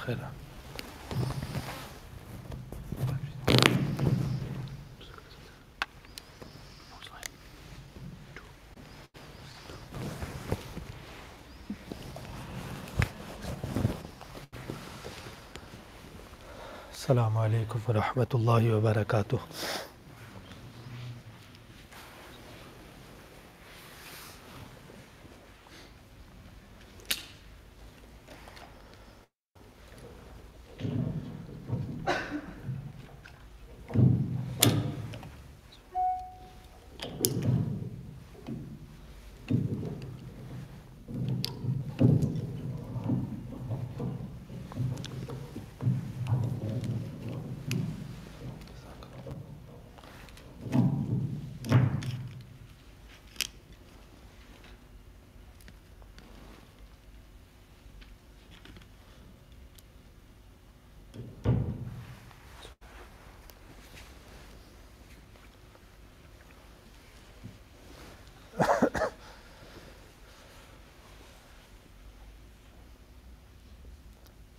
خيرا. السلام عليكم ورحمة الله وبركاته.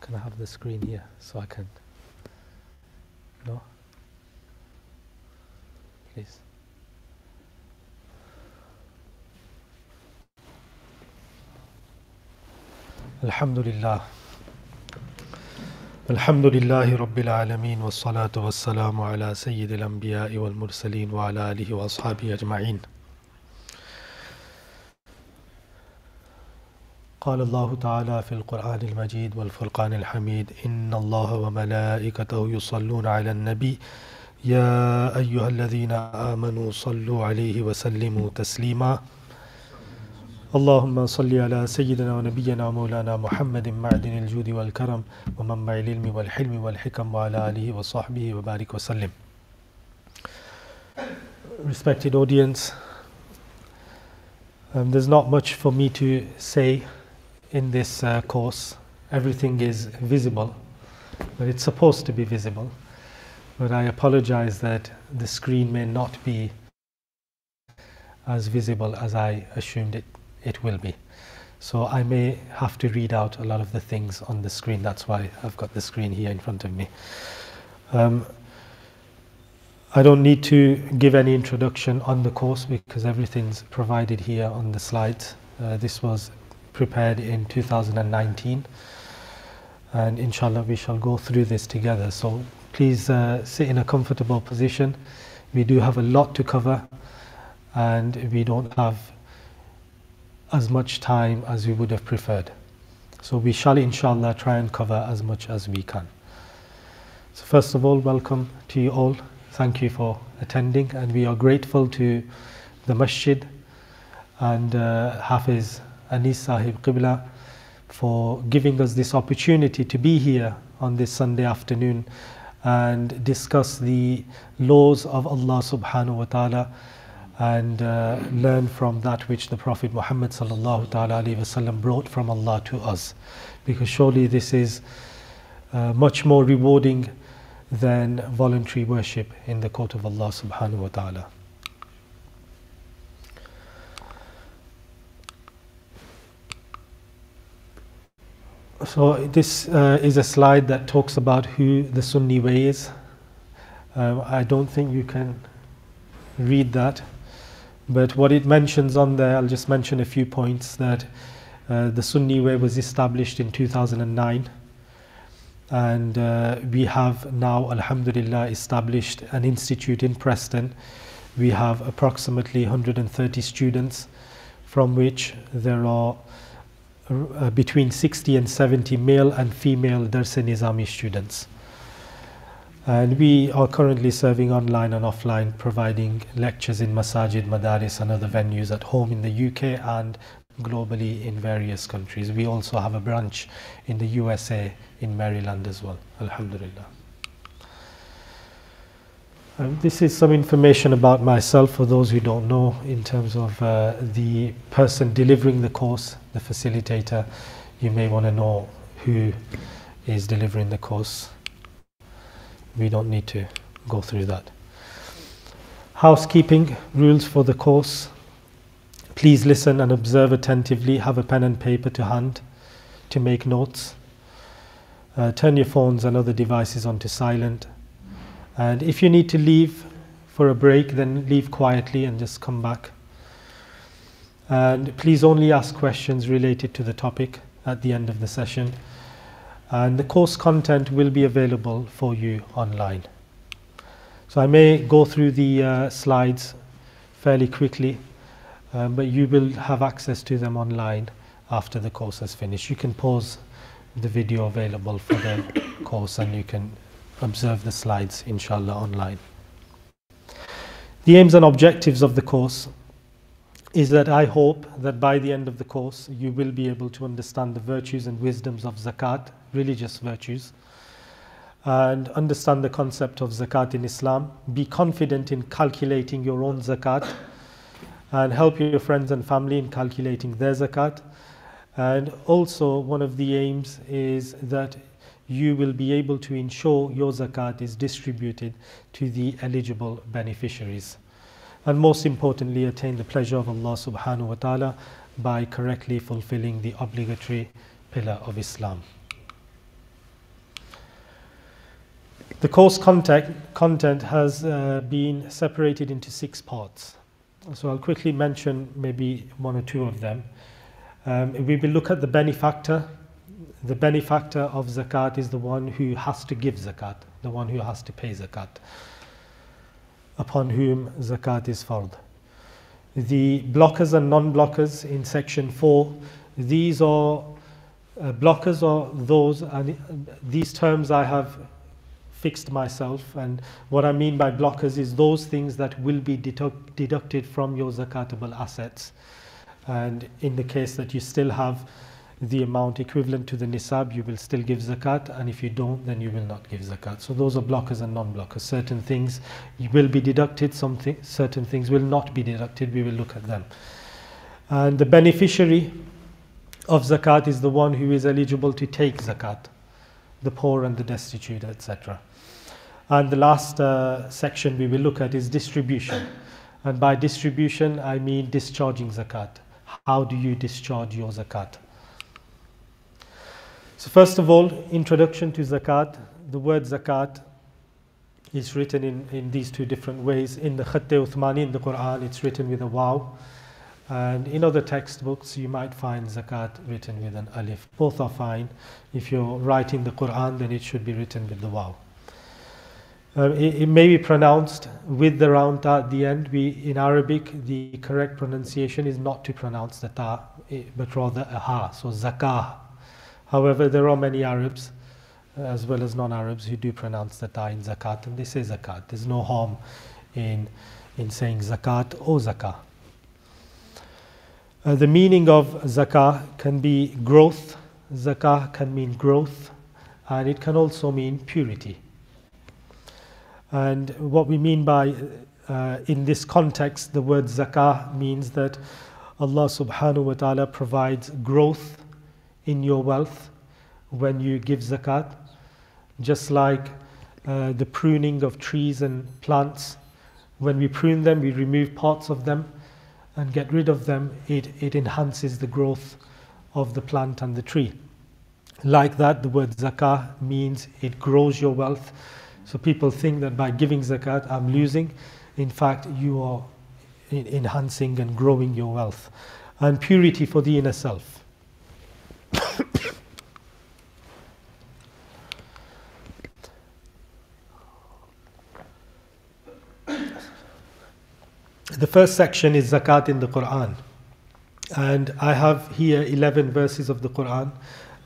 Can I have the screen here so I can? No? Please. Alhamdulillah. Alhamdulillahi Rabbil Alameen wa salatu wa salamu ala Sayyidil Anbiya'i wal Mursaleen wa ala alihi wa ashabihi ajma'in. قال الله تعالى في القرآن المجيد والفرقان الحميد إن الله وملائكته يصلون على النبي يا أيها الذين آمنوا صلوا عليه وسلموا تسليما اللهم صل على سيدنا ونبينا ومولانا محمد معدن الجود والكرم ومنبع العلم والحلم والحكم وعلى آله وصحبه وبارك وسلم. Respected audience, there's not much for me to say in this course. Everything is visible, but it's supposed to be visible. But I apologize that the screen may not be as visible as I assumed it will be. So I may have to read out a lot of the things on the screen. That's why I've got the screen here in front of me. I don't need to give any introduction on the course because everything's provided here on the slides. This was prepared in 2019 and inshallah we shall go through this together, so please sit in a comfortable position. We do have a lot to cover and we don't have as much time as we would have preferred, so we shall inshallah try and cover as much as we can. So first of all, welcome to you all. Thank you for attending, and we are grateful to the masjid and Hafiz Anis Sahib Qibla for giving us this opportunity to be here on this Sunday afternoon and discuss the laws of Allah subhanahu wa ta'ala and learn from that which the Prophet Muhammad sallallahu ta'ala alayhi wasallam brought from Allah to us, because surely this is much more rewarding than voluntary worship in the court of Allah subhanahu wa ta'ala. So this is a slide that talks about who the Sunni way is. I don't think you can read that, but what it mentions on there, I'll just mention a few points. That the Sunni way was established in 2009, and we have now alhamdulillah established an institute in Preston. We have approximately 130 students, from which there are between 60 and 70 male and female Dars-e-Nizami students. And we are currently serving online and offline, providing lectures in masajid, madaris and other venues at home in the UK and globally in various countries. We also have a branch in the USA, in Maryland as well, alhamdulillah. This is some information about myself for those who don't know, in terms of the person delivering the course, the facilitator. You may want to know who is delivering the course. We don't need to go through that. Housekeeping rules for the course. Please listen and observe attentively. Have a pen and paper to hand to make notes. Turn your phones and other devices onto silent. And if you need to leave for a break, then leave quietly and just come back. And please only ask questions related to the topic at the end of the session. And the course content will be available for you online. So I may go through the slides fairly quickly, but you will have access to them online after the course has finished. You can pause the video available for the course and you can observe the slides, inshallah, online. The aims and objectives of the course is that I hope that by the end of the course you will be able to understand the virtues and wisdoms of zakat, religious virtues, and understand the concept of zakat in Islam, be confident in calculating your own zakat, and help your friends and family in calculating their zakat. And also one of the aims is that you will be able to ensure your zakat is distributed to the eligible beneficiaries. And most importantly, attain the pleasure of Allah subhanahu wa ta'ala by correctly fulfilling the obligatory pillar of Islam. The course content has been separated into 6 parts. So I'll quickly mention maybe 1 or 2 of them. We will look at the benefactor. The benefactor of zakat is the one who has to give zakat, the one who has to pay zakat, upon whom zakat is fard. The blockers and non-blockers in section 4, these are blockers are those, and these terms I have fixed myself, and what I mean by blockers is those things that will be deducted from your zakatable assets. And in the case that you still have the amount equivalent to the nisab, you will still give zakat, and if you don't, then you will not give zakat. So those are blockers and non-blockers. Certain things will be deducted, certain things will not be deducted. We will look at them. And the beneficiary of zakat is the one who is eligible to take zakat, the poor and the destitute, etc. And the last section we will look at is distribution. And by distribution, I mean discharging zakat. How do you discharge your zakat? So first of all, introduction to zakat. The word zakat is written in these 2 different ways. In the Khatt Uthmani, in the Quran, it's written with a waw. And in other textbooks, you might find zakat written with an alif. Both are fine. If you're writing the Quran, then it should be written with the waw. It may be pronounced with the round ta at the end. In Arabic, the correct pronunciation is not to pronounce the ta, but rather a ha, so zakah. However, there are many Arabs, as well as non-Arabs, who do pronounce the ta in zakat, and they say zakat. There's no harm in saying zakat or zakah. The meaning of zakah can be growth. Zakah can mean growth, and it can also mean purity. And what we mean by, in this context, the word zakah means that Allah subhanahu wa ta'ala provides growth in your wealth when you give zakat. Just like the pruning of trees and plants. When we prune them, we remove parts of them and get rid of them. It enhances the growth of the plant and the tree. Like that, the word zakah means it grows your wealth. So people think that by giving zakat, I'm losing. In fact, you are enhancing and growing your wealth. And purity for the inner self. The first section is zakat in the Quran. And I have here 11 verses of the Quran.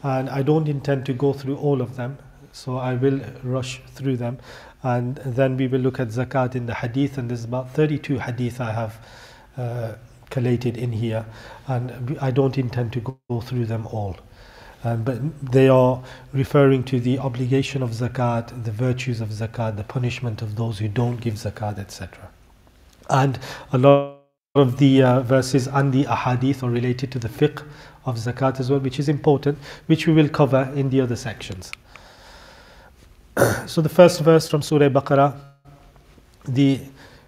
And I don't intend to go through all of them. So I will rush through them, and then we will look at zakat in the hadith, and there's about 32 hadith I have collated in here, and I don't intend to go through them all. But they are referring to the obligation of zakat, the virtues of zakat, the punishment of those who don't give zakat, etc. And a lot of the verses and the ahadith are related to the fiqh of zakat as well, which is important, which we will cover in the other sections. So the first verse from Surah Baqarah, the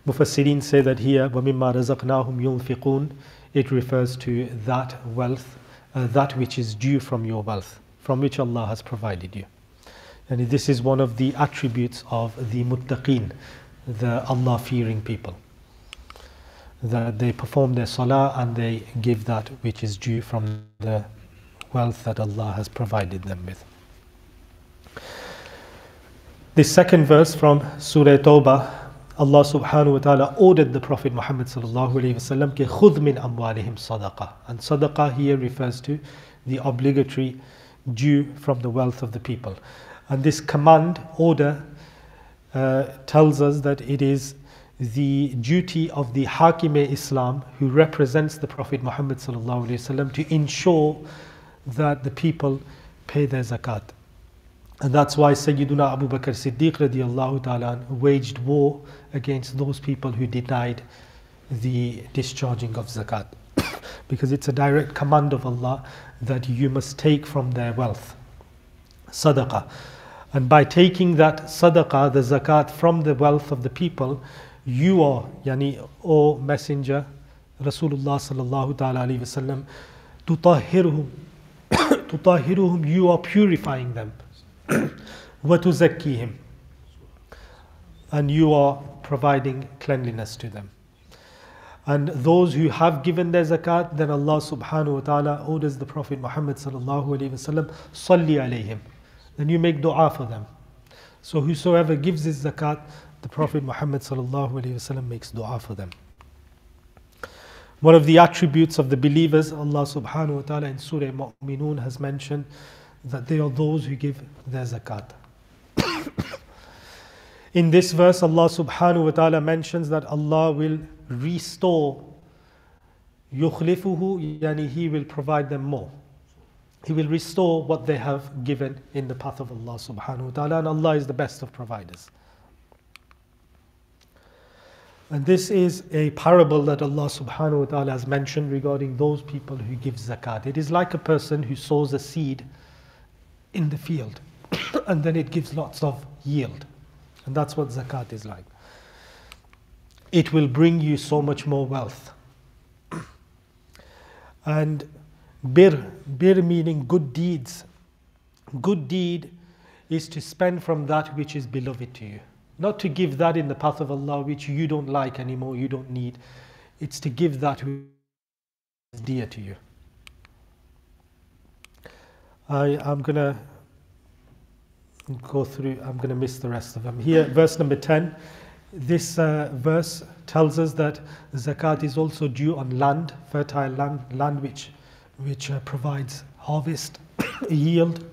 Mufassirin say that here, وَمِمَّا رَزَقْنَاهُمْ يُنْفِقُونَ, it refers to that wealth, that which is due from your wealth, from which Allah has provided you. And this is one of the attributes of the muttaqeen, the Allah-fearing people, that they perform their salah and they give that which is due from the wealth that Allah has provided them with. This second verse from Surah Tawbah, Allah subhanahu wa ta'ala ordered the Prophet Muhammad sallallahu alayhi wa sallam ke khudh min amwalihim sadaqah. And sadaqah here refers to the obligatory due from the wealth of the people. And this command, order, tells us that it is the duty of the Hakim-e-Islam, who represents the Prophet Muhammad sallallahu alayhi wa sallam, to ensure that the people pay their zakat. And that's why Sayyiduna Abu Bakr Siddiq radiallahu ta'ala waged war against those people who denied the discharging of zakat. Because it's a direct command of Allah that you must take from their wealth, sadaqah. And by taking that sadaqah, the zakat, from the wealth of the people, you are, O Messenger, Rasulullah sallallahu ta'ala alayhi wa sallam, tutahhiruhum, you are purifying them. وَتُزَكِّيهِمْ, and you are providing cleanliness to them. And those who have given their zakat, then Allah subhanahu wa ta'ala orders the Prophet Muhammad sallallahu alayhi wa sallam, صَلِّ عَلَيْهِمْ, then you make dua for them. So whosoever gives his zakat, the Prophet Muhammad sallallahu alayhi wa sallam makes dua for them. One of the attributes of the believers, Allah subhanahu wa ta'ala in Surah Mu'minun has mentioned that they are those who give their zakat. In this verse, Allah subhanahu wa ta'ala mentions that Allah will restore, yukhlifuhu, yani He will provide them more. He will restore what they have given in the path of Allah subhanahu wa ta'ala, and Allah is the best of providers. And this is a parable that Allah subhanahu wa ta'ala has mentioned regarding those people who give zakat. It is like a person who sows a seed in the field and then it gives lots of yield, and that's what zakat is like. It will bring you so much more wealth. And bir meaning good deeds. Good deed is to spend from that which is beloved to you, not to give that in the path of Allah which you don't like anymore, you don't need. It's to give that which is dear to you. I'm going to go through, I'm going to miss the rest of them. Here, verse number 10, this verse tells us that zakat is also due on land, fertile land which provides harvest, yield.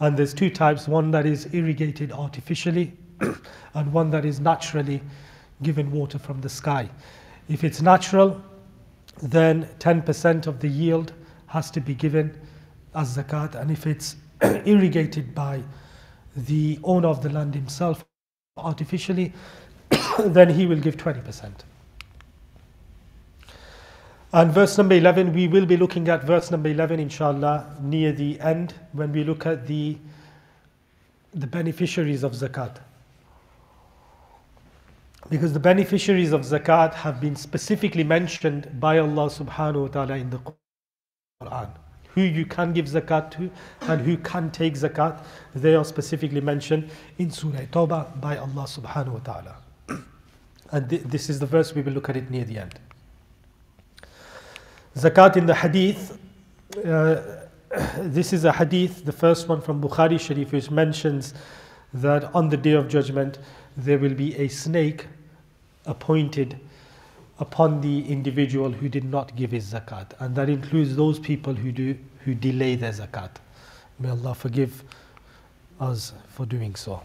And there's two types, one that is irrigated artificially and one that is naturally given water from the sky. If it's natural, then 10% of the yield has to be given as zakat, and if it's irrigated by the owner of the land himself artificially, then he will give 20%. And verse number 11, we will be looking at verse number 11 inshallah near the end when we look at the beneficiaries of zakat. Because the beneficiaries of zakat have been specifically mentioned by Allah subhanahu wa ta'ala in the Quran. Who you can give zakat to and who can take zakat, they are specifically mentioned in Surah Tawbah by Allah subhanahu wa ta'ala. And this is the verse, we will look at it near the end. Zakat in the hadith, this is a hadith, the first one from Bukhari Sharif, which mentions that on the Day of Judgment there will be a snake appointed upon the individual who did not give his zakat, and that includes those people who delay their zakat. May Allah forgive us for doing so.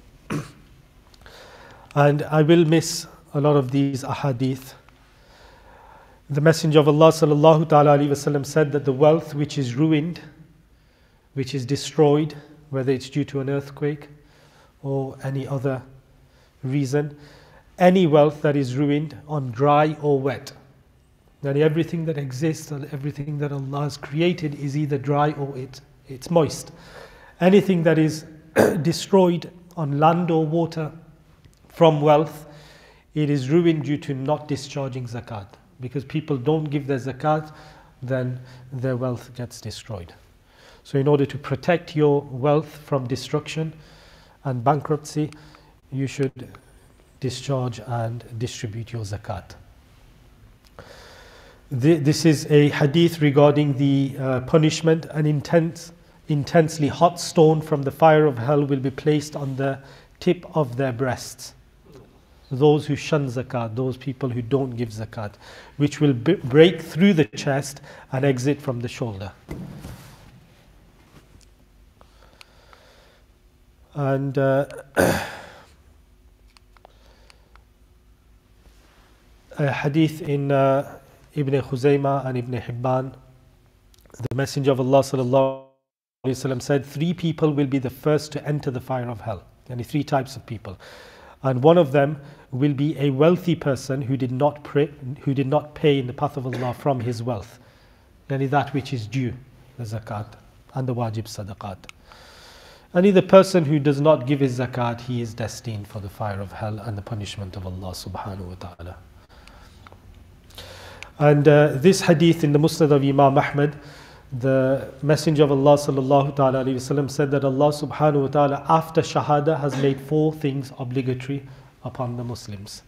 And I will miss a lot of these ahadith. The Messenger of Allah sallallahu ta'ala alayhi wasallam said that the wealth which is ruined, which is destroyed, whether it's due to an earthquake or any other reason, any wealth that is ruined on dry or wet, that everything that exists and everything that Allah has created is either dry or it's moist. Anything that is destroyed on land or water from wealth, it is ruined due to not discharging zakat. Because people don't give their zakat, then their wealth gets destroyed. So in order to protect your wealth from destruction and bankruptcy, you should discharge and distribute your zakat. This is a hadith regarding the punishment. An intensely hot stone from the fire of hell will be placed on the tip of their breasts. Those who shun zakat, those people who don't give zakat, which will break through the chest and exit from the shoulder. And a hadith in Ibn Khuzaymah and Ibn Hibban, the Messenger of Allah sallallahu alaihi wasallam said, 3 people will be the first to enter the fire of hell. Yani 3 types of people. And one of them will be a wealthy person who did not pay in the path of Allah from his wealth. Yani that which is due, the zakat and the wajib sadaqat. And the person who does not give his zakat, he is destined for the fire of hell and the punishment of Allah subhanahu wa ta'ala. And this hadith in the Musnad of Imam Ahmad, the Messenger of Allah sallallahu ta'ala alayhi wasallam said that Allah subhanahu wa ta'ala after shahada has made 4 things obligatory upon the Muslims.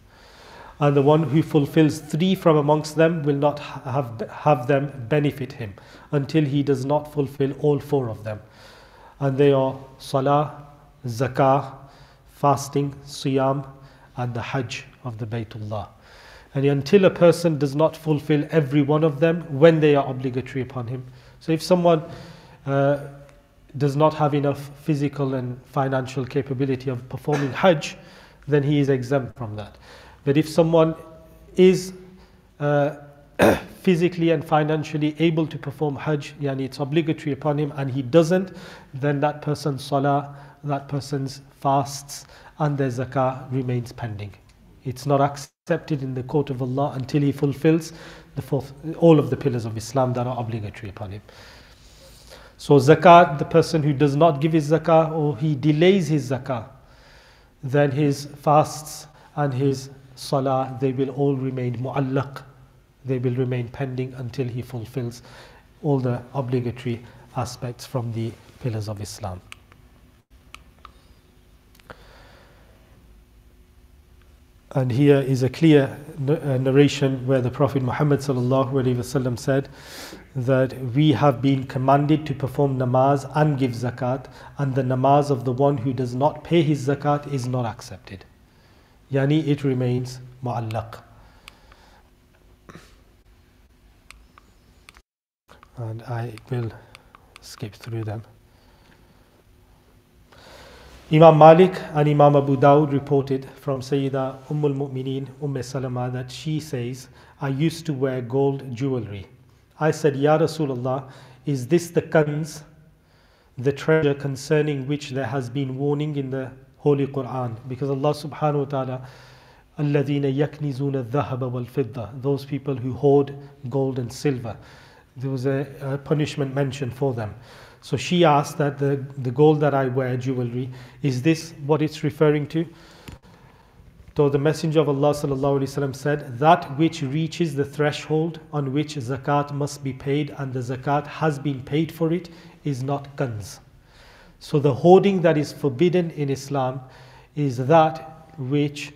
And the one who fulfills 3 from amongst them will not have them benefit him until he does not fulfill all 4 of them. And they are salah, zakah, fasting, siyam, and the hajj of the Baytullah. And until a person does not fulfill every one of them when they are obligatory upon him. So if someone does not have enough physical and financial capability of performing hajj, then he is exempt from that. But if someone is physically and financially able to perform hajj, yani it's obligatory upon him, and he doesn't, then that person's salah, that person's fasts and their zakah remains pending. It's not accepted in the court of Allah until he fulfills all of the pillars of Islam that are obligatory upon him. So zakat, the person who does not give his zakah or he delays his zakah, then his fasts and his salah, they will all remain mu'allaq. They will remain pending until he fulfills all the obligatory aspects from the pillars of Islam. And here is a clear narration where the Prophet Muhammad sallallahu alaihi wasallam said that we have been commanded to perform namaz and give zakat, and the namaz of the one who does not pay his zakat is not accepted. Yani it remains mu'allaq. And I will skip through them. Imam Malik and Imam Abu Dawud reported from Sayyida Al-Mu'mineen Salama that she says, I used to wear gold jewelry. I said, Ya Rasulullah, is this the kanz, the treasure concerning which there has been warning in the Holy Quran? Because Allah subhanahu wa ta'ala, الَّذِينَ يَكْنِزُونَ الذَّهَبَ وَالْفِضَّةَ, those people who hoard gold and silver. There was a punishment mentioned for them. So she asked that the gold that I wear, jewelry, is this what it's referring to? So the Messenger of Allah sallallahu alaihi wasallam said, that which reaches the threshold on which zakat must be paid and the zakat has been paid for it is not kanz. So the hoarding that is forbidden in Islam is that which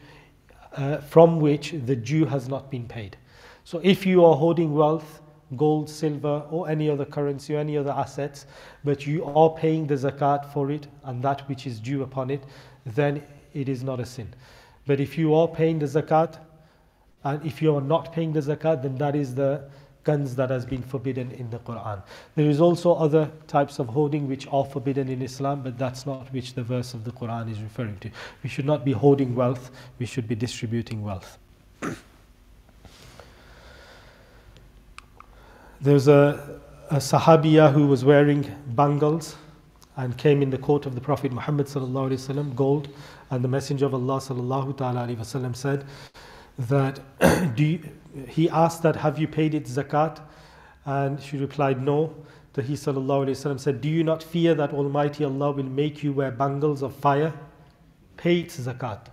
from which the due has not been paid. So if you are hoarding wealth, gold, silver, or any other currency or any other assets, but you are paying the zakat for it and that which is due upon it, then it is not a sin. But if you are paying the zakat and if you are not paying the zakat, then that is the kanz that has been forbidden in the Quran. There is also other types of hoarding which are forbidden in Islam, but that's not which the verse of the Quran is referring to. We should not be hoarding wealth, we should be distributing wealth. There's a Sahabiya who was wearing bangles and came in the court of the Prophet Muhammad sallallahu alaihi wasallam, gold, and the Messenger of Allah sallallahu ta'ala alaihi wasallam said that he asked that, have you paid its zakat? And she replied, no. So he sallallahu alaihi wasallam said, do you not fear that Almighty Allah will make you wear bangles of fire? Pay its zakat.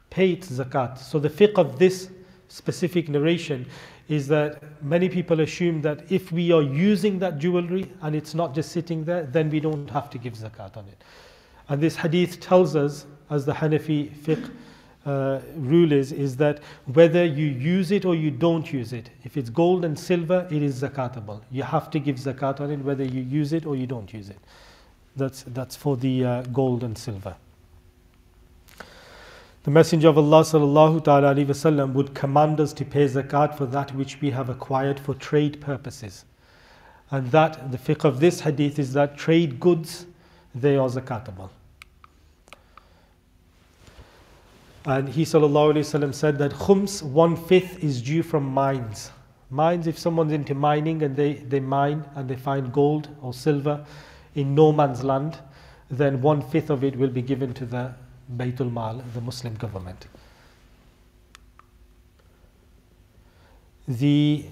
Pay its zakat. So the fiqh of this specific narration is that many people assume that if we are using that jewelry and it's not just sitting there, then we don't have to give zakat on it. And this hadith tells us, as the Hanafi fiqh rule is that whether you use it or you don't use it, if it's gold and silver, it is zakatable. You have to give zakat on it whether you use it or you don't use it. That's for the gold and silver. The Messenger of Allah sallallahu ta'ala alaihi wasallam would command us to pay zakat for that which we have acquired for trade purposes. And that, the fiqh of this hadith is that trade goods, they are zakatable. And he sallallahu alaihi wasallam said that khums, 1/5 is due from mines. Mines, if someone's into mining and they mine and they find gold or silver in no man's land, then 1/5 of it will be given to the Baytul Mal, the Muslim government. The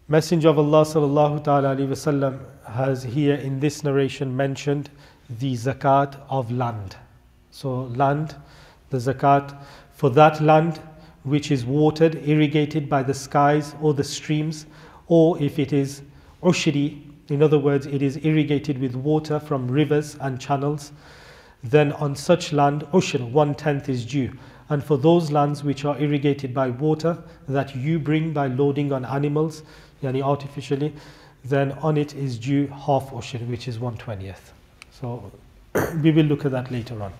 Messenger of Allah sallallahu ta'ala alaihi wasallam has here in this narration mentioned the zakat of land. So land, the zakat for that land which is watered, irrigated by the skies or the streams, or if it is ushri, in other words, it is irrigated with water from rivers and channels, then on such land, ushr, 1/10 is due. And for those lands which are irrigated by water that you bring by loading on animals, yani artificially, then on it is due half ushr, which is 1/20. So we will look at that later on.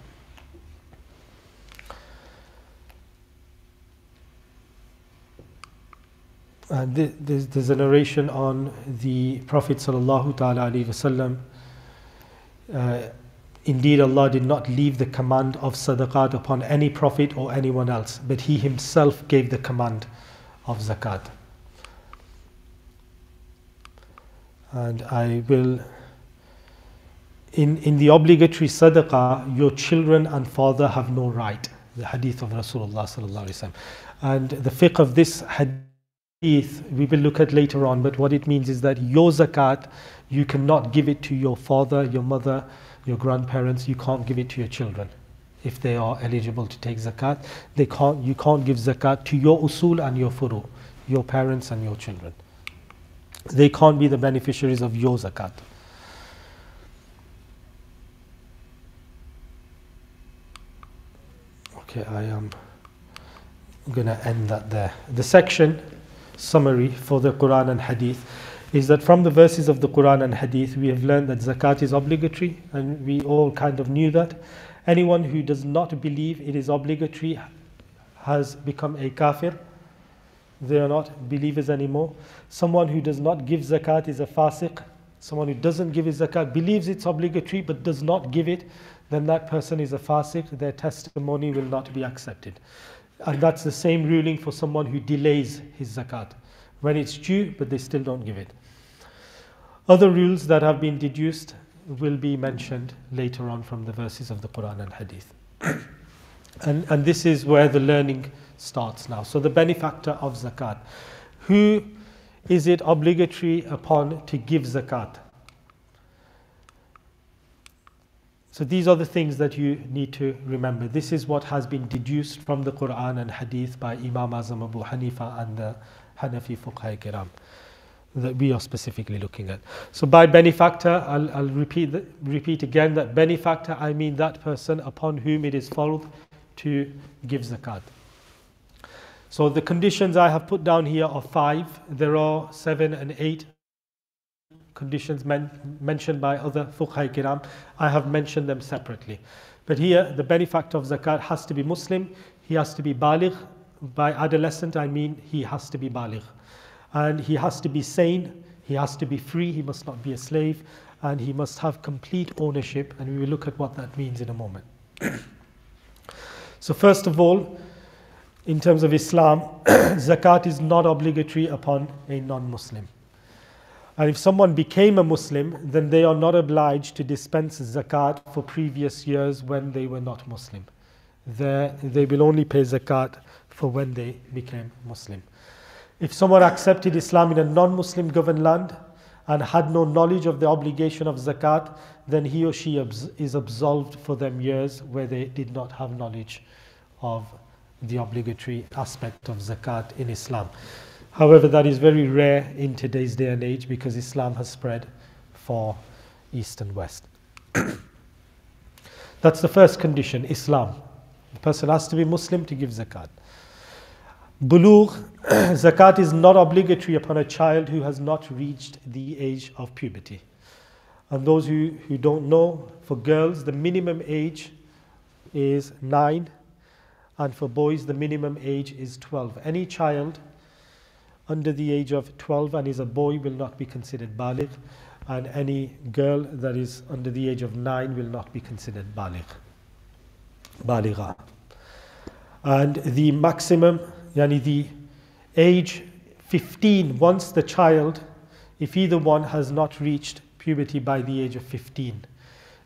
And there's a narration on the Prophet sallallahu ta'ala alaihi wasallam. Indeed, Allah did not leave the command of sadaqat upon any prophet or anyone else, but He Himself gave the command of zakat. And I will, in the obligatory sadaqah, your children and father have no right. The hadith of Rasulullah sallallahu alaihi wasallam. And the fiqh of this hadith we will look at later on, but what it means is that your zakat, you cannot give it to your father, your mother, your grandparents. You can't give it to your children if they are eligible to take zakat. You can't give zakat to your usul and your furu, your parents and your children. They can't be the beneficiaries of your zakat. Okay, I am going to end that there. The section summary for the Quran and Hadith is that from the verses of the Quran and Hadith we have learned that zakat is obligatory, and we all kind of knew that. Anyone who does not believe it is obligatory has become a kafir. They are not believers anymore. Someone who does not give zakat is a fasiq. Someone who doesn't give his zakat, believes it's obligatory but does not give it, then that person is a fasiq. Their testimony will not be accepted. And that's the same ruling for someone who delays his zakat, when it's due but they still don't give it. Other rules that have been deduced will be mentioned later on from the verses of the Quran and Hadith. And this is where the learning starts now. So the benefactor of zakat. Who is it obligatory upon to give zakat? So these are the things that you need to remember. This is what has been deduced from the Quran and Hadith by Imam Azam Abu Hanifa and the Hanafi Fuqaha Kiram that we are specifically looking at. So by benefactor, I'll repeat again that benefactor, I mean that person upon whom it is fard to give zakat. So the conditions I have put down here are 5. There are 7 and 8 conditions mentioned by other Fuqaha Kiram. I have mentioned them separately. But here, the benefactor of zakat has to be Muslim. He has to be baligh. By adolescent, I mean he has to be baligh. And he has to be sane. He has to be free. He must not be a slave. And he must have complete ownership. And we will look at what that means in a moment. So first of all, in terms of Islam, zakat is not obligatory upon a non-Muslim. And if someone became a Muslim, then they are not obliged to dispense zakat for previous years when they were not Muslim. They will only pay zakat for when they became Muslim. If someone accepted Islam in a non-Muslim governed land and had no knowledge of the obligation of zakat, then he or she is absolved for them years where they did not have knowledge of the obligatory aspect of zakat in Islam. However, that is very rare in today's day and age because Islam has spread far east and west. That's the first condition, Islam. The person has to be Muslim to give zakat. Bulugh, zakat is not obligatory upon a child who has not reached the age of puberty. And those who don't know, for girls the minimum age is 9, and for boys the minimum age is 12. Any child under the age of 12 and is a boy will not be considered baligh, and any girl that is under the age of 9 will not be considered baligha. And the maximum, yani the age 15, once the child, if either one has not reached puberty by the age of 15,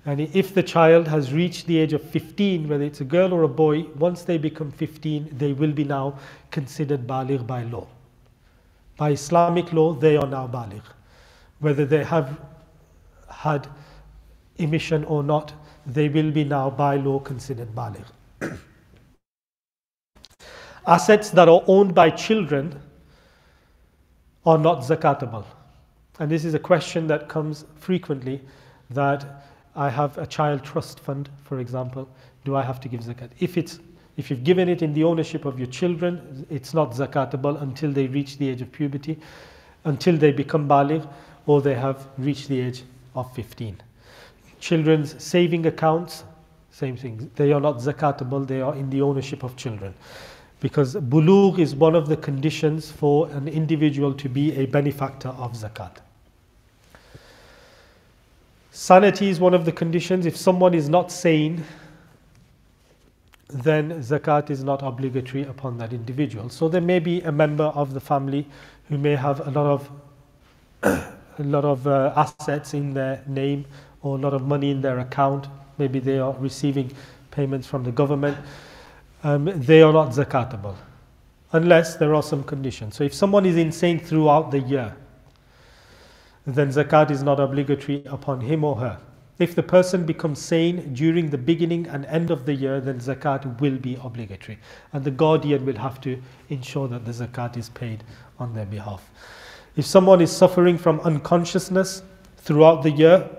and if the child has reached the age of 15, whether it's a girl or a boy, once they become 15, they will be now considered baligh by law. By Islamic law, they are now baligh. Whether they have had emission or not, they will be now by law considered baligh. Assets that are owned by children are not zakatable. And this is a question that comes frequently, that I have a child trust fund, for example, do I have to give zakat? If you've given it in the ownership of your children, it's not zakatable until they reach the age of puberty, until they become baligh, or they have reached the age of 15. Children's saving accounts, same thing. They are not zakatable, they are in the ownership of children. Because bulugh is one of the conditions for an individual to be a benefactor of zakat. Sanity is one of the conditions. If someone is not sane, then zakat is not obligatory upon that individual. So there may be a member of the family who may have a lot of assets in their name, or a lot of money in their account. Maybe they are receiving payments from the government. They are not zakatable unless there are some conditions. So if someone is insane throughout the year, then zakat is not obligatory upon him or her. If the person becomes sane during the beginning and end of the year, then zakat will be obligatory, and the guardian will have to ensure that the zakat is paid on their behalf. If someone is suffering from unconsciousness throughout the year,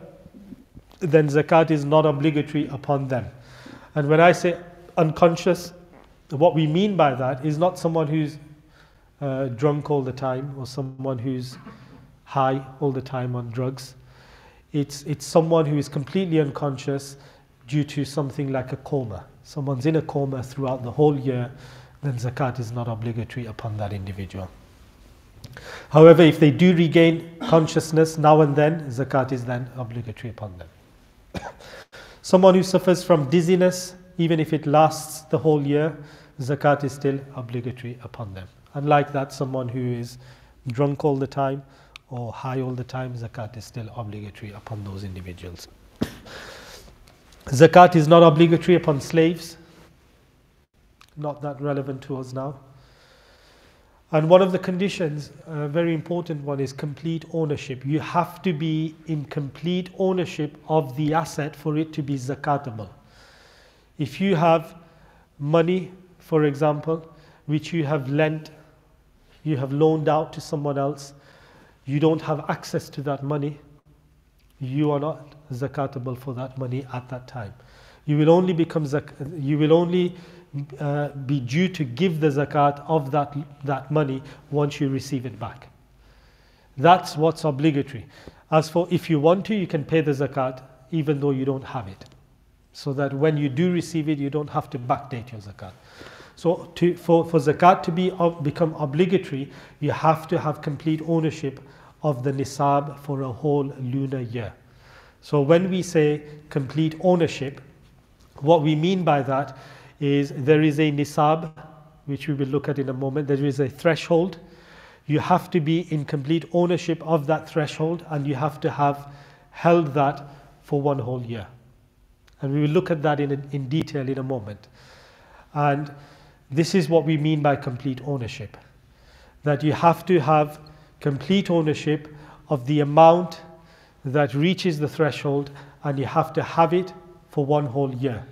then zakat is not obligatory upon them. And when I say unconscious, what we mean by that is not someone who's drunk all the time, or someone who's high all the time on drugs. It's someone who is completely unconscious due to something like a coma. Someone's in a coma throughout the whole year, then zakat is not obligatory upon that individual. However, if they do regain consciousness now and then, zakat is then obligatory upon them. Someone who suffers from dizziness, even if it lasts the whole year, zakat is still obligatory upon them. Unlike that, someone who is drunk all the time or high all the time, zakat is still obligatory upon those individuals. Zakat is not obligatory upon slaves. Not that relevant to us now. And one of the conditions, a very important one, is complete ownership. You have to be in complete ownership of the asset for it to be zakatable. If you have money, for example, which you have lent, you have loaned out to someone else, you don't have access to that money, you are not zakatable for that money at that time. You will only be due to give the zakat of that money once you receive it back. That's what's obligatory. As for if you want to, you can pay the zakat even though you don't have it, so that when you do receive it, you don't have to backdate your zakat. So for zakat to become obligatory, you have to have complete ownership of the nisab for a whole lunar year. So when we say complete ownership, what we mean by that is there is a nisab, which we will look at in a moment. There is a threshold. You have to be in complete ownership of that threshold, and you have to have held that for one whole year. And we will look at that in detail in a moment. And this is what we mean by complete ownership. That you have to have complete ownership of the amount that reaches the threshold, and you have to have it for one whole year.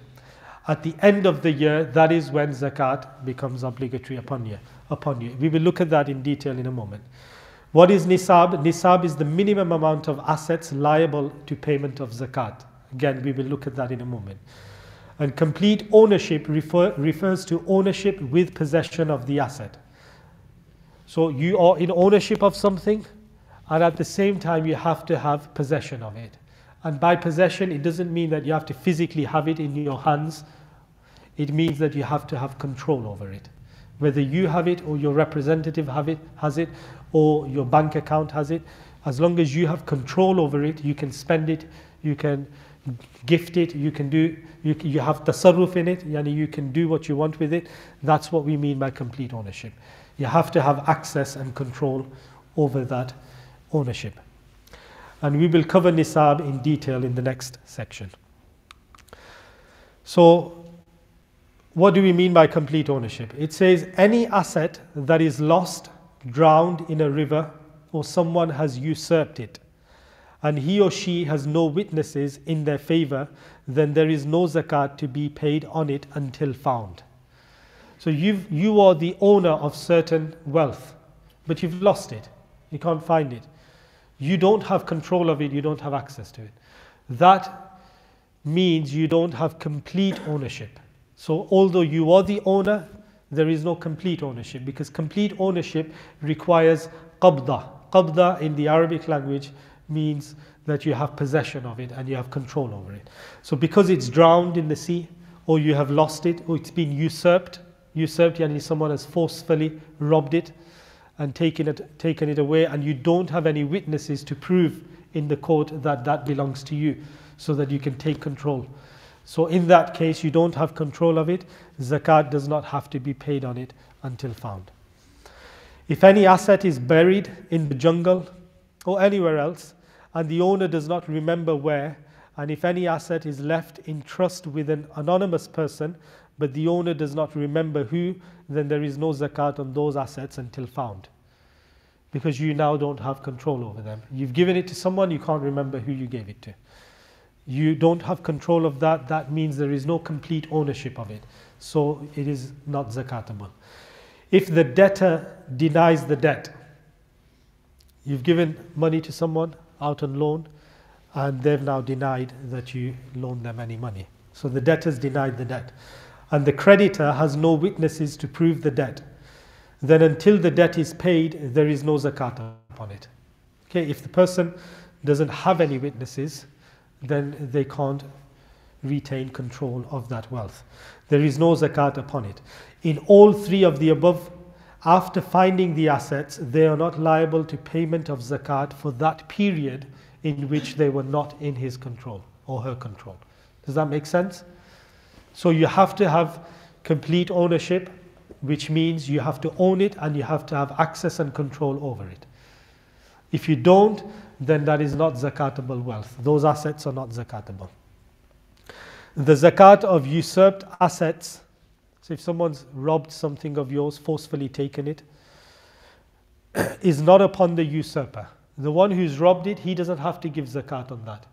At the end of the year, that is when zakat becomes obligatory upon you. We will look at that in detail in a moment. What is nisab? Nisab is the minimum amount of assets liable to payment of zakat. Again, we will look at that in a moment. And complete ownership refers to ownership with possession of the asset. So you are in ownership of something, and at the same time you have to have possession of it. And by possession, it doesn't mean that you have to physically have it in your hands. It means that you have to have control over it. Whether you have it or your representative has it, or your bank account has it, as long as you have control over it, you can spend it, you can gift it, you have tasarruf in it, yani you can do what you want with it. That's what we mean by complete ownership. You have to have access and control over that ownership. And we will cover nisab in detail in the next section. So, what do we mean by complete ownership? It says any asset that is lost, drowned in a river, or someone has usurped it, and he or she has no witnesses in their favor, then there is no zakat to be paid on it until found. So you are the owner of certain wealth, but you've lost it. You can't find it. You don't have control of it, you don't have access to it. That means you don't have complete ownership. So although you are the owner, there is no complete ownership, because complete ownership requires qabda. Qabda in the Arabic language means that you have possession of it and you have control over it. So because it's drowned in the sea, or you have lost it, or it's been usurped, yani someone has forcefully robbed it and taken it away, and you don't have any witnesses to prove in the court that that belongs to you, so that you can take control. So in that case, you don't have control of it. Zakat does not have to be paid on it until found. If any asset is buried in the jungle or anywhere else, and the owner does not remember where, and if any asset is left in trust with an anonymous person, but the owner does not remember who, then there is no zakat on those assets until found, because you now don't have control over them. You've given it to someone, you can't remember who you gave it to. You don't have control of that. That means there is no complete ownership of it. So it is not zakatable. If the debtor denies the debt, you've given money to someone out on loan, and they've now denied that you loaned them any money. So the debtor's denied the debt, and the creditor has no witnesses to prove the debt. Then until the debt is paid, there is no zakat upon it. Okay, if the person doesn't have any witnesses, then they can't retain control of that wealth. There is no zakat upon it. In all three of the above, after finding the assets, they are not liable to payment of zakat for that period in which they were not in his control or her control. Does that make sense? So you have to have complete ownership, which means you have to own it and you have to have access and control over it. If you don't, then that is not zakatable wealth. Those assets are not zakatable. The zakat of usurped assets, so if someone's robbed something of yours, forcefully taken it, is not upon the usurper. The one who's robbed it, he doesn't have to give zakat on that.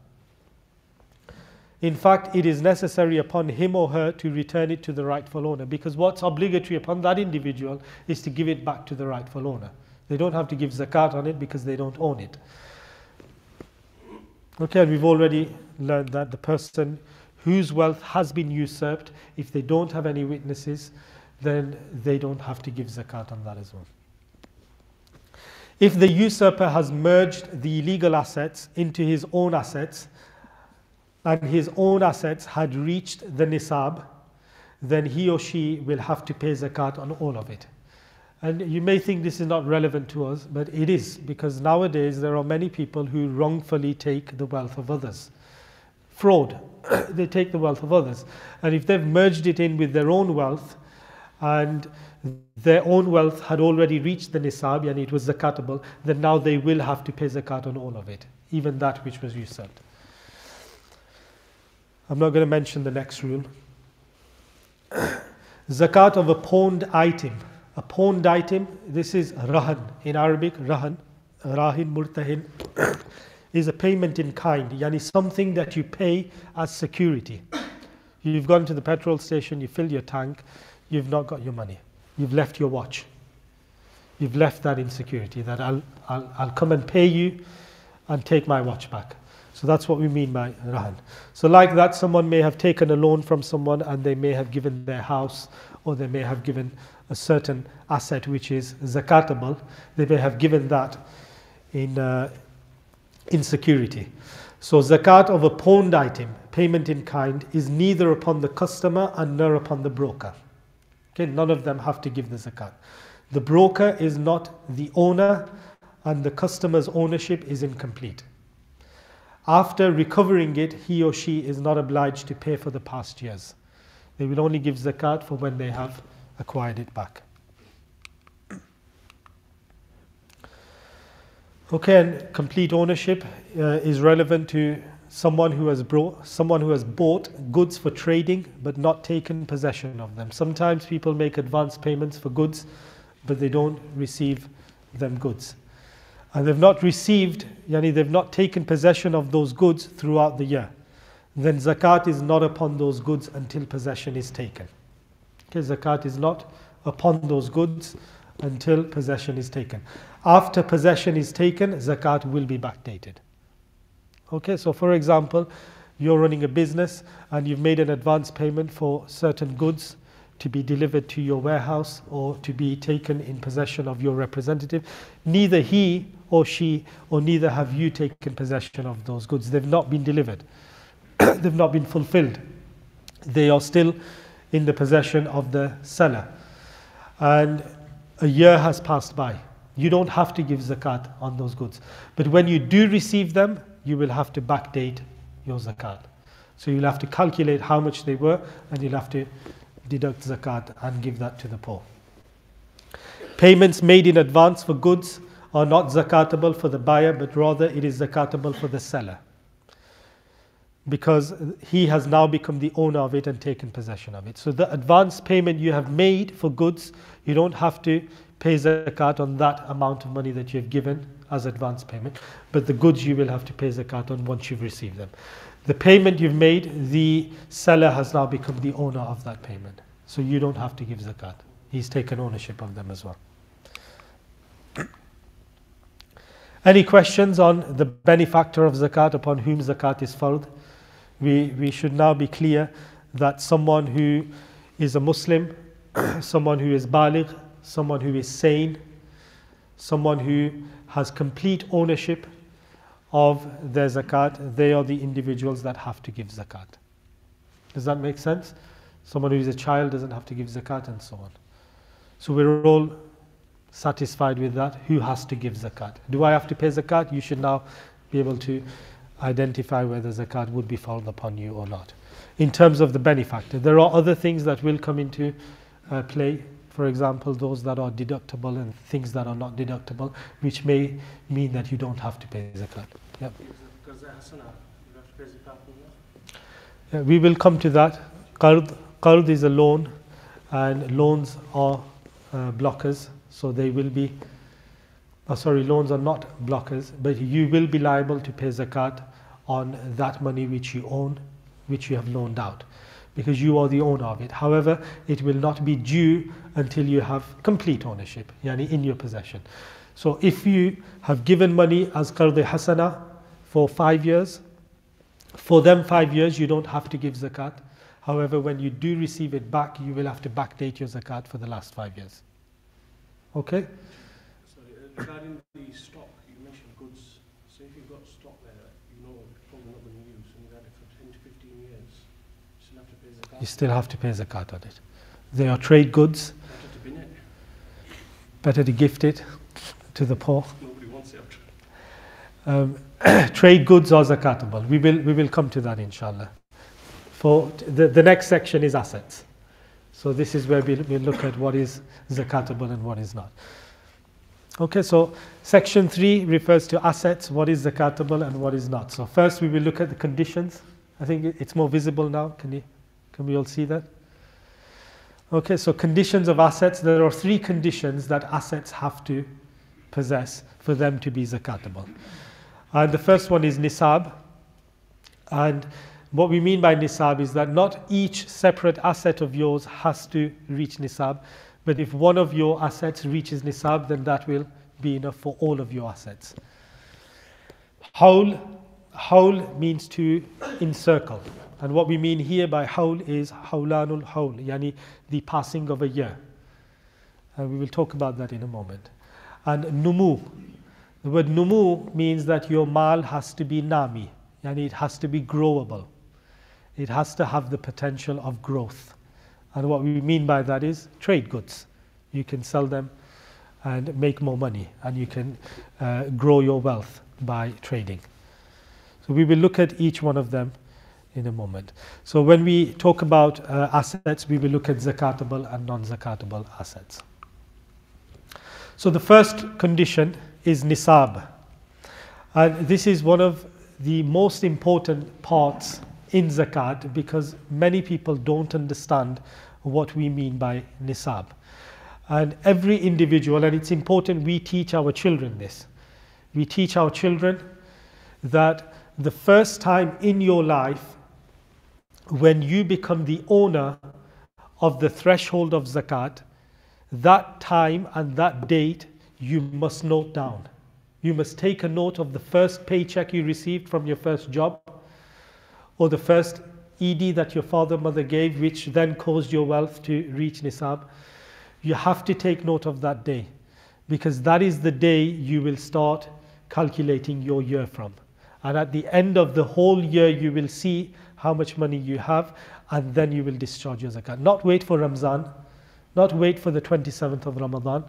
In fact, it is necessary upon him or her to return it to the rightful owner, because what's obligatory upon that individual is to give it back to the rightful owner. They don't have to give zakat on it because they don't own it. Okay, and we've already learned that the person whose wealth has been usurped, if they don't have any witnesses, then they don't have to give zakat on that as well. If the usurper has merged the illegal assets into his own assets, and his own assets had reached the nisab, then he or she will have to pay zakat on all of it. And you may think this is not relevant to us, but it is, because nowadays there are many people who wrongfully take the wealth of others. Fraud, they take the wealth of others. And if they've merged it in with their own wealth, and their own wealth had already reached the nisab and it was zakatable, then now they will have to pay zakat on all of it, even that which was usurped. I'm not going to mention the next rule. Zakat of a pawned item. A pawned item, this is rahan in Arabic, rahan, rahin, murtahin, is a payment in kind, yani something that you pay as security. You've gone to the petrol station, you filled your tank, you've not got your money. You've left your watch. You've left that insecurity that I'll come and pay you and take my watch back. So that's what we mean by rahan. So like that, someone may have taken a loan from someone and they may have given their house, or they may have given a certain asset which is zakatable. They may have given that in security. So zakat of a pawned item, payment in kind, is neither upon the customer and nor upon the broker. Okay, none of them have to give the zakat. The broker is not the owner and the customer's ownership is incomplete. After recovering it, he or she is not obliged to pay for the past years. They will only give zakat for when they have acquired it back. Okay, and complete ownership is relevant to someone who has bought goods for trading but not taken possession of them. Sometimes people make advance payments for goods, but they don't receive them goods. And they've not received, they've not taken possession of those goods throughout the year. Then zakat is not upon those goods until possession is taken. Okay, zakat is not upon those goods until possession is taken. After possession is taken, zakat will be backdated. Okay, so for example, you're running a business and you've made an advance payment for certain goods to be delivered to your warehouse or to be taken in possession of your representative. Neither he or she or neither have you taken possession of those goods. They've not been delivered. They've not been fulfilled. They are still in the possession of the seller. And a year has passed by. You don't have to give zakat on those goods. But when you do receive them, you will have to backdate your zakat. So you'll have to calculate how much they were and you'll have to deduct zakat and give that to the poor. Payments made in advance for goods are not zakatable for the buyer, but rather it is zakatable for the seller, because he has now become the owner of it and taken possession of it. So the advance payment you have made for goods, you don't have to pay zakat on that amount of money that you have given as advance payment, but the goods you will have to pay zakat on once you've received them. The payment you've made, the seller has now become the owner of that payment. So you don't have to give zakat. He's taken ownership of them as well. Any questions on the benefactor of zakat, upon whom zakat is fard? We should now be clear that someone who is a Muslim, someone who is baligh, someone who is sane, someone who has complete ownership of their zakat, they are the individuals that have to give zakat. Does that make sense? Someone who is a child doesn't have to give zakat and so on. So we're all satisfied with that. Who has to give zakat? Do I have to pay zakat? You should now be able to identify whether zakat would be fard upon you or not. In terms of the benefactor, there are other things that will come into play. For example, those that are deductible and things that are not deductible, which may mean that you don't have to pay zakat. Yep. Yeah, we will come to that. Qard is a loan, and loans are blockers, so they will be, loans are not blockers, but you will be liable to pay zakat on that money which you own, which you have loaned out, because you are the owner of it. However, it will not be due until you have complete ownership, yani in your possession. So if you have given money as qard hasana for 5 years, for them 5 years you don't have to give zakat. However, when you do receive it back, you will have to backdate your zakat for the last 5 years. Okay? Sorry, regarding the stock, you mentioned goods. So if you've got stock there, probably not going to use, and you've had it for 10 to 15 years, you still have to pay zakat? You still have to pay zakat on it. They are trade goods. Better to bin it. Better to gift it to the poor. Nobody wants it. Trade goods are zakatable. We will come to that inshallah. For the next section is assets. So this is where we look at what is zakatable and what is not. Okay, so section 3 refers to assets, what is zakatable and what is not. So first we will look at the conditions. I think it's more visible now. Can we all see that? Okay, so conditions of assets. There are 3 conditions that assets have to possess for them to be zakatable. And the first one is nisab. And What we mean by nisab is that not each separate asset of yours has to reach nisab, but if one of your assets reaches nisab, then that will be enough for all of your assets. Hawl means to encircle. And what we mean here by hawl is hawlanul hawl, yani the passing of a year. And we will talk about that in a moment. And numu. The word numu means that your mal has to be nami, yani it has to be growable. It has to have the potential of growth. And what we mean by that is trade goods. You can sell them and make more money, and you can grow your wealth by trading. So we will look at each one of them in a moment. So when we talk about assets, we will look at zakatable and non-zakatable assets. So the first condition is nisab. And this is one of the most important parts in zakat, because many people don't understand what we mean by nisab. And every individual, and it's important we teach our children this. We teach our children that the first time in your life when you become the owner of the threshold of zakat, that time and that date you must note down. You must take a note of the first paycheck you received from your first job, or the first ED that your father mother gave, which then caused your wealth to reach nisab. You have to take note of that day, because that is the day you will start calculating your year from. And at the end of the whole year, you will see how much money you have, and then you will discharge your zakat. Not wait for Ramzan, not wait for the 27th of Ramadan.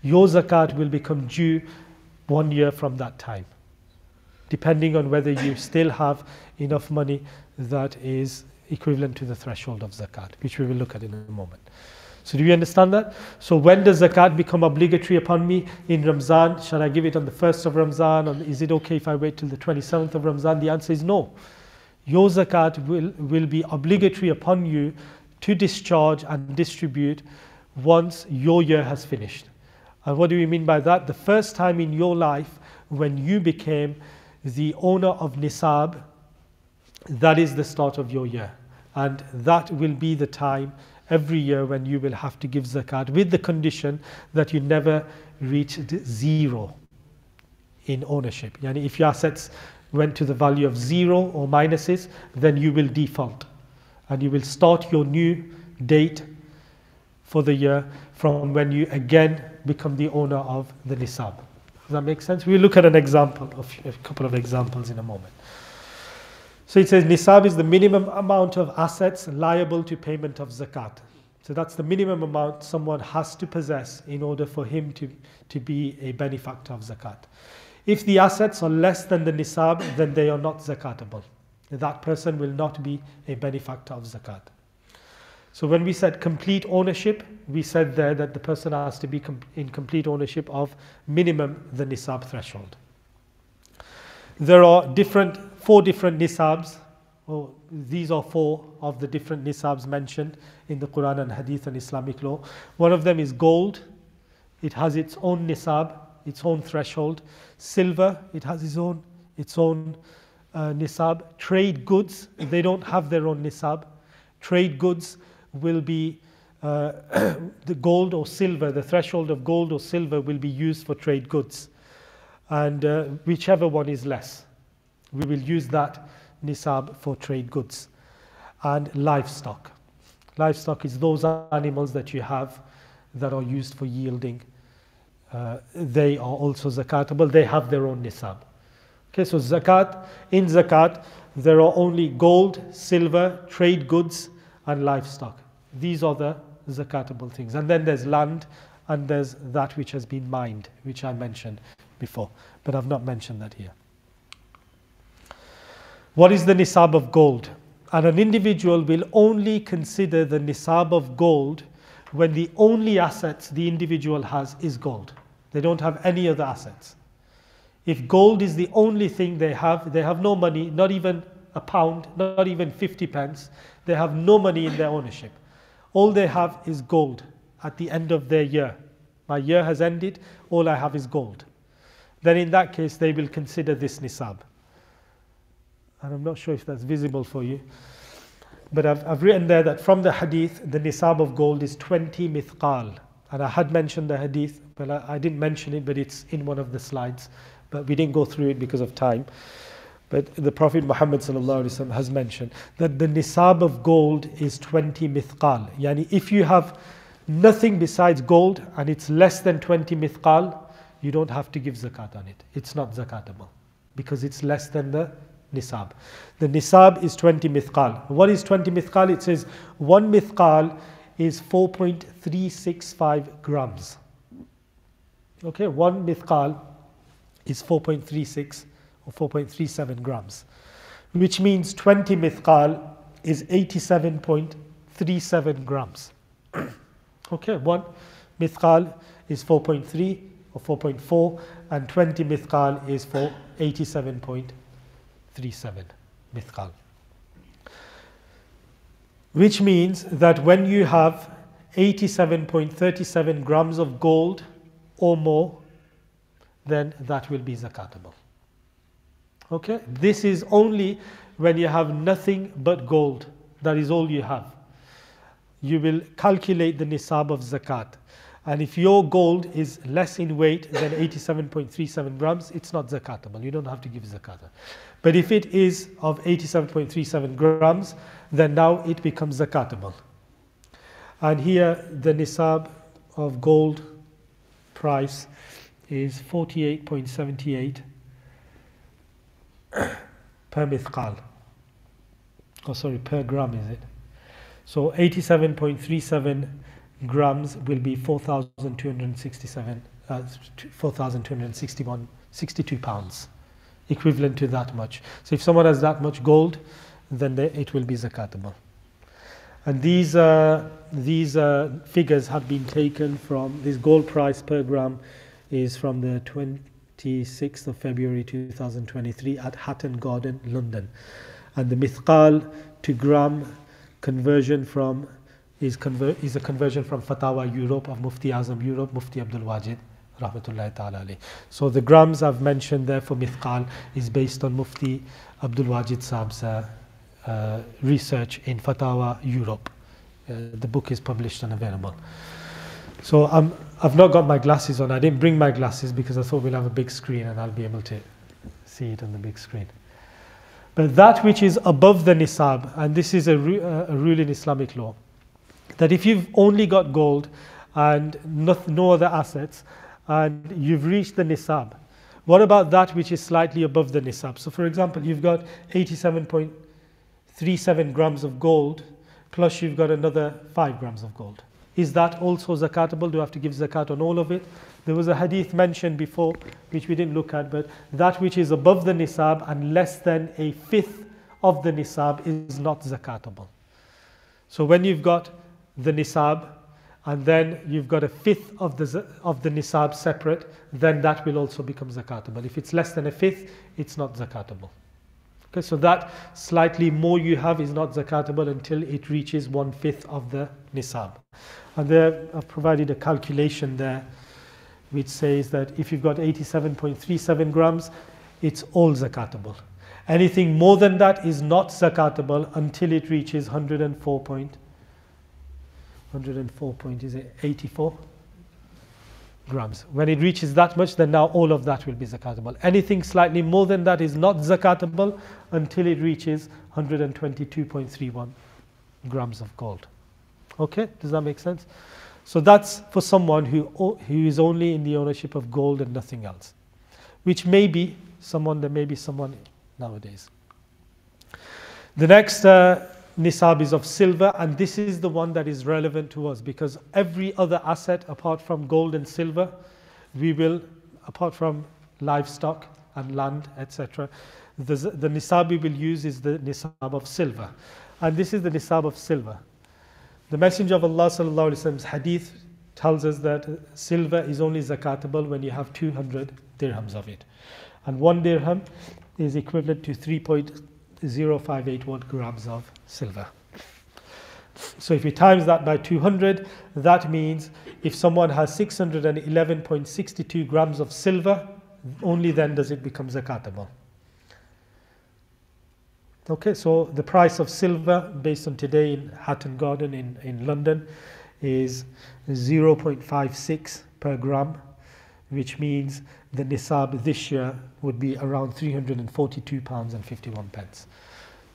Your zakat will become due 1 year from that time, depending on whether you still have enough money that is equivalent to the threshold of zakat, which we will look at in a moment. So do you understand that? So when does zakat become obligatory upon me? In Ramzan, shall I give it on the 1st of Ramzan, or is it okay if I wait till the 27th of Ramzan? The answer is no. Your zakat will be obligatory upon you to discharge and distribute once your year has finished. And what do we mean by that? The first time in your life when you became the owner of nisab, that is the start of your year. And that will be the time every year when you will have to give zakat, with the condition that you never reached zero in ownership. Yani if your assets went to the value of 0 or minuses, then you will default. And you will start your new date for the year from when you again become the owner of the nisab. Does that make sense? We'll look at an example, a couple of examples in a moment. So it says nisab is the minimum amount of assets liable to payment of zakat. So that's the minimum amount someone has to possess in order for him to be a benefactor of zakat. If the assets are less than the nisab, then they are not zakatable. That person will not be a benefactor of zakat. So when we said complete ownership, we said there that the person has to be in complete ownership of minimum the nisab threshold. There are 4 different nisabs. These are 4 of the different nisabs mentioned in the Quran and Hadith and Islamic law. One of them is gold. It has its own nisab, its own threshold. Silver, it has its own nisab. Trade goods, they don't have their own nisab. Trade goods will be the gold or silver, the threshold of gold or silver will be used for trade goods. And whichever one is less, we will use that nisab for trade goods. And livestock. Livestock is those animals that you have that are used for yielding. They are also zakatable. They have their own nisab. Okay, so in zakat, there are only gold, silver, trade goods, and livestock. These are the zakatable things. And then there's land, and there's that which has been mined, which I mentioned before, but I've not mentioned that here. What is the nisab of gold? And an individual will only consider the nisab of gold when the only assets the individual has is gold. They don't have any other assets. If gold is the only thing they have no money, not even a pound, not even 50 pence. They have no money in their ownership. All they have is gold at the end of their year. My year has ended, all I have is gold. Then in that case, they will consider this nisab. and I'm not sure if that's visible for you, but I've written there that from the hadith, the nisab of gold is 20 mithqal. And I had mentioned the hadith, but I didn't mention it, but it's in one of the slides. But we didn't go through it because of time. But the Prophet Muhammad ﷺ has mentioned that the nisab of gold is 20 mithqal. Yani if you have nothing besides gold and it's less than 20 mithqal, you don't have to give zakat on it. It's not zakatable because it's less than the nisab. The nisab is 20 mithqal. What is 20 mithqal? It says 1 mithqal is 4.365 grams. Okay, 1 mithqal is 4.36 or 4.37 grams, which means 20 mithqal is 87.37 grams. Okay, 1 mithqal is 4.3 or 4.4, and 20 mithqal is for 87.37 mithqal. Which means that when you have 87.37 grams of gold or more, then that will be zakatable. Okay, this is only when you have nothing but gold. That is all you have. You will calculate the nisab of zakat. And if your gold is less in weight than 87.37 grams, it's not zakatable. You don't have to give zakat. But if it is of 87.37 grams, then now it becomes zakatable. And here the nisab of gold price is 48.78 per mithqal. Oh, sorry, per gram is it? So 87.37 grams will be 4,262 pounds, equivalent to that much. So if someone has that much gold, then it will be zakatable. And these figures have been taken from, this gold price per gram is from the 26th of February 2023 at Hatton Garden, London. And the mithqal to gram conversion from is a conversion from Fatawa Europe of Mufti Azam Europe, Mufti Abdul Wajid rahmatullahi ta'ala alayh. So the grams I've mentioned there for mithqal is based on Mufti Abdul Wajid Saab's research in Fatawa Europe. The book is published and available. So I've not got my glasses on. I didn't bring my glasses because I thought we'll have a big screen and I'll be able to see it on the big screen. But that which is above the nisab, and this is a rule in Islamic law, that if you've only got gold and no other assets and you've reached the nisab, what about that which is slightly above the nisab? So for example, you've got 87.37 grams of gold plus you've got another 5 grams of gold. Is that also zakatable? Do you have to give zakat on all of it? There was a hadith mentioned before which we didn't look at, but that which is above the nisab and less than a fifth of the nisab is not zakatable. So when you've got the nisab and then you've got a fifth of the nisab separate, then that will also become zakatable. If it's less than a fifth, it's not zakatable. Okay, so that slightly more you have is not zakatable until it reaches 1/5 of the nisab. And there I've provided a calculation there which says that if you've got 87.37 grams, it's all zakatable. Anything more than that is not zakatable until it reaches 104.84 grams. When it reaches that much, then now all of that will be zakatable. Anything slightly more than that is not zakatable until it reaches 122.31 grams of gold. Okay, does that make sense? So that's for someone who is only in the ownership of gold and nothing else, which may be someone nowadays. The next nisab is of silver, and this is the one that is relevant to us because every other asset apart from gold and silver, apart from livestock and land, etc., the nisab we will use is the nisab of silver. And this is the nisab of silver. The Messenger of Allah sallallahu alaihi wasallam's hadith tells us that silver is only zakatable when you have 200 dirhams of it. And 1 dirham is equivalent to 3.0581 grams of silver. So if we times that by 200, that means if someone has 611.62 grams of silver, only then does it become zakatable. Okay, so the price of silver based on today in Hatton Garden in London is 0.56 per gram, which means the nisab this year would be around £342.51.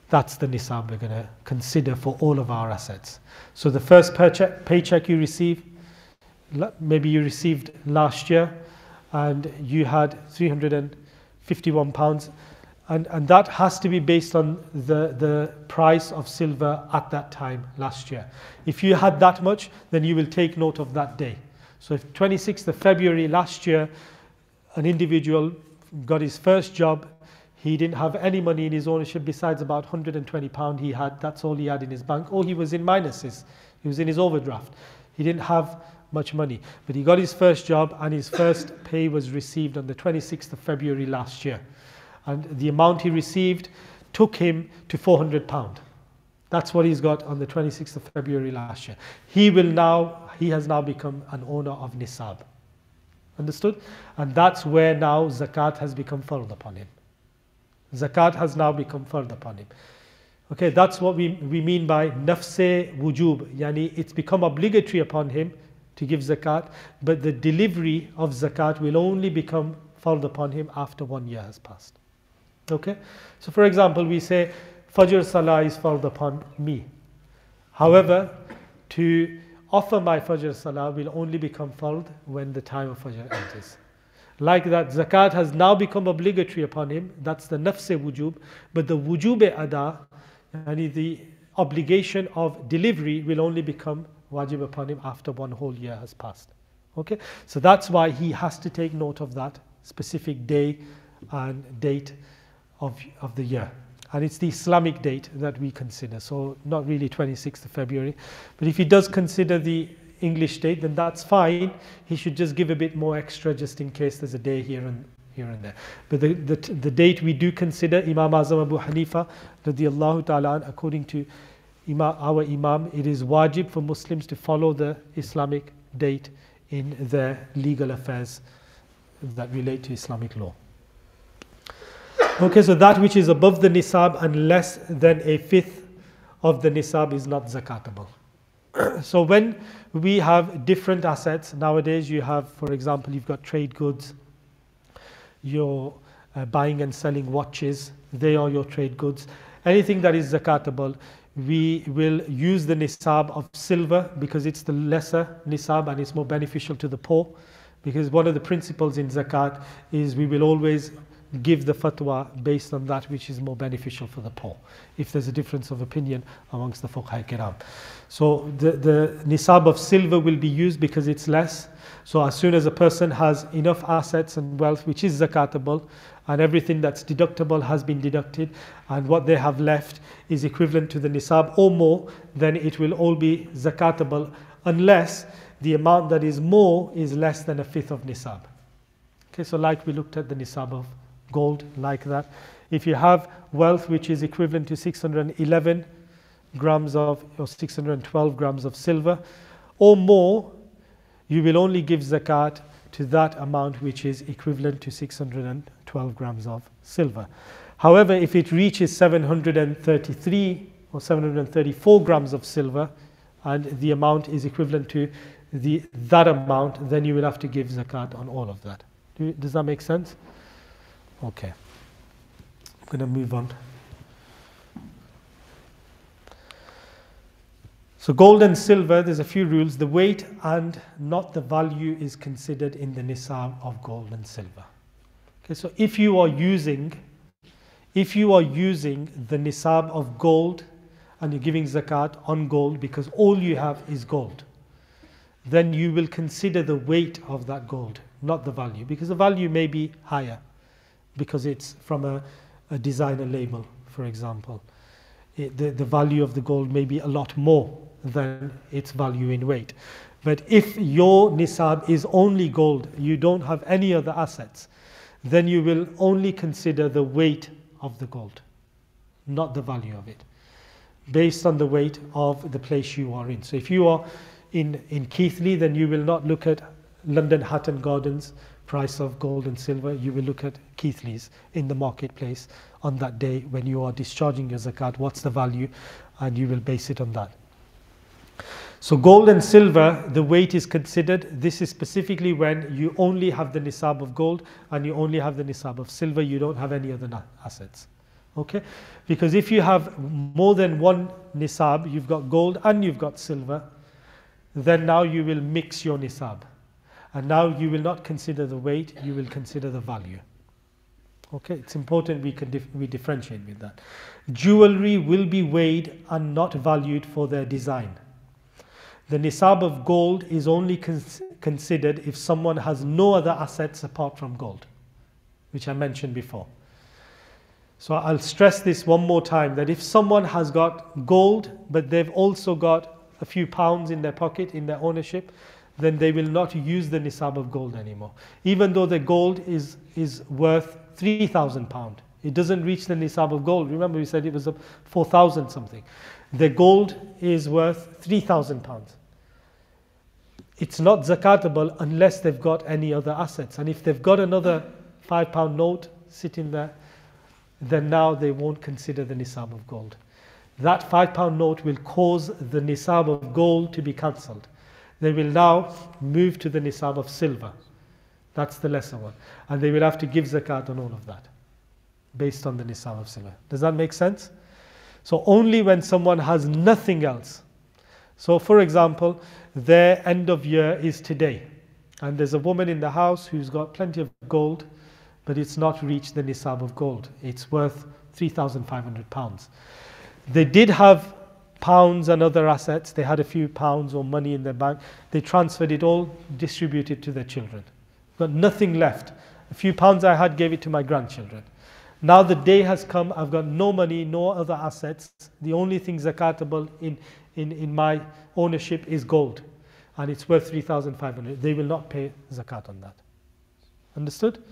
That's the nisab we're going to consider for all of our assets. So the first paycheck you receive, maybe you received last year and you had £351, and that has to be based on the price of silver at that time last year. If you had that much, then you will take note of that day. So if 26th of February last year, an individual got his first job, he didn't have any money in his ownership besides about £120 he had, that's all he had in his bank, or he was in minuses, he was in his overdraft. He didn't have much money, but he got his first job and his first pay was received on the 26th of February last year. And the amount he received took him to £400. That's what he's got on the 26th of February last year. He has now become an owner of nisab. Understood? And that's where now zakat has become fard upon him. Zakat has now become fard upon him. Okay, that's what we mean by nafse wujub. Yani it's become obligatory upon him to give zakat, but the delivery of zakat will only become fard upon him after 1 year has passed. Okay, so for example, we say Fajr Salah is fard upon me. However, to offer my Fajr Salah will only become fard when the time of Fajr enters. Like that, zakat has now become obligatory upon him. That's the nafse wujub. But the wujub ada, yani the obligation of delivery, will only become wajib upon him after 1 whole year has passed. Okay, so that's why he has to take note of that specific day and date of the year. And it's the Islamic date that we consider. So not really 26th of February. But if he does consider the English date, then that's fine. He should just give a bit more extra just in case there's a day here and there. But the date we do consider, Imam Azam Abu Hanifa radiyallahu ta'ala, according to our Imam, it is wajib for Muslims to follow the Islamic date in their legal affairs that relate to Islamic law. Okay, so that which is above the nisab and less than a fifth of the nisab is not zakatable. So when we have different assets, nowadays you have, for example, you've got trade goods, you're buying and selling watches, they are your trade goods. Anything that is zakatable, we will use the nisab of silver because it's the lesser nisab and it's more beneficial to the poor. Because one of the principles in zakat is we will always give the fatwa based on that which is more beneficial for the poor, if there's a difference of opinion amongst the fuqaha kiram. So the nisab of silver will be used because it's less. So as soon as a person has enough assets and wealth which is zakatable, and everything that's deductible has been deducted, and what they have left is equivalent to the nisab or more, then it will all be zakatable, unless the amount that is more is less than a fifth of nisab. Okay, so like we looked at the nisab of gold, like that. If you have wealth which is equivalent to 611 grams of, or 612 grams of silver or more, you will only give zakat to that amount which is equivalent to 612 grams of silver. However, if it reaches 733 or 734 grams of silver and the amount is equivalent to that amount, then you will have to give zakat on all of that. Does that make sense? Okay, I'm going to move on. So gold and silver, there's a few rules. The weight and not the value is considered in the nisab of gold and silver. Okay, so if you are using the nisab of gold and you're giving zakat on gold because all you have is gold, then you will consider the weight of that gold, not the value, because the value may be higher because it's from a designer label, for example. The value of the gold may be a lot more than its value in weight. But if your nisab is only gold, you don't have any other assets, then you will only consider the weight of the gold, not the value of it, based on the weight of the place you are in. So if you are in Keighley, then you will not look at London Hatton Gardens price of gold and silver, you will look at Keithley's in the marketplace on that day when you are discharging your zakat, what's the value, and you will base it on that. So gold and silver, the weight is considered. This is specifically when you only have the nisab of gold and you only have the nisab of silver, you don't have any other assets. Okay? Because if you have more than one nisab, you've got gold and you've got silver, then now you will mix your nisab. And now you will not consider the weight, you will consider the value. Okay, it's important we differentiate with that. Jewelry will be weighed and not valued for their design. The nisab of gold is only considered if someone has no other assets apart from gold, which I mentioned before. So I'll stress this one more time, that if someone has got gold, but they've also got a few pounds in their pocket, in their ownership, then they will not use the nisab of gold anymore. Even though the gold is worth £3,000. It doesn't reach the nisab of gold. Remember we said it was 4,000 something. The gold is worth £3,000. It's not zakatable unless they've got any other assets. And if they've got another £5 note sitting there, then now they won't consider the nisab of gold. That £5 note will cause the nisab of gold to be cancelled. They will now move to the nisab of silver. That's the lesser one. And they will have to give zakat on all of that, based on the nisab of silver. Does that make sense? So only when someone has nothing else. So for example, their end of year is today. And there's a woman in the house who's got plenty of gold, but it's not reached the nisab of gold. It's worth £3,500. They did have pounds and other assets. They had a few pounds or money in their bank. They transferred it all, distributed to their children. Got nothing left. A few pounds I had, gave it to my grandchildren. Now the day has come, I've got no money, no other assets. The only thing zakatable in my ownership is gold. And it's worth 3,500. They will not pay zakat on that. Understood?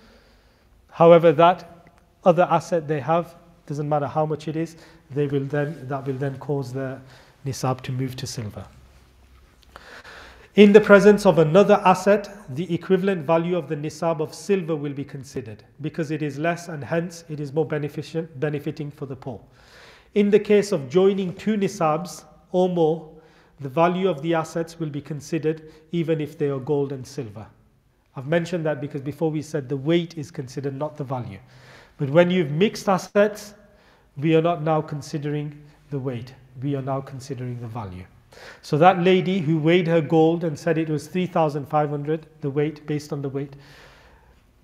However, that other asset they have, doesn't matter how much it is, that will then cause the nisab to move to silver. In the presence of another asset, the equivalent value of the nisab of silver will be considered, because it is less and hence it is more benefiting for the poor. In the case of joining two nisabs or more, the value of the assets will be considered even if they are gold and silver. I've mentioned that because before we said the weight is considered, not the value. But when you've mixed assets, we are not now considering the weight. We are now considering the value. So that lady who weighed her gold and said it was 3,500, the weight, based on the weight,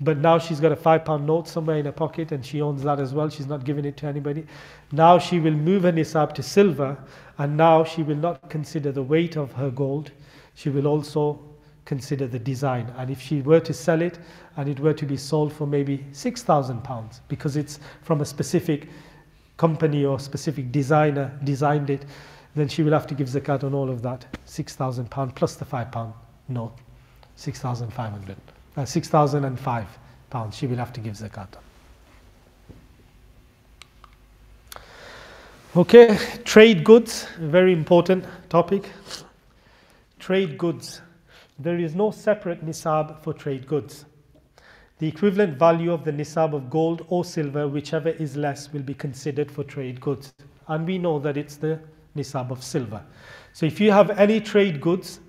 but now she's got a £5 note somewhere in her pocket and she owns that as well. She's not giving it to anybody. Now she will move her nisab to silver, and now she will not consider the weight of her gold. She will also consider the design. And if she were to sell it and it were to be sold for maybe £6,000 because it's from a specific company or specific designer designed it, then she will have to give zakat on all of that, £6,000 plus the £5 note, 6,500. 6,005 pounds she will have to give zakat. Okay, trade goods, very important topic. Trade goods. There is no separate nisab for trade goods. The equivalent value of the nisab of gold or silver, whichever is less, will be considered for trade goods. And we know that it's the nisab of silver. So if you have any trade goods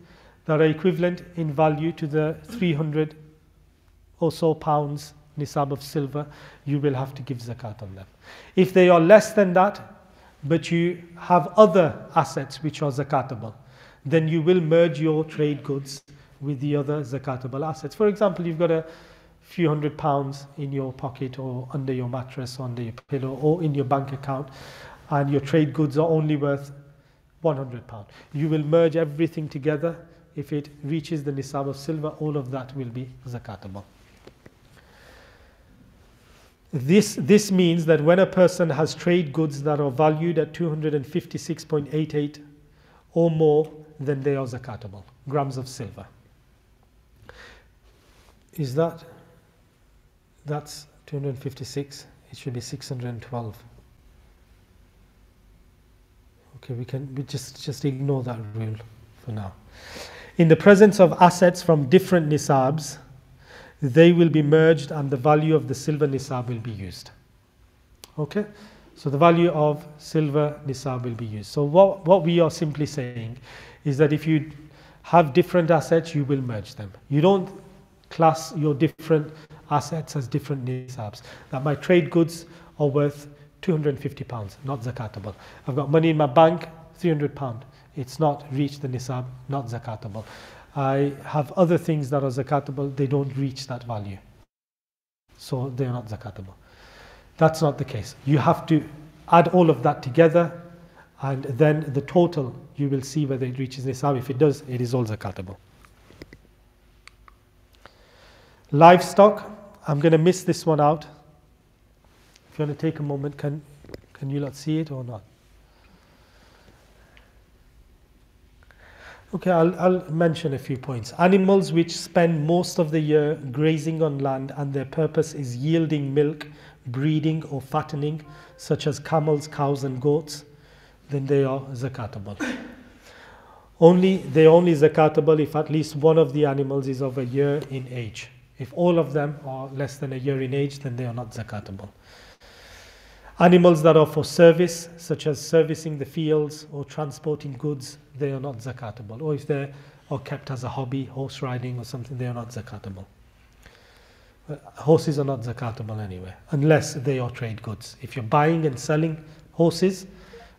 that are equivalent in value to the 300 or so pounds nisab of silver, you will have to give zakat on them. If they are less than that, but you have other assets which are zakatable, then you will merge your trade goods with the other zakatable assets. For example, you've got a few £100 in your pocket or under your mattress or under your pillow or in your bank account, and your trade goods are only worth £100. You will merge everything together. If it reaches the nisab of silver, all of that will be zakatable. This means that when a person has trade goods that are valued at 256.88 or more, then they are zakatable, grams of silver. Is that's 256, it should be 612. Okay, we just ignore that rule for now. In the presence of assets from different nisabs, they will be merged and the value of the silver nisab will be used. Okay, so the value of silver nisab will be used. So what we are simply saying is that if you have different assets, you will merge them. You don't class your different assets as different nisabs. That my trade goods are worth £250, not zakatable. I've got money in my bank, £300. It's not reached the nisab, not zakatable. I have other things that are zakatable, they don't reach that value. So they're not zakatable. That's not the case. You have to add all of that together, and then the total, you will see whether it reaches nisab. If it does, it is all zakatable. Livestock, I'm going to miss this one out. If you want to take a moment, can you not see it or not? Okay, I'll mention a few points. Animals which spend most of the year grazing on land and their purpose is yielding milk, breeding or fattening, such as camels, cows and goats, then they are zakatable. They're only zakatable if at least one of the animals is of a year in age. If all of them are less than a year in age, then they are not zakatable. Animals that are for service, such as servicing the fields or transporting goods, they are not zakatable. Or if they are kept as a hobby, horse riding or something, they are not zakatable. Horses are not zakatable anyway, unless they are trade goods. If you're buying and selling horses,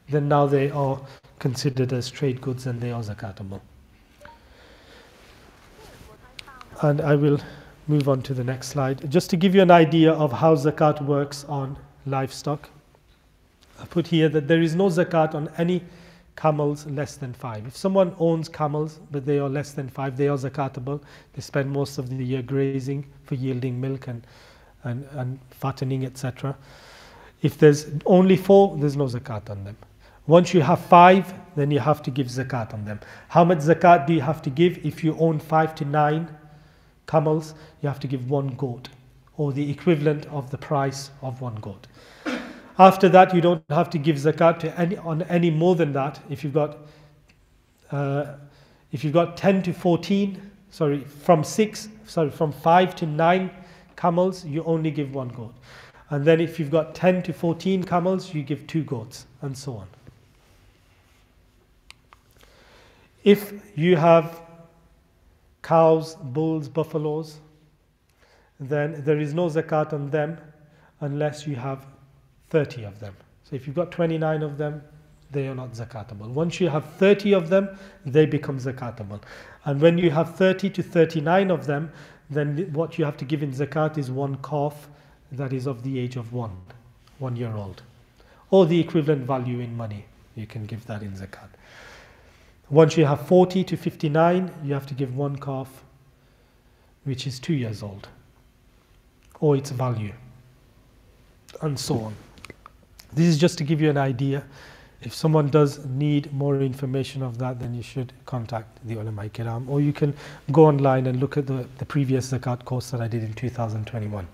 then now they are considered as trade goods and they are zakatable. And I will move on to the next slide. Just to give you an idea of how zakat works on livestock, I put here that there is no zakat on any camels less than 5. If someone owns camels but they are less than 5, they are zakatable. They spend most of the year grazing for yielding milk and fattening, etc. If there's only 4, there's no zakat on them. Once you have 5, then you have to give zakat on them. How much zakat do you have to give? If you own 5 to 9 camels, you have to give 1 goat, or the equivalent of the price of 1 goat. After that, you don't have to give zakat to any more than that. If you've got 10 to 14, from 5 to 9 camels, you only give 1 goat. And then if you've got 10 to 14 camels, you give 2 goats, and so on. If you have cows, bulls, buffaloes, then there is no zakat on them unless you have 30 of them. So if you've got 29 of them, they are not zakatable. Once you have 30 of them, they become zakatable. And when you have 30 to 39 of them, then what you have to give in zakat is 1 calf that is of the age of 1 year old, or the equivalent value in money. You can give that in zakat. Once you have 40 to 59, you have to give 1 calf which is 2 years old, or its value, and so on. This is just to give you an idea. If someone does need more information of that, then you should contact the ulama kiram, or you can go online and look at the previous zakat course that I did in 2021.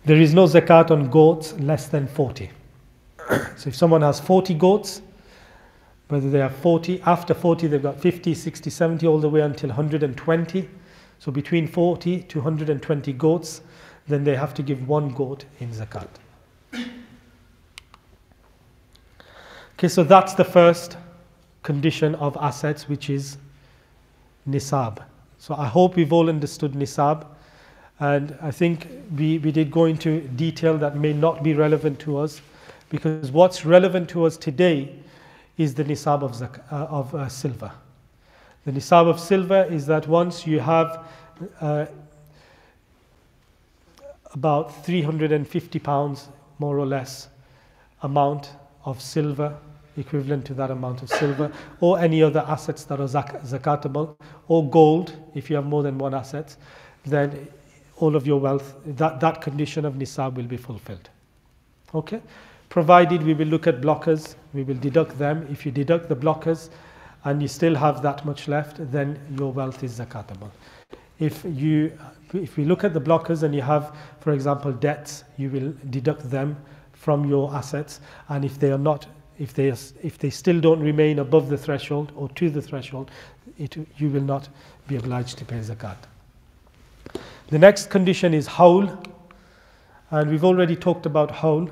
There is no zakat on goats less than 40. So if someone has 40 goats, whether they have 40, after 40 they've got 50, 60, 70, all the way until 120. So between 40 to 120 goats, then they have to give 1 goat in zakat. Okay, so that's the first condition of assets, which is nisab. So I hope we've all understood nisab, and I think we did go into detail that may not be relevant to us, because what's relevant to us today is the nisab of silver. The nisab of silver is that once you have about 350 pounds, more or less, amount of silver, equivalent to that amount of silver, or any other assets that are zakatable, or gold, if you have more than 1 asset, then all of your wealth, that condition of nisab will be fulfilled. Okay? Provided we will look at blockers, we will deduct them. If you deduct the blockers and you still have that much left, then your wealth is zakatable. If we look at the blockers and you have, for example, debts, you will deduct them from your assets, and if they are not, if they still don't remain above the threshold or to the threshold, you will not be obliged to pay zakat. The next condition is hawl, and we've already talked about hawl.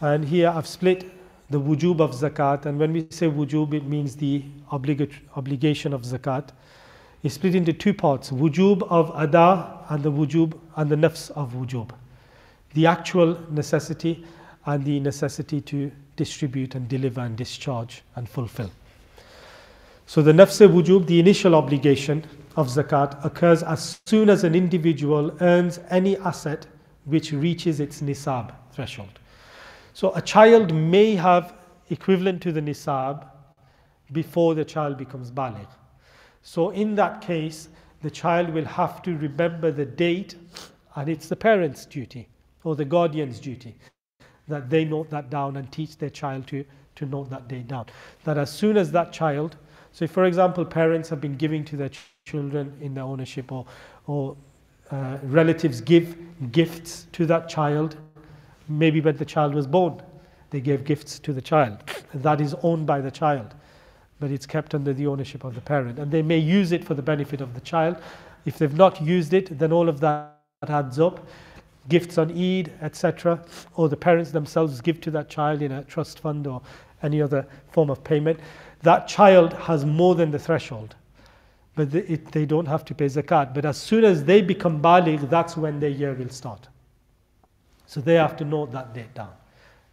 And here I've split the wujub of zakat, and when we say wujub, it means the obligation of zakat. It's split into two parts: wujub of ada and the wujub and the nafs of wujub, the actual necessity and the necessity to distribute and deliver and discharge and fulfill. So the nafs wujub, the initial obligation of zakat, occurs as soon as an individual earns any asset which reaches its nisab threshold. So a child may have equivalent to the nisab before the child becomes baligh. So in that case, the child will have to remember the date, and it's the parent's duty or the guardian's duty that they note that down and teach their child to note that date down. That as soon as that child, so if, for example, parents have been giving to their children in their ownership, or relatives give gifts to that child, maybe when the child was born, they gave gifts to the child. That is owned by the child, but it's kept under the ownership of the parent. And they may use it for the benefit of the child. If they've not used it, then all of that adds up. Gifts on Eid, etc., or the parents themselves give to that child in a trust fund or any other form of payment. That child has more than the threshold, but they don't have to pay zakat. But as soon as they become baligh, that's when their year will start. So they have to note that date down,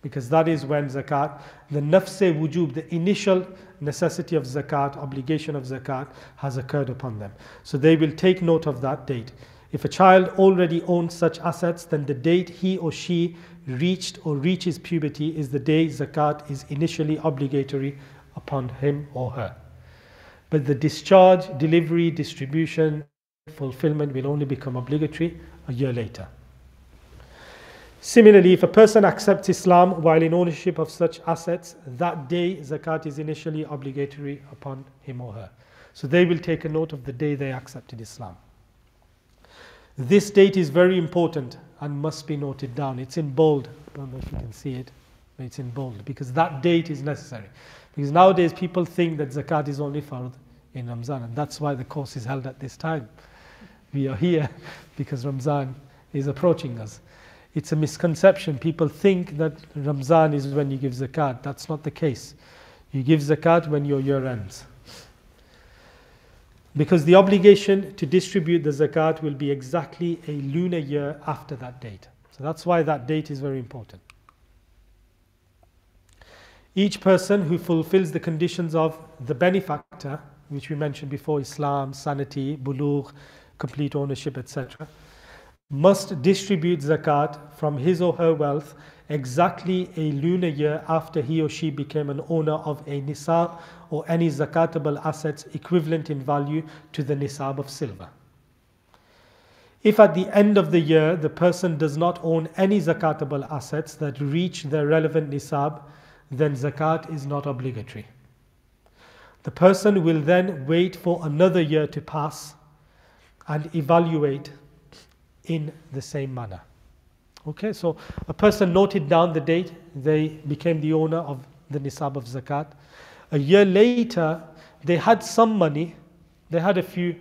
because that is when zakat, the nafs wujub, the initial necessity of zakat, obligation of zakat, has occurred upon them. So they will take note of that date. If a child already owns such assets, then the date he or she reached or reaches puberty is the day zakat is initially obligatory upon him or her. But the discharge, delivery, distribution, fulfillment will only become obligatory a year later. Similarly, if a person accepts Islam while in ownership of such assets, that day zakat is initially obligatory upon him or her. So they will take a note of the day they accepted Islam. This date is very important and must be noted down. It's in bold. I don't know if you can see it, but it's in bold, because that date is necessary. Because nowadays people think that zakat is only fard in Ramzan, and that's why the course is held at this time. We are here because Ramzan is approaching us. It's a misconception. People think that Ramzan is when you give zakat. That's not the case. You give zakat when your year ends. Because the obligation to distribute the zakat will be exactly a lunar year after that date. So that's why that date is very important. Each person who fulfills the conditions of the benefactor, which we mentioned before, Islam, sanity, bulugh, complete ownership, etc., must distribute zakat from his or her wealth exactly a lunar year after he or she became an owner of a nisab or any zakatable assets equivalent in value to the nisab of silver. If at the end of the year the person does not own any zakatable assets that reach their relevant nisab, then zakat is not obligatory. The person will then wait for another year to pass and evaluate in the same manner. Okay, so a person noted down the date they became the owner of the nisab of zakat. A year later, they had some money, they had a few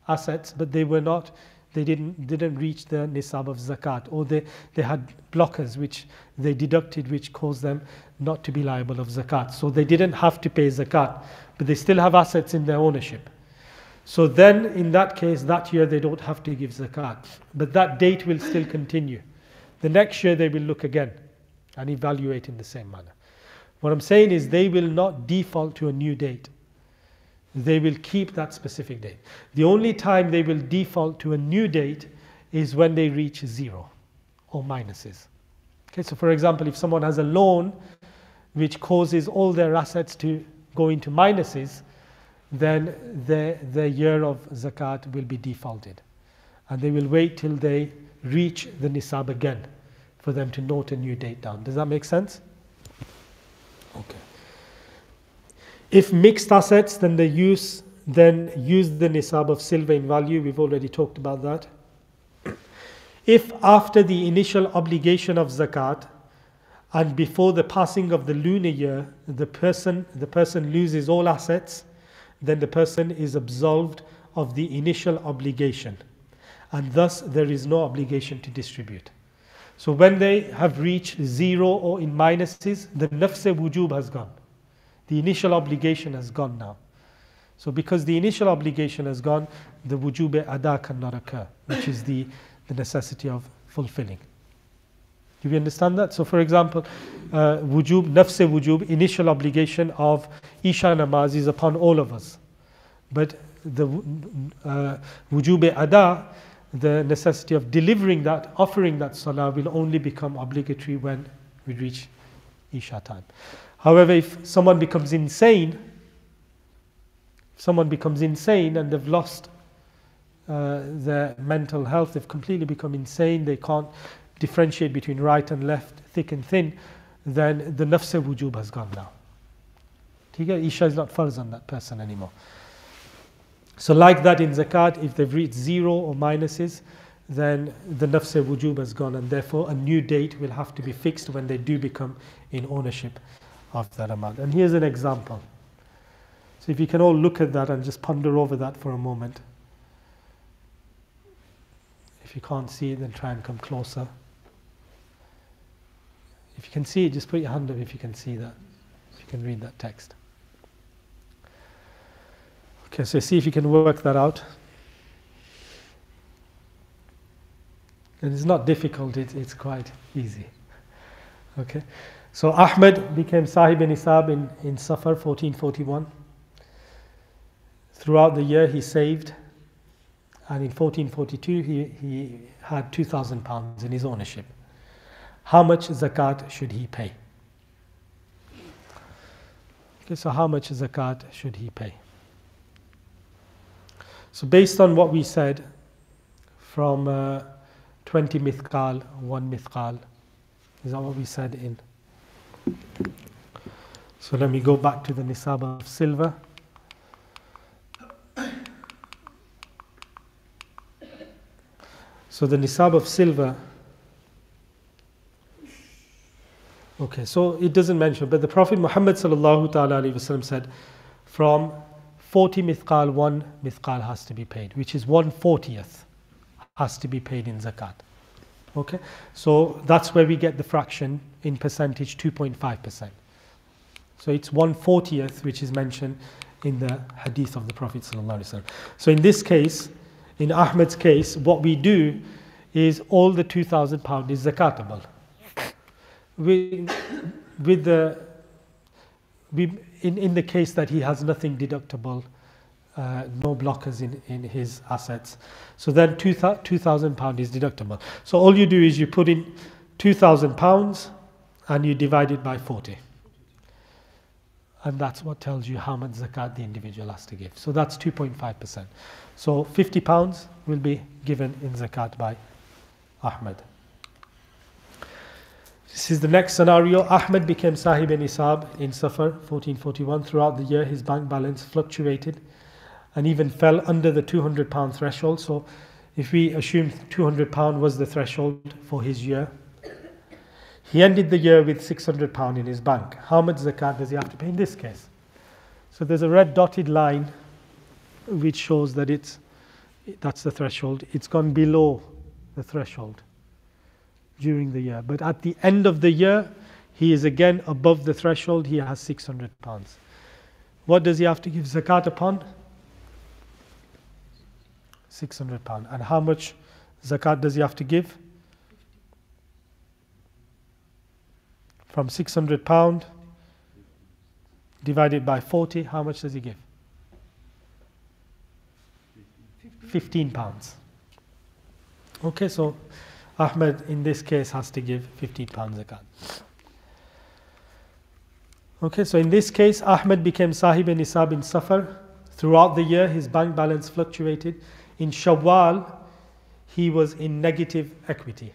assets, but they didn't reach the nisab of zakat, or they had blockers which they deducted, which caused them not to be liable of zakat. So they didn't have to pay zakat, but they still have assets in their ownership. So then, in that case, that year they don't have to give zakat, but that date will still continue. The next year they will look again and evaluate in the same manner. What I'm saying is they will not default to a new date. They will keep that specific date. The only time they will default to a new date is when they reach zero or minuses. Okay, so for example, if someone has a loan which causes all their assets to go into minuses, then their year of zakat will be defaulted. And they will wait till they reach the nisab again for them to note a new date down. Does that make sense? Okay. If mixed assets, then use the nisab of silver in value. We've already talked about that. If after the initial obligation of zakat and before the passing of the lunar year, the person loses all assets, then the person is absolved of the initial obligation. and thus there is no obligation to distribute. So when they have reached zero or in minuses, the nafs-e-wujub has gone. The initial obligation has gone now. So because the initial obligation has gone, the wujub-e-ada cannot occur, which is the necessity of fulfilling. Do we understand that? So for example, wujub, nafs-e-wujub, initial obligation of Isha namaz is upon all of us. But the wujub-e-ada, the necessity of delivering that, offering that salah, will only become obligatory when we reach Isha time. However, if someone becomes insane, and they've lost their mental health, they've completely become insane, they can't differentiate between right and left, thick and thin, then the nafs-e-wujub has gone now. Isha is not farz on that person anymore. So like that in zakat, if they've reached zero or minuses, then the nafs-e-wujub has gone, and therefore a new date will have to be fixed when they do become in ownership of that amount. And here's an example. So if you can all look at that and just ponder over that for a moment. If you can't see it, then try and come closer. If you can see it, just put your hand up if you can see that, if you can read that text. Okay, so see if you can work that out. And it's not difficult, it's quite easy. Okay, so Ahmed became Sahib-e-Nisab in Safar 1441. Throughout the year he saved, and in 1442 he had £2,000 in his ownership. How much zakat should he pay? Okay, so how much zakat should he pay? So based on what we said, from 20 mithqal, 1 mithqal, is that what we said in? So let me go back to the nisab of silver. So the nisab of silver, okay, so it doesn't mention, but the Prophet Muhammad sallallahu ta'ala alayhi wasallam said, from 40 mithqal, 1 mithqal has to be paid, which is 1/40th has to be paid in zakat. Okay, so that's where we get the fraction in percentage, 2.5%. So it's 1/40th, which is mentioned in the hadith of the Prophet sallallahu alaihi wasallam. So in this case, in Ahmed's case, what we do is all the £2,000 is zakatable. In the case that he has nothing deductible, no blockers in his assets, so then £2,000 is deductible. So all you do is you put in £2,000 and you divide it by 40. And that's what tells you how much zakat the individual has to give. So that's 2.5%. So £50 will be given in zakat by Ahmed. This is the next scenario. Ahmed became Sahib-e-Nisab in Safar 1441. Throughout the year his bank balance fluctuated and even fell under the £200 threshold. So if we assume £200 was the threshold for his year, he ended the year with £600 in his bank. How much zakat does he have to pay in this case? So there's a red dotted line which shows that that's the threshold. It's gone below the threshold during the year. But at the end of the year, he is again above the threshold. He has £600. What does he have to give zakat upon? £600. And how much zakat does he have to give? From £600 divided by 40, how much does he give? £15. Okay, so Ahmed in this case has to give £15 zakat. Okay, so in this case, Ahmed became Sahib-e-Nisab in Safar. Throughout the year, his bank balance fluctuated. In Shawwal, he was in negative equity.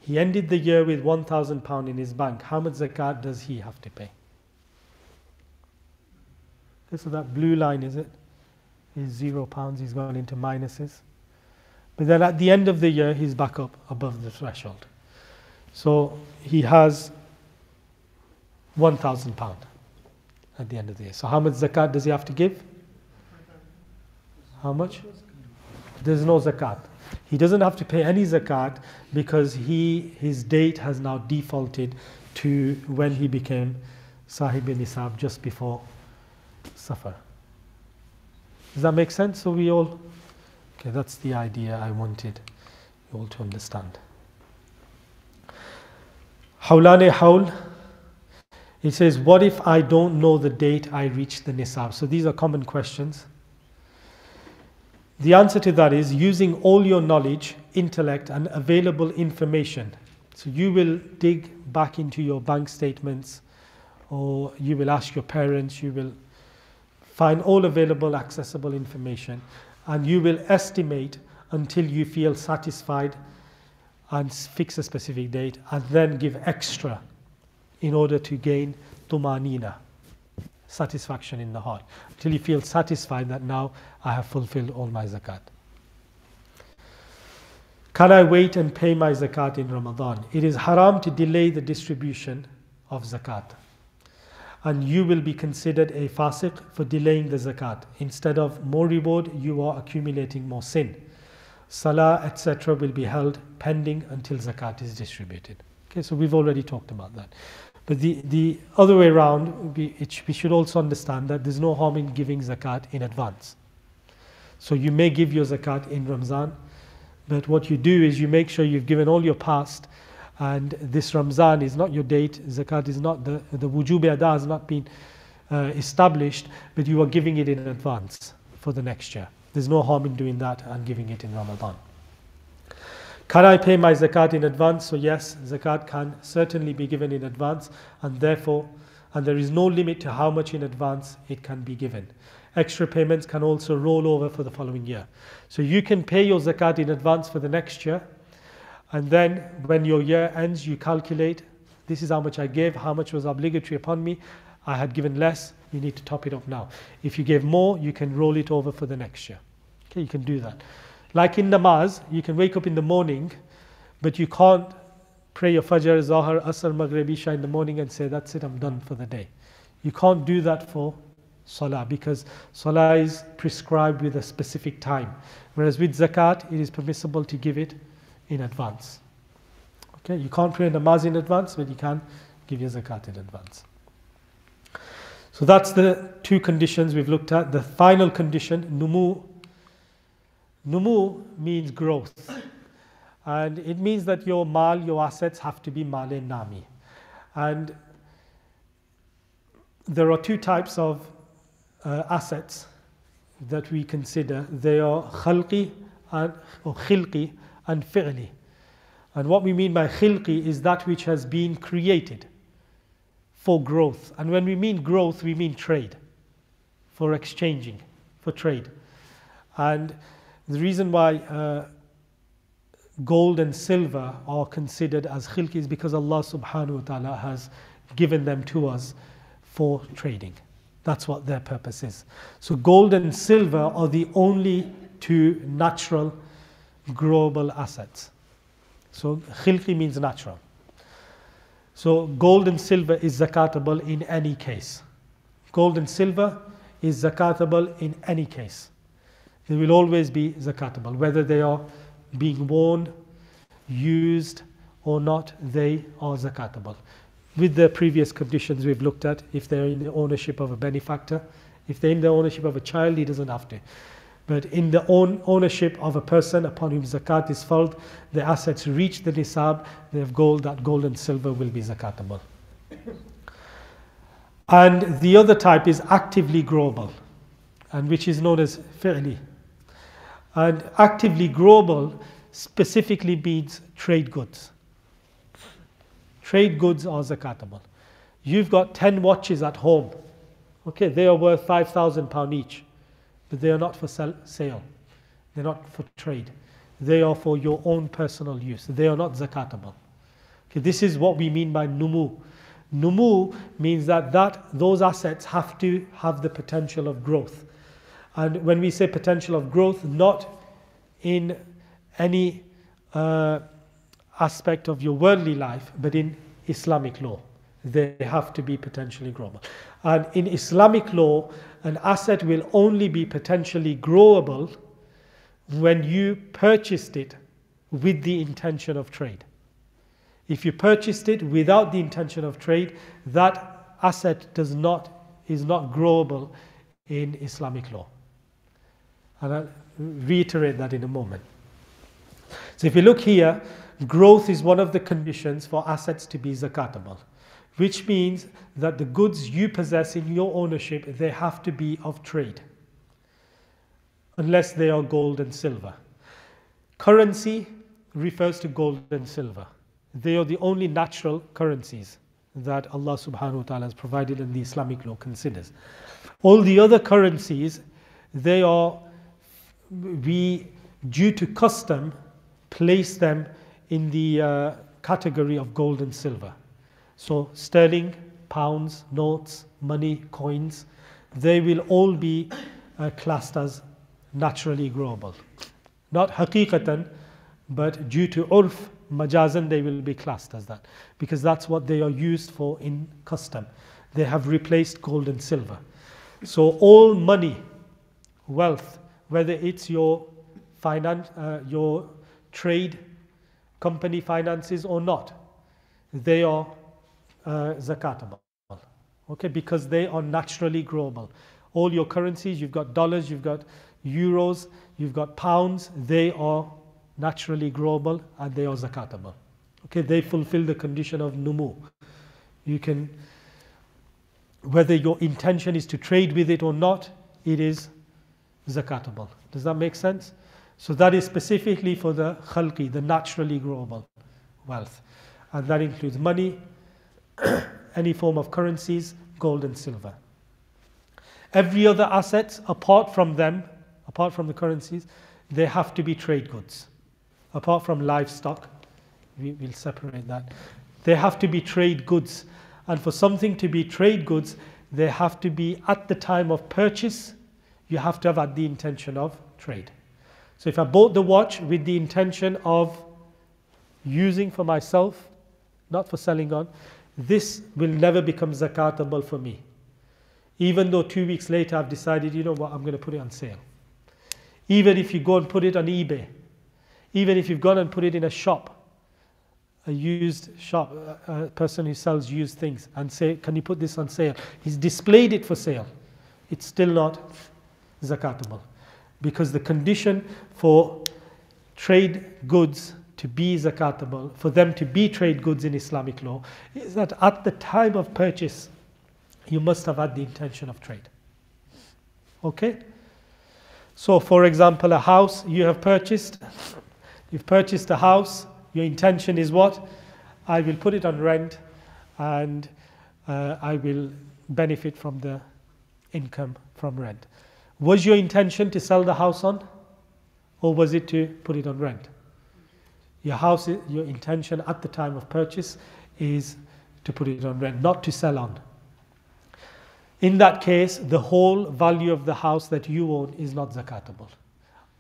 He ended the year with £1,000 in his bank. How much zakat does he have to pay? Okay, so that blue line, is £0. He's gone into minuses. But then at the end of the year, he's back up above the threshold. So he has £1,000 at the end of the year. So how much zakat does he have to give? How much? there's no zakat. He doesn't have to pay any zakat because his date has now defaulted to when he became Sahib Nisab just before Safar. Does that make sense? So we all, okay, that's the idea I wanted you all to understand. Hawlane Hawl, it says, what if I don't know the date I reached the Nisab? So these are common questions. The answer to that is using all your knowledge, intellect and available information. So you will dig back into your bank statements, or you will ask your parents, you will find all available accessible information, and you will estimate until you feel satisfied and fix a specific date, and then give extra in order to gain tumanina, satisfaction in the heart, until you feel satisfied that now I have fulfilled all my zakat. Can I wait and pay my zakat in Ramadan? It is haram to delay the distribution of zakat, and you will be considered a fasiq for delaying the zakat. Instead of more reward, you are accumulating more sin. Salah, etc. will be held pending until zakat is distributed. Okay, so we've already talked about that. But the other way around, we should also understand that there's no harm in giving zakat in advance. So you may give your zakat in Ramzan, but what you do is you make sure you've given all your past, and this Ramzan is not your date, zakat is not, the wujub ada has not been established, but you are giving it in advance for the next year. There's no harm in doing that and giving it in Ramadan. Can I pay my zakat in advance? So yes, zakat can certainly be given in advance, and therefore, and there is no limit to how much in advance it can be given. Extra payments can also roll over for the following year. So you can pay your zakat in advance for the next year, and then when your year ends, you calculate, this is how much I gave, how much was obligatory upon me, I had given less, you need to top it up now. If you gave more, you can roll it over for the next year. Okay, you can do that. Like in namaz, you can wake up in the morning, but you can't pray your Fajr, Zahar, Asr, Maghrib, Isha in the morning and say, that's it, I'm done for the day. You can't do that for Salah, because Salah is prescribed with a specific time. Whereas with Zakat, it is permissible to give it in advance. Okay, you can't pray namaz in advance, but you can give your Zakat in advance. So that's the two conditions we've looked at. The final condition, numu. Numu means growth, and it means that your mal, your assets have to be male nami. And there are two types of assets that we consider. They are khalqi or khilqi and fi'li. And what we mean by khilqi is that which has been created for growth. And when we mean growth, we mean trade, for exchanging, for trade. And the reason why gold and silver are considered as khilqi is because Allah subhanahu wa ta'ala has given them to us for trading. That's what their purpose is. So gold and silver are the only two natural growable assets. So khilqi means natural. So gold and silver is zakatable in any case. Gold and silver is zakatable in any case. They will always be zakatable. Whether they are being worn, used or not, they are zakatable. With the previous conditions we've looked at, if they're in the ownership of a benefactor, if they're in the ownership of a child, he doesn't have to. But in the ownership of a person upon whom zakat is filled, the assets reach the nisab, they have gold, that gold and silver will be zakatable. And the other type is actively growable, and which is known as fi'li. And actively growable specifically means trade goods. Trade goods are zakatable. You've got 10 watches at home. Okay, they are worth £5,000 each, but they are not for sale. They're not for trade. They are for your own personal use. They are not zakatable. Okay, this is what we mean by numu. Numu means that those assets have to have the potential of growth. And when we say potential of growth, not in any aspect of your worldly life, but in Islamic law. They have to be potentially growable. And in Islamic law, an asset will only be potentially growable when you purchased it with the intention of trade. If you purchased it without the intention of trade, that asset is not growable in Islamic law. And I'll reiterate that in a moment. So if you look here, growth is one of the conditions for assets to be zakatable, which means that the goods you possess in your ownership, they have to be of trade, unless they are gold and silver. Currency refers to gold and silver. They are the only natural currencies that Allah subhanahu wa ta'ala has provided and the Islamic law considers. All the other currencies, they are, we, due to custom, place them in the category of gold and silver. So sterling, pounds, notes, money, coins, they will all be classed as naturally growable. Not haqiqatan, but due to urf, majazan, they will be classed as that, because that's what they are used for in custom. They have replaced gold and silver. So all money, wealth, whether it's your finance, your trade, company finances or not, they are zakatable. Okay, because they are naturally growable. All your currencies, you've got dollars, you've got euros, you've got pounds, they are naturally growable and they are zakatable. Okay, they fulfill the condition of numu. You can, whether your intention is to trade with it or not, it is zakatable. Does that make sense? So that is specifically for the khalqi, the naturally growable wealth. And that includes money, any form of currencies, gold and silver. Every other asset apart from them, apart from the currencies, they have to be trade goods. Apart from livestock, we'll separate that. They have to be trade goods. And for something to be trade goods, they have to be at the time of purchase, you have to have had the intention of trade. So if I bought the watch with the intention of using for myself, not for selling on, this will never become zakatable for me. Even though 2 weeks later I've decided, you know what, I'm going to put it on sale. Even if you go and put it on eBay, even if you've gone and put it in a shop, a used shop, a person who sells used things, and say, can you put this on sale? He's displayed it for sale. It's still not zakatable. Because the condition for trade goods to be zakatable, for them to be trade goods in Islamic law, is that at the time of purchase, you must have had the intention of trade. Okay? So for example, a house you have purchased, you've purchased a house, your intention is what? I will put it on rent and I will benefit from the income from rent. Was your intention to sell the house on, or was it to put it on rent? Your house, your intention at the time of purchase is to put it on rent, not to sell on. In that case, the whole value of the house that you own is not zakatable.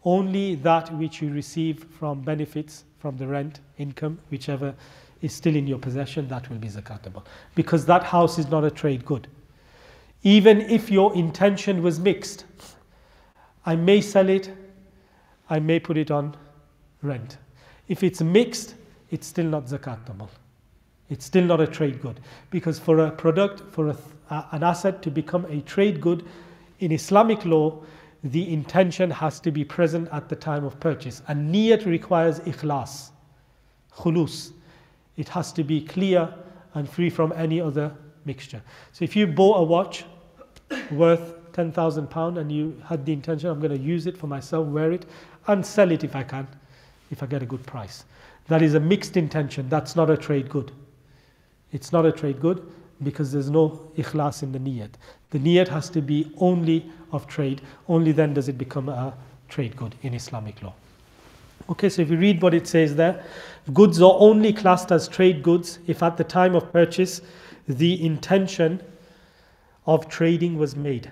Only that which you receive from benefits from the rent, income, whichever is still in your possession, that will be zakatable. Because that house is not a trade good. Even if your intention was mixed, I may sell it, I may put it on rent. If it's mixed, it's still not zakatable. It's still not a trade good. Because for a product, for an asset to become a trade good, in Islamic law, the intention has to be present at the time of purchase. And niyat requires ikhlas, khulus. It has to be clear and free from any other mixture. So if you bought a watch worth £10,000 and you had the intention, I'm going to use it for myself, wear it, and sell it if I can, if I get a good price. That is a mixed intention. That's not a trade good. It's not a trade good because there's no ikhlas in the niyat. The niyat has to be only of trade. Only then does it become a trade good in Islamic law. Okay, so if you read what it says there, goods are only classed as trade goods if at the time of purchase the intention of trading was made.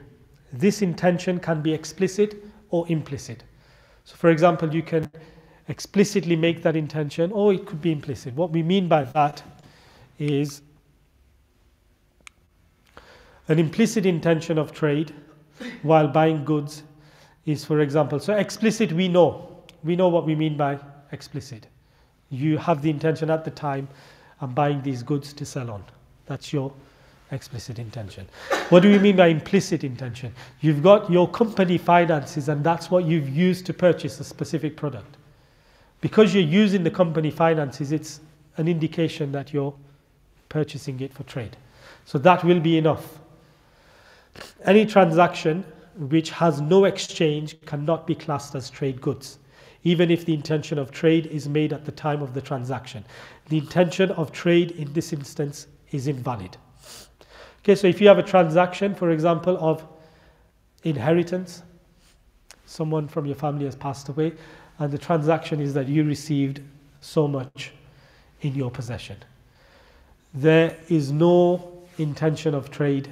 This intention can be explicit or implicit. So for example, you can explicitly make that intention, or it could be implicit. What we mean by that is an implicit intention of trade while buying goods is, for example, so explicit we know what we mean by explicit. You have the intention at the time, I'm buying these goods to sell on. That's your explicit intention. What do we mean by implicit intention? You've got your company finances and that's what you've used to purchase a specific product. Because you're using the company finances, it's an indication that you're purchasing it for trade. So that will be enough. Any transaction which has no exchange cannot be classed as trade goods, even if the intention of trade is made at the time of the transaction. The intention of trade in this instance is invalid. Okay, so if you have a transaction, for example, of inheritance, someone from your family has passed away, and the transaction is that you received so much in your possession. There is no intention of trade.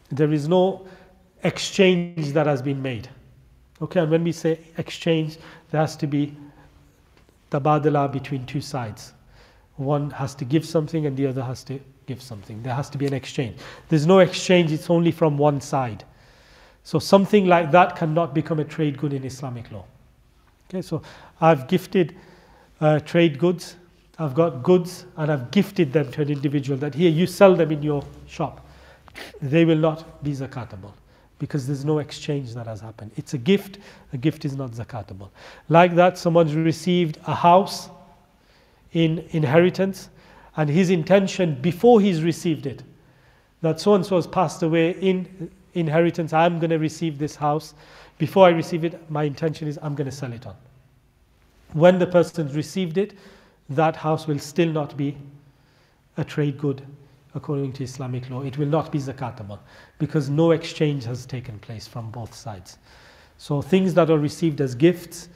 There is no exchange that has been made. Okay, and when we say exchange, there has to be tabadala between two sides. One has to give something and the other has to give something. There has to be an exchange. There's no exchange, it's only from one side. So something like that cannot become a trade good in Islamic law. Okay, so I've gifted trade goods. I've got goods and I've gifted them to an individual that here you sell them in your shop. They will not be zakatable because there's no exchange that has happened. It's a gift is not zakatable. Like that, someone's received a house in inheritance and his intention before he's received it, that so-and-so has passed away in inheritance, I'm going to receive this house. Before I receive it, my intention is I'm going to sell it on. When the person's received it, that house will still not be a trade good according to Islamic law. It will not be zakatable because no exchange has taken place from both sides. So things that are received as gifts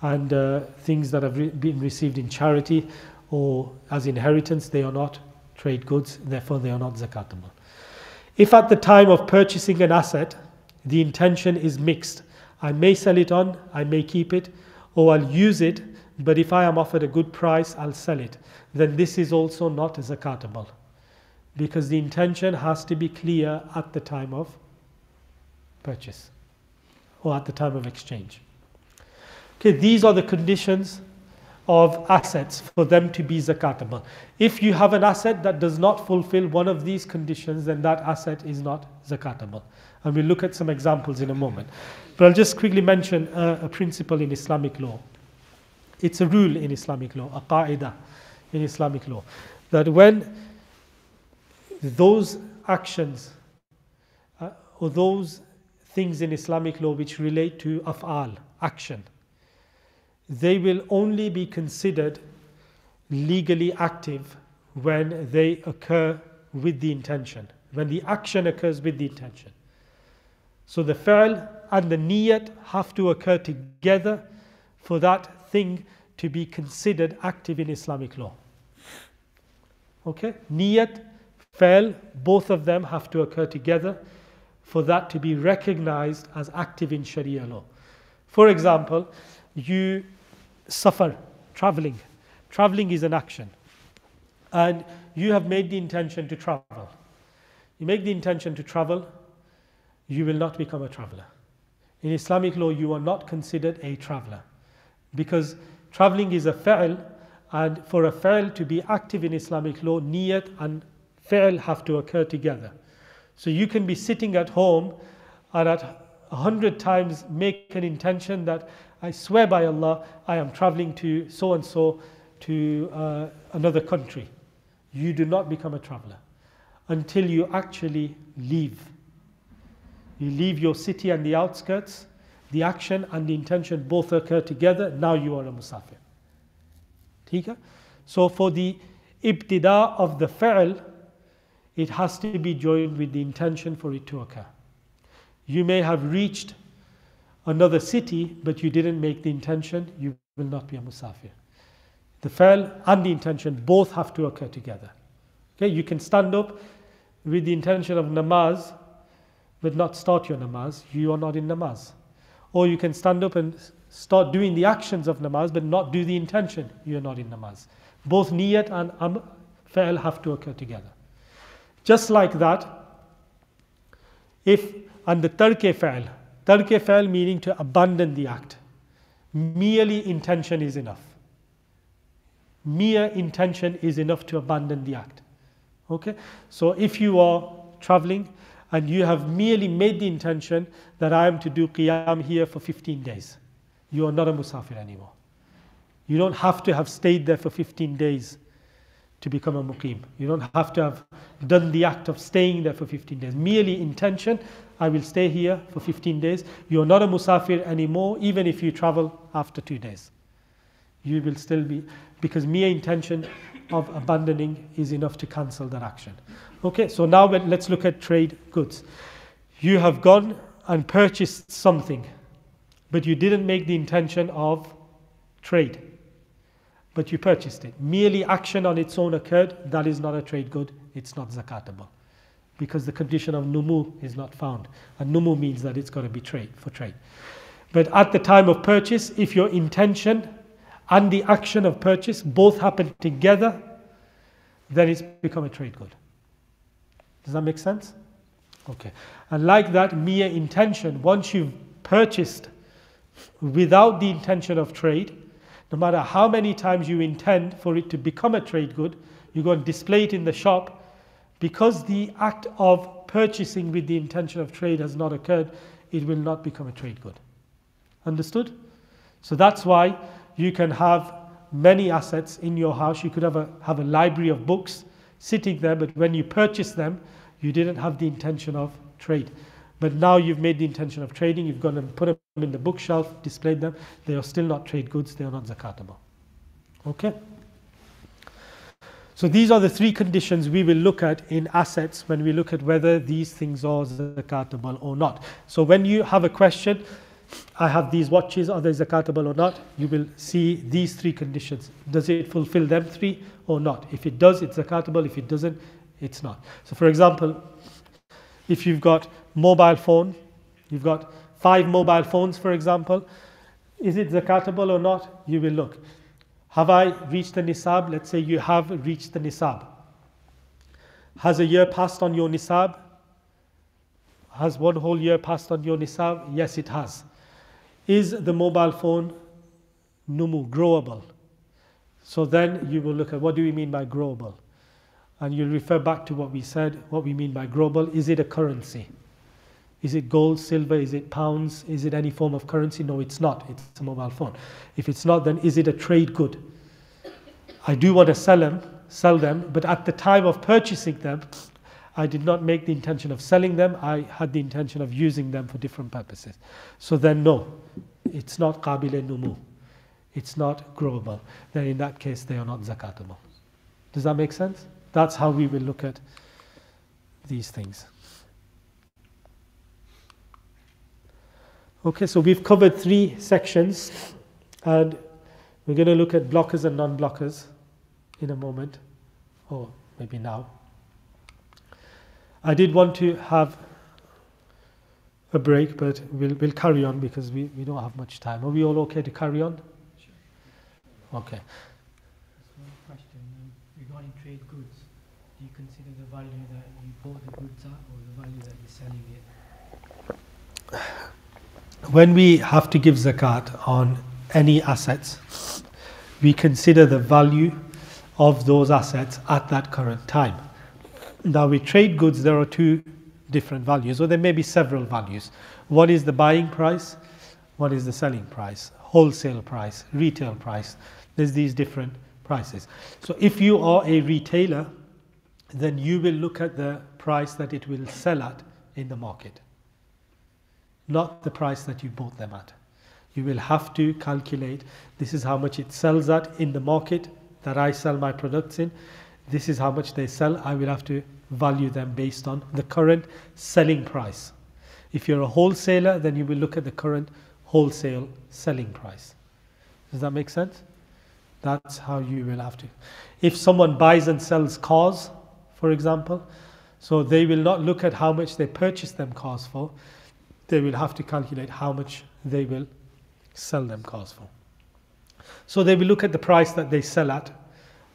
and things that have been received in charity or as inheritance, they are not trade goods, therefore they are not zakatable. If at the time of purchasing an asset, the intention is mixed, I may sell it on, I may keep it, or I'll use it, but if I am offered a good price, I'll sell it, then this is also not zakatable because the intention has to be clear at the time of purchase or at the time of exchange. Okay, these are the conditions of assets for them to be zakatable. If you have an asset that does not fulfill one of these conditions, then that asset is not zakatable. And we'll look at some examples in a moment. But I'll just quickly mention a principle in Islamic law. It's a rule in Islamic law, a qaida in Islamic law, that when those actions or those things in Islamic law which relate to af'al, action, they will only be considered legally active when they occur with the intention, when the action occurs with the intention. So the fa'al and the niyat have to occur together for that thing to be considered active in Islamic law. Okay? Niyat, fa'al, both of them have to occur together for that to be recognized as active in Sharia law. For example, you suffer, traveling. Traveling is an action. And you have made the intention to travel. You make the intention to travel, you will not become a traveler. In Islamic law, you are not considered a traveler because traveling is a fa'al, and for a fa'al to be active in Islamic law, niyat and fa'al have to occur together. So you can be sitting at home and at 100 times make an intention that I swear by Allah, I am traveling to so-and-so to another country. You do not become a traveler until you actually leave. You leave your city and the outskirts, the action and the intention both occur together, now you are a musafir. Okay? So for the ibtida of the fa'al, it has to be joined with the intention for it to occur. You may have reached another city, but you didn't make the intention, you will not be a musafir. The fa'al and the intention both have to occur together. Okay, you can stand up with the intention of namaz, but not start your namaz, you are not in namaz. Or you can stand up and start doing the actions of namaz, but not do the intention, you are not in namaz. Both niyat and fa'al have to occur together. Just like that, if, and the tarke fa'al, Tark-e fa'al meaning to abandon the act. Merely intention is enough. Mere intention is enough to abandon the act. Okay? So if you are traveling and you have merely made the intention that I am to do qiyam here for 15 days, you are not a musafir anymore. You don't have to have stayed there for 15 days to become a muqim. You don't have to have done the act of staying there for 15 days. Merely intention, I will stay here for 15 days. You are not a musafir anymore, even if you travel after 2 days. You will still be, because mere intention of abandoning is enough to cancel that action. Okay, so now let's look at trade goods. You have gone and purchased something, but you didn't make the intention of trade, but you purchased it. Merely action on its own occurred, that is not a trade good, it's not zakatable, because the condition of numu is not found. And numu means that it's got to be trade, for trade. But at the time of purchase, if your intention and the action of purchase both happen together, then it's become a trade good. Does that make sense? Okay. And like that, mere intention, once you've purchased without the intention of trade, no matter how many times you intend for it to become a trade good, you go and display it in the shop, because the act of purchasing with the intention of trade has not occurred, it will not become a trade good. Understood? So that's why you can have many assets in your house. You could have a library of books sitting there, but when you purchase them, you didn't have the intention of trade. But now you've made the intention of trading, you've gone and put them in the bookshelf, displayed them, they are still not trade goods, they are not zakatable. Okay? So these are the three conditions we will look at in assets when we look at whether these things are zakatable or not. So when you have a question, I have these watches, are they zakatable or not? You will see these three conditions. Does it fulfill them three or not? If it does, it's zakatable. If it doesn't, it's not. So for example, if you've got mobile phone, you've got 5 mobile phones, for example, is it zakatable or not? You will look. Have I reached the nisab? Let's say you have reached the nisab. Has a year passed on your nisab? Has one whole year passed on your nisab? Yes, it has. Is the mobile phone numu, growable? So then you will look at what do we mean by growable? And you'll refer back to what we said, what we mean by growable. Is it a currency? Is it gold, silver? Is it pounds? Is it any form of currency? No, it's not. It's a mobile phone. If it's not, then is it a trade good? I do want to sell them, but at the time of purchasing them, I did not make the intention of selling them. I had the intention of using them for different purposes. So then no, it's not qabile numu. It's not growable. Then in that case, they are not zakatable. Does that make sense? That's how we will look at these things. Okay, so we've covered 3 sections, and we're going to look at blockers and non-blockers in a moment, or maybe now. I did want to have a break, but we'll carry on because we don't have much time. Are we all okay to carry on? Sure. Okay. Just one question. Regarding trade goods, do you consider the value that you bought the goods at or the value that you're selling it? When we have to give zakat on any assets, we consider the value of those assets at that current time. Now with trade goods, there are 2 different values, or there may be several values. One is the buying price, one is the selling price, wholesale price, retail price. There's these different prices. So if you are a retailer, then you will look at the price that it will sell at in the market, not the price that you bought them at. You will have to calculate, this is how much it sells at in the market that I sell my products in. This is how much they sell. I will have to value them based on the current selling price. If you're a wholesaler, then you will look at the current wholesale selling price. Does that make sense? That's how you will have to. If someone buys and sells cars, for example, so they will not look at how much they purchase them cars for. They will have to calculate how much they will sell them cars for. So they will look at the price that they sell at,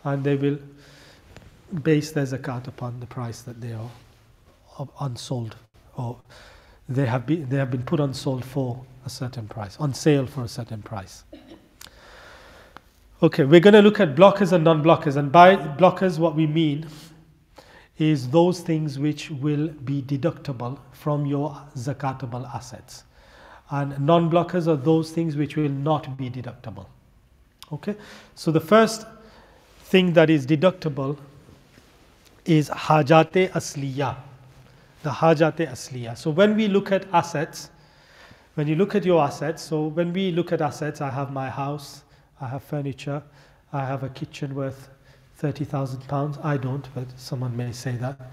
and they will base their zakat upon the price that they are unsold, or they have been put on sold for a certain price, on sale for a certain price. Okay, we're going to look at blockers and non-blockers, and by blockers what we mean is those things which will be deductible from your zakatable assets, and non-blockers are those things which will not be deductible. Okay, so the first thing that is deductible is hajate asliya, the hajate asliya. So when we look at assets, when you look at your assets, so when we look at assets, I have my house, I have furniture, I have a kitchen worth £30,000. I don't, but someone may say that.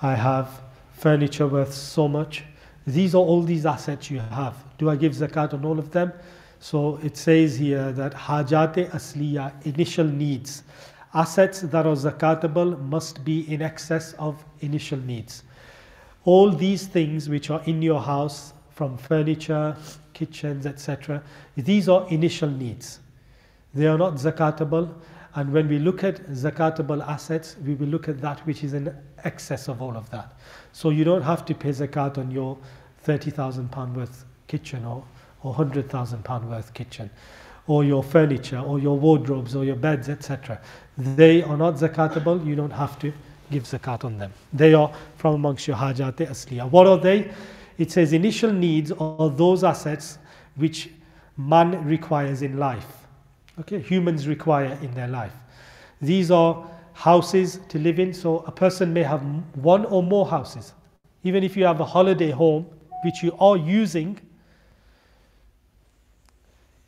I have furniture worth so much. These are all these assets you have. Do I give zakat on all of them? So it says here that hajate asliya, initial needs. Assets that are zakatable must be in excess of initial needs. All these things which are in your house, from furniture, kitchens, etc., these are initial needs. They are not zakatable, and when we look at zakatable assets, we will look at that which is in excess of all of that. So you don't have to pay zakat on your £30,000 worth kitchen or £100,000 worth kitchen, or your furniture, or your wardrobes, or your beds, etc. They are not zakatable, you don't have to give zakat on them. They are from amongst your hajate asliya. What are they? It says initial needs are those assets which man requires in life. Okay, humans require in their life. These are houses to live in, so a person may have one or more houses. Even if you have a holiday home which you are using,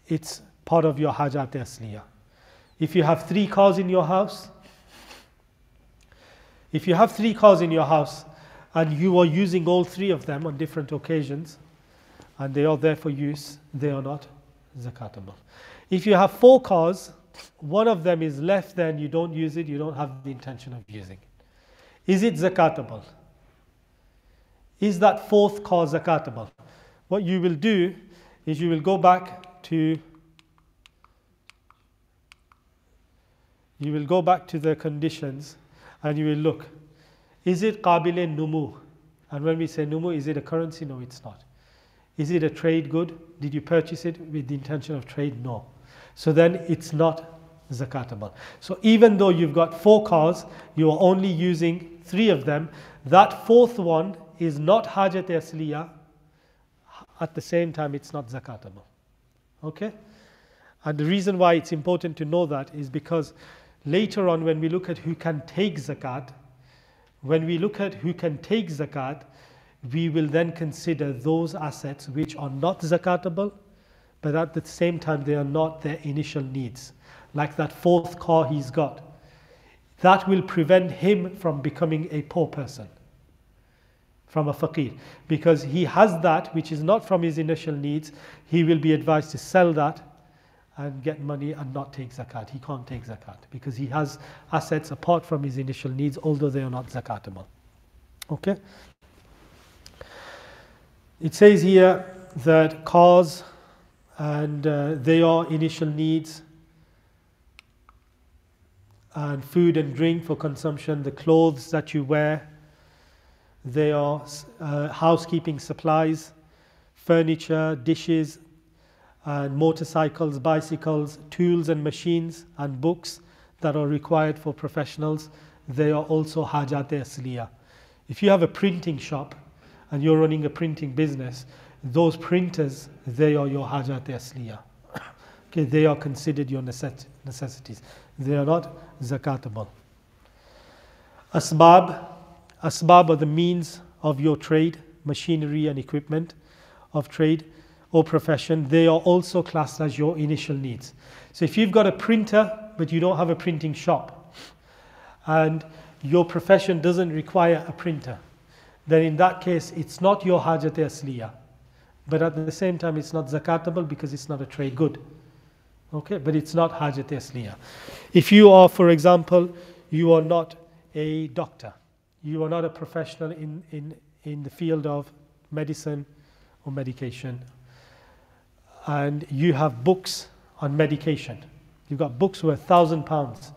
it's part of your hajat asliya. If you have 3 cars in your house, and you are using all 3 of them on different occasions, and they are there for use, they are not zakatable. If you have 4 cars, one of them is left there and you don't use it, you don't have the intention of using it. Is it zakatable? Is that 4th car zakatable? What you will do is you will go back to the conditions and you will look. Is it qabile numu? And when we say numu, is it a currency? No, it's not. Is it a trade good? Did you purchase it with the intention of trade? No. So then it's not zakatable. So even though you've got 4 cars, you are only using 3 of them, that 4th one is not hajat asliya. At the same time, it's not zakatable. Okay? And the reason why it's important to know that is because later on when we look at who can take zakat, we will then consider those assets which are not zakatable, but at the same time they are not their initial needs. Like that 4th car he's got. That will prevent him from becoming a poor person, from a faqir. Because he has that which is not from his initial needs, he will be advised to sell that and get money and not take zakat. He can't take zakat because he has assets apart from his initial needs, although they are not zakatable. Okay? It says here that cars and they are initial needs, and food and drink for consumption, the clothes that you wear, they are housekeeping supplies, furniture, dishes, and motorcycles, bicycles, tools and machines, and books that are required for professionals. They are also hajat asliya. If you have a printing shop and you're running a printing business, those printers, they are your hajat asliya. Okay, they are considered your necessities. They are not zakatable. Asbab are the means of your trade, machinery and equipment of trade or profession. They are also classed as your initial needs. So if you've got a printer but you don't have a printing shop and your profession doesn't require a printer, then in that case it's not your hajat asliya. But at the same time it's not zakatable because it's not a trade good. Okay, but it's not hajat asliya. If you are, for example, you are not a doctor, you are not a professional in the field of medicine or medication, and you have books on medication, you've got books worth £1,000,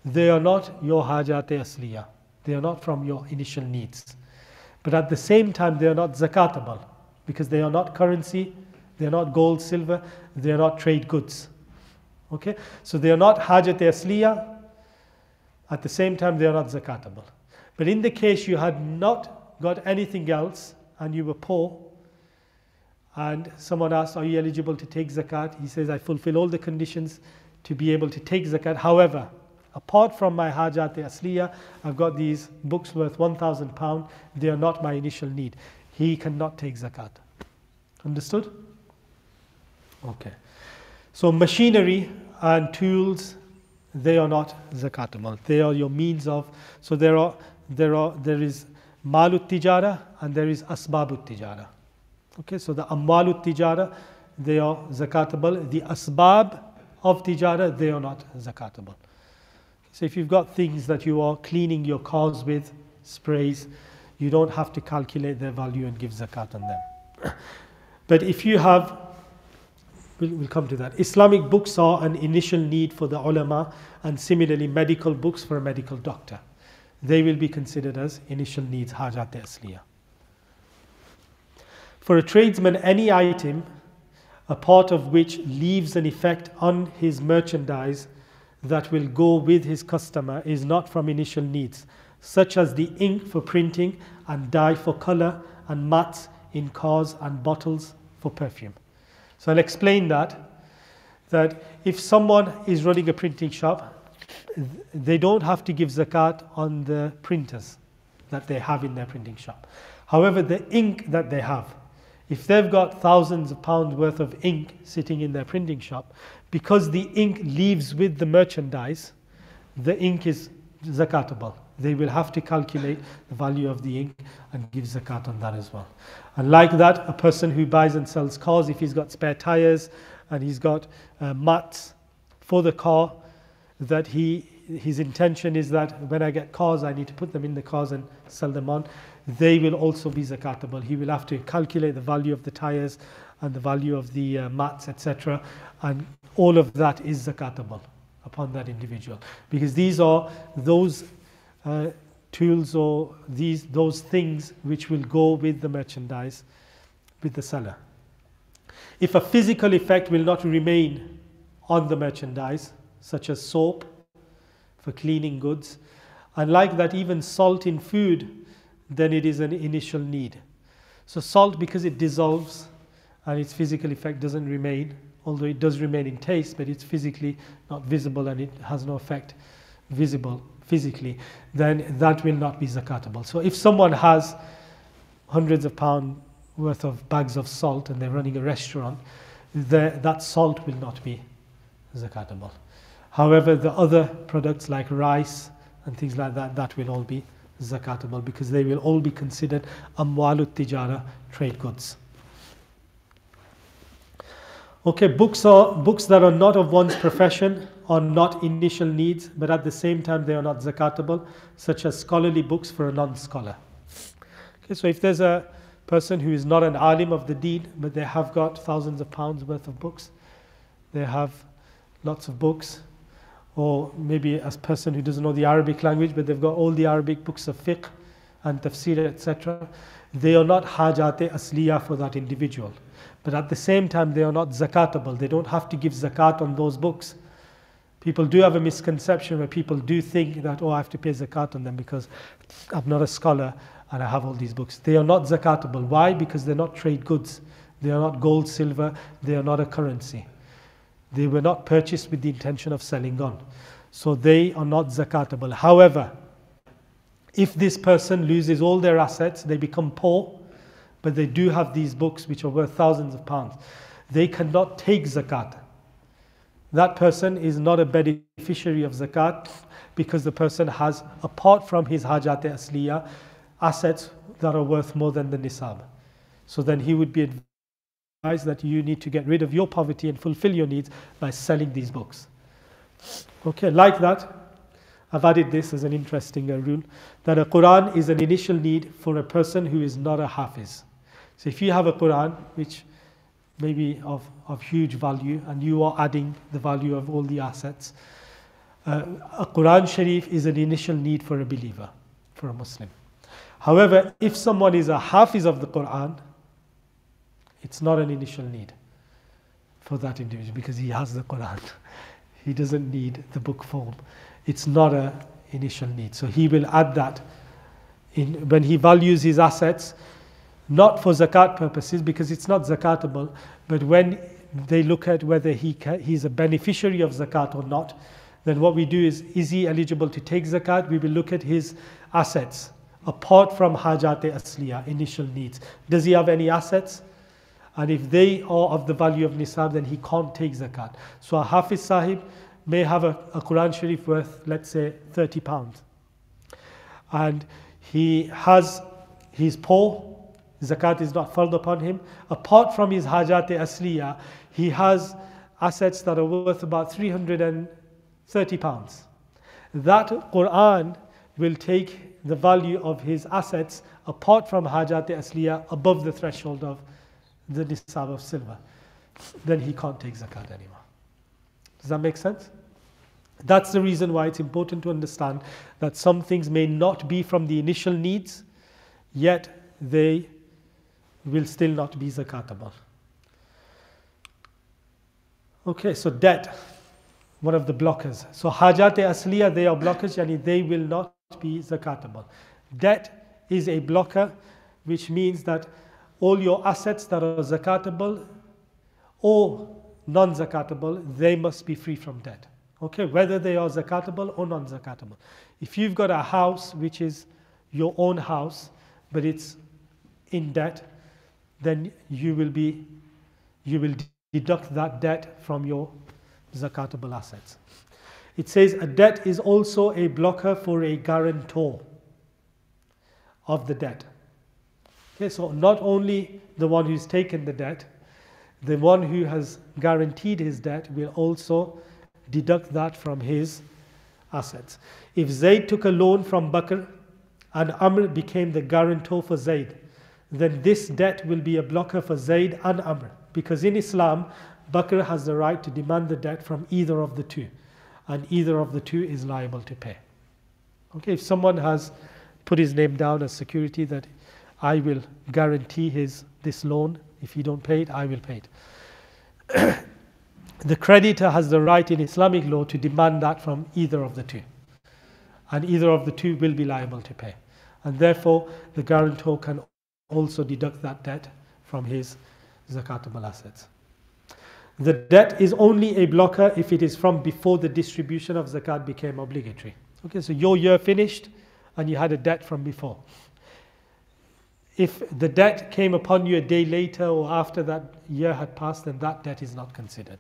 they are not your hajat asliya. They are not from your initial needs. But at the same time, they are not zakatable because they are not currency, they are not gold, silver, they are not trade goods. Okay, so they are not hajat asliya. At the same time, they are not zakatable. But in the case you had not got anything else and you were poor, and someone asked, are you eligible to take zakat? He says, I fulfill all the conditions to be able to take zakat. However, apart from my hajat asliya, I've got these books worth £1,000. They are not my initial need. He cannot take zakat. Understood? Okay. So machinery and tools, they are not zakatable. They are your means of. So there is malut tijara and there is asbabut tijara. Okay, so the amwalut tijara, they are zakatable. The asbab of tijara, they are not zakatable. So if you've got things that you are cleaning your cars with, sprays, you don't have to calculate their value and give zakat on them. But if you have, we'll come to that. Islamic books are an initial need for the ulama, and similarly medical books for a medical doctor. They will be considered as initial needs, hajat asliya. For a tradesman, any item, a part of which leaves an effect on his merchandise that will go with his customer, is not from initial needs, such as the ink for printing and dye for color and mats in cars and bottles for perfume. So I'll explain that if someone is running a printing shop, they don't have to give zakat on the printers that they have in their printing shop. However, the ink that they have, if they've got thousands of pounds worth of ink sitting in their printing shop, because the ink leaves with the merchandise, the ink is zakatable. They will have to calculate the value of the ink and give zakat on that as well. And like that, a person who buys and sells cars, if he's got spare tires and he's got mats for the car, that his intention is that when I get cars, I need to put them in the cars and sell them on. They will also be zakatable. He will have to calculate the value of the tires and the value of the mats, etc. And all of that is zakatable upon that individual. Because these are those tools or those things which will go with the merchandise, with the seller. If a physical effect will not remain on the merchandise, such as soap for cleaning goods, and like that even salt in food, then it is an initial need. So salt, because it dissolves and its physical effect doesn't remain, although it does remain in taste, but it's physically not visible and it has no effect visible physically, then that will not be zakatable. So if someone has hundreds of pounds worth of bags of salt and they're running a restaurant, that salt will not be zakatable. However, the other products like rice and things like that, that will all be zakatable because they will all be considered amwalut tijara, trade goods. Okay, books that are not of one's profession are not initial needs, but at the same time they are not zakatable, such as scholarly books for a non-scholar. Okay, so if there's a person who is not an alim of the deen, but they have got thousands of pounds worth of books, they have lots of books, or maybe a person who doesn't know the Arabic language, but they've got all the Arabic books of fiqh and tafsir, etc. They are not hajat asliya for that individual. But at the same time, they are not zakatable. They don't have to give zakat on those books. People do have a misconception where people do think that, oh, I have to pay zakat on them because I'm not a scholar and I have all these books. They are not zakatable. Why? Because they're not trade goods. They are not gold, silver. They are not a currency. They were not purchased with the intention of selling on. So they are not zakatable. However, if this person loses all their assets, they become poor, but they do have these books which are worth thousands of pounds, they cannot take zakat. That person is not a beneficiary of zakat because the person has, apart from his hajat asliya, assets that are worth more than the nisab. So then he would be advised that you need to get rid of your poverty and fulfill your needs by selling these books. Okay, like that, I've added this as an interesting rule, that a Quran is an initial need for a person who is not a hafiz. So if you have a Quran which may be of huge value and you are adding the value of all the assets, a Quran Sharif is an initial need for a believer, for a Muslim. However, if someone is a hafiz of the Quran, it's not an initial need for that individual because he has the Quran. He doesn't need the book form. It's not an initial need. So he will add that in when he values his assets, not for zakat purposes because it's not zakatable, but when they look at whether he's a beneficiary of zakat or not, then what we do is he eligible to take zakat? We will look at his assets apart from hajat-e asliya, initial needs. Does he have any assets? And if they are of the value of nisab, then he can't take zakat. So a hafiz sahib may have a Quran Sharif worth, let's say, £30. And he's poor, zakat is not fard upon him. Apart from his hajat-e asliya, he has assets that are worth about £330. That Quran will take the value of his assets apart from hajat-e asliya above the threshold of the nisab of silver. Then he can't take zakat anymore. Does that make sense? That's the reason why it's important to understand that some things may not be from the initial needs, yet they will still not be zakatable. Okay, so debt, one of the blockers. So hajat-e asliya, they are blockers, yani they will not be zakatable. Debt is a blocker, which means that all your assets that are zakatable or non-zakatable, they must be free from debt. Okay, whether they are zakatable or non-zakatable. If you've got a house which is your own house, but it's in debt, then you will deduct that debt from your zakatable assets. It says a debt is also a blocker for a guarantor of the debt. Okay, so not only the one who's taken the debt, the one who has guaranteed his debt will also deduct that from his assets. If Zayd took a loan from Bakr and Amr became the guarantor for Zayd, then this debt will be a blocker for Zayd and Amr, because in Islam, Bakr has the right to demand the debt from either of the two, and either of the two is liable to pay. Okay, if someone has put his name down as security that I will guarantee this loan, if you don't pay it, I will pay it. The creditor has the right in Islamic law to demand that from either of the two, and either of the two will be liable to pay, and therefore the guarantor can also deduct that debt from his zakatable assets. The debt is only a blocker if it is from before the distribution of zakat became obligatory. Okay, so your year finished and you had a debt from before. If the debt came upon you a day later or after that year had passed, then that debt is not considered.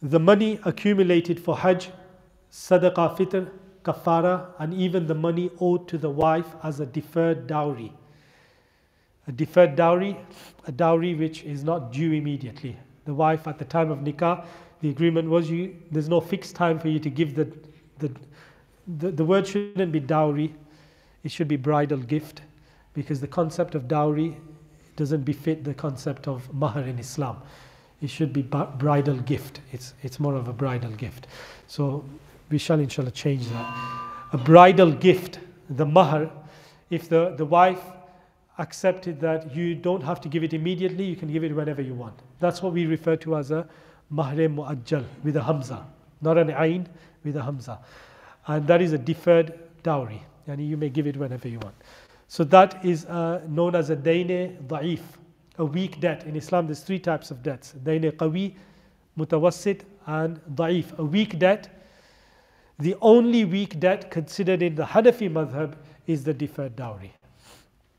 The money accumulated for Hajj, Sadaqah Fitr, Kafara, and even the money owed to the wife as a deferred dowry. A deferred dowry, a dowry which is not due immediately. The wife at the time of nikah, the agreement was there's no fixed time for you to give the word shouldn't be dowry, it should be bridal gift, because the concept of dowry doesn't befit the concept of mahar in Islam. It should be bridal gift. It's more of a bridal gift. So we shall inshallah change that. A bridal gift, the mahar, if the wife accepted that you don't have to give it immediately, you can give it whenever you want. That's what we refer to as a mahre mu'ajjal with a hamza, not an ayn, with a hamza. And that is a deferred dowry, and you may give it whenever you want. So that is known as a dayn da'if, a weak debt. In Islam there's three types of debts: dayn qawi, mutawassit, and da'if. A weak debt. The only weak debt considered in the Hanafi madhab is the deferred dowry.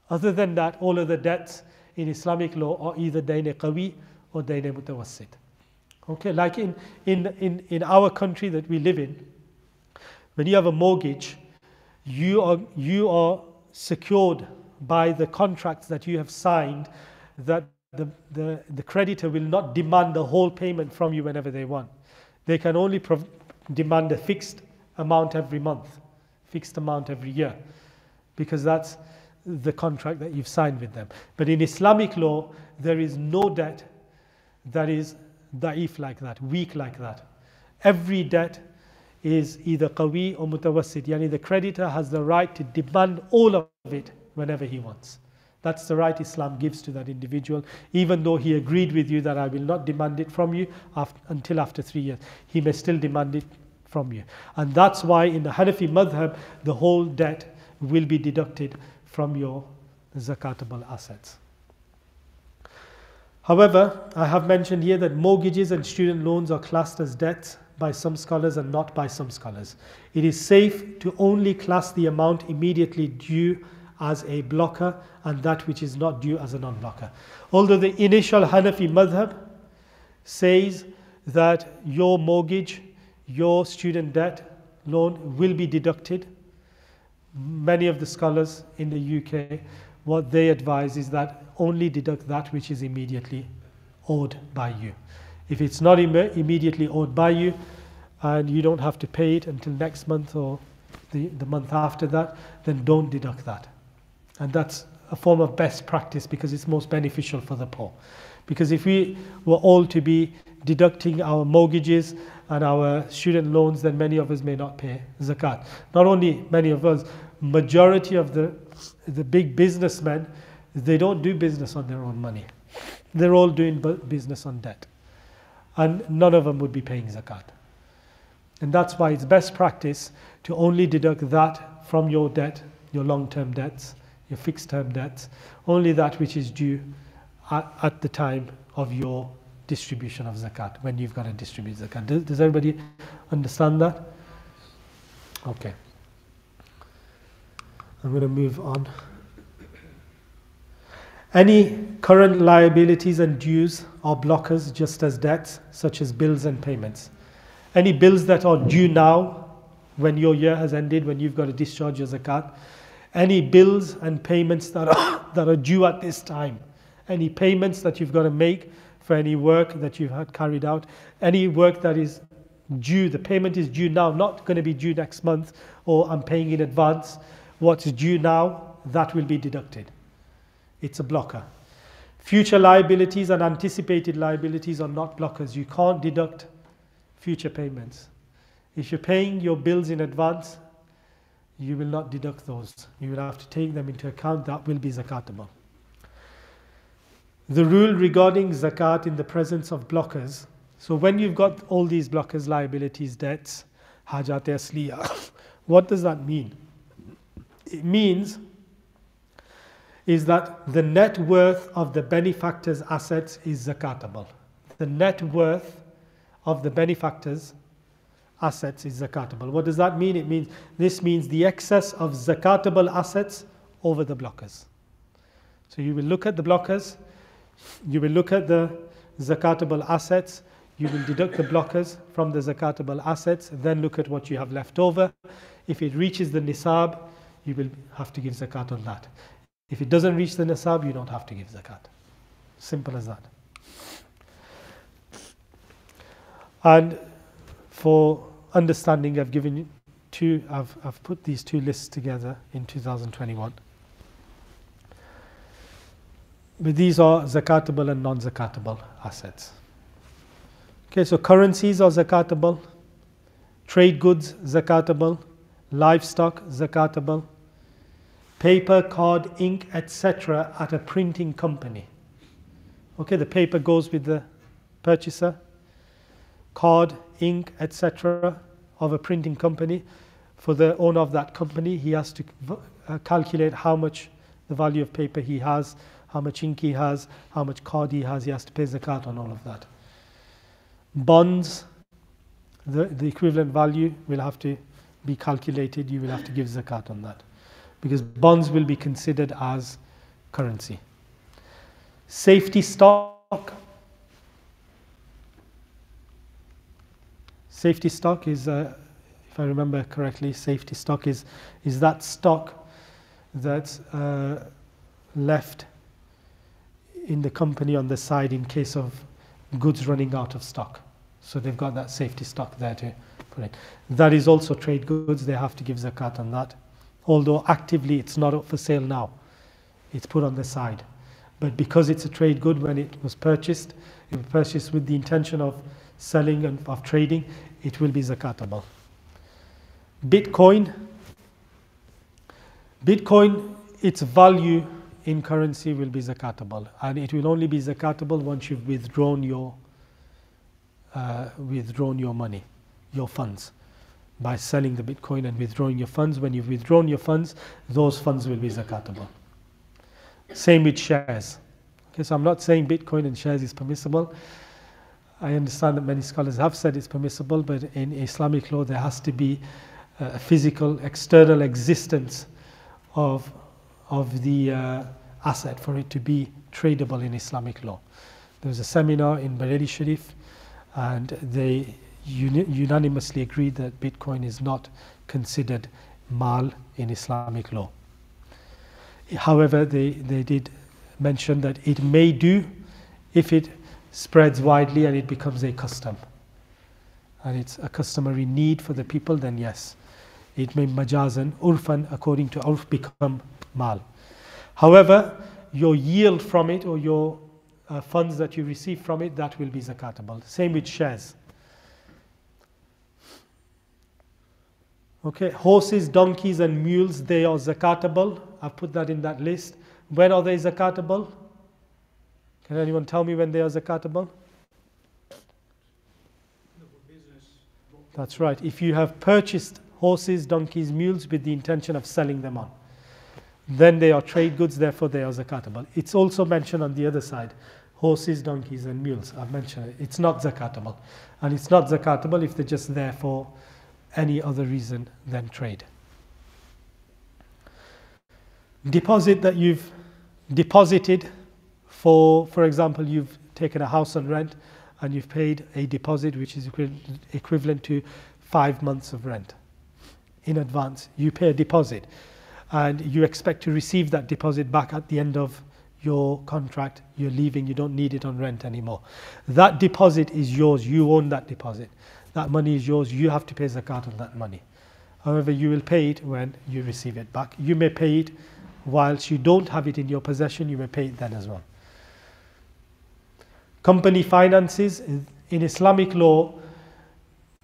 Other than that, all of the debts in Islamic law are either dayn qawi or dayn mutawassit. Okay, like in our country that we live in, when you have a mortgage, you are secured by the contracts that you have signed that the creditor will not demand the whole payment from you whenever they want. They can only demand a fixed amount every month, fixed amount every year, because that's the contract that you've signed with them. But in Islamic law, there is no debt that is da'if like that, weak like that. Every debt is either qawi or mutawassit. Yani the creditor has the right to demand all of it whenever he wants. That's the right Islam gives to that individual, even though he agreed with you that I will not demand it from you until after 3 years. He may still demand it from you. And that's why in the Hanafi madhab, the whole debt will be deducted from your zakatable assets. However, I have mentioned here that mortgages and student loans are classed as debts by some scholars and not by some scholars. It is safe to only class the amount immediately due as a blocker and that which is not due as a non-blocker. Although the initial Hanafi madhab says that your mortgage, your student debt loan will be deducted, many of the scholars in the UK, what they advise is that only deduct that which is immediately owed by you. If it's not immediately owed by you and you don't have to pay it until next month or the month after that, then don't deduct that. And that's a form of best practice because it's most beneficial for the poor. Because if we were all to be deducting our mortgages and our student loans, then many of us may not pay zakat. Not only many of us, majority of the big businessmen, they don't do business on their own money. They're all doing business on debt. And none of them would be paying zakat. And that's why it's best practice to only deduct that from your debt, your long-term debts, your fixed-term debts, only that which is due at the time of your distribution of zakat, when you've got to distribute zakat. Does everybody understand that? Okay. I'm going to move on. Any current liabilities and dues are blockers just as debts, such as bills and payments. Any bills that are due now, when your year has ended, when you've got to discharge your zakat, any bills and payments that are due at this time, any payments that you've got to make for any work that you've had carried out, any work that is due, the payment is due now, not going to be due next month, or I'm paying in advance. What's due now, that will be deducted. It's a blocker. Future liabilities and anticipated liabilities are not blockers. You can't deduct future payments. If you're paying your bills in advance, you will not deduct those. You will have to take them into account. That will be zakatable. The rule regarding zakat in the presence of blockers. So when you've got all these blockers, liabilities, debts, hajat asliya, what does that mean? It means is that the net worth of the benefactor's assets is zakatable. The net worth of the benefactor's assets is zakatable. What does that mean? This means the excess of zakatable assets over the blockers. So you will look at the blockers, you will look at the zakatable assets, you will deduct the blockers from the zakatable assets, then look at what you have left over. If it reaches the nisab, you will have to give zakat on that. If it doesn't reach the nisab, you don't have to give zakat. Simple as that. And for understanding, I've given you two, I've put these two lists together in 2021. But these are zakatable and non-zakatable assets. Okay, so currencies are zakatable, trade goods zakatable, livestock zakatable, paper, card, ink, etc. at a printing company. Okay, the paper goes with the purchaser, card, ink, etc. of a printing company. For the owner of that company, he has to calculate how much the value of paper he has, how much ink he has, how much card he has to pay zakat on all of that. Bonds, the equivalent value will have to be calculated, you will have to give zakat on that, because bonds will be considered as currency. Safety stock. Safety stock is, if I remember correctly, safety stock is that stock that's left in the company on the side in case of goods running out of stock. So they've got that safety stock there to put in. That is also trade goods, they have to give zakat on that. Although actively it's not up for sale now, it's put on the side. But because it's a trade good, when it was purchased with the intention of selling and of trading, it will be zakatable. Bitcoin, its value in currency will be zakatable, and it will only be zakatable once you've withdrawn your money, your funds, by selling the Bitcoin and withdrawing your funds. When you've withdrawn your funds, those funds will be zakatable. Same with shares. Okay, so I'm not saying Bitcoin and shares is permissible. I understand that many scholars have said it's permissible, but in Islamic law there has to be a physical external existence of the asset for it to be tradable in Islamic law. There was a seminar in Bareilly Sharif, and they unanimously agreed that Bitcoin is not considered mal in Islamic law. However, they did mention that it may do if it spreads widely and it becomes a custom, and it's a customary need for the people, then yes, it may majazan, urfan, according to urf, become mal. However, your yield from it, or your funds that you receive from it, that will be zakatable. Same with shares. Okay, horses, donkeys and mules, they are zakatable. I've put that in that list. When are they zakatable? Can anyone tell me when they are zakatable? That's right. If you have purchased horses, donkeys, mules with the intention of selling them on, then they are trade goods, therefore they are zakatable. It's also mentioned on the other side, horses, donkeys and mules. I've mentioned it. It's not zakatable. And it's not zakatable if they're just there for any other reason than trade. Deposit that you've deposited for example, you've taken a house on rent and you've paid a deposit which is equivalent to 5 months of rent in advance. You pay a deposit and you expect to receive that deposit back at the end of your contract. You're leaving, you don't need it on rent anymore. That deposit is yours, you own that deposit. That money is yours, you have to pay zakat on that money. However, you will pay it when you receive it back. You may pay it whilst you don't have it in your possession, you may pay it then as well. Company finances, in Islamic law,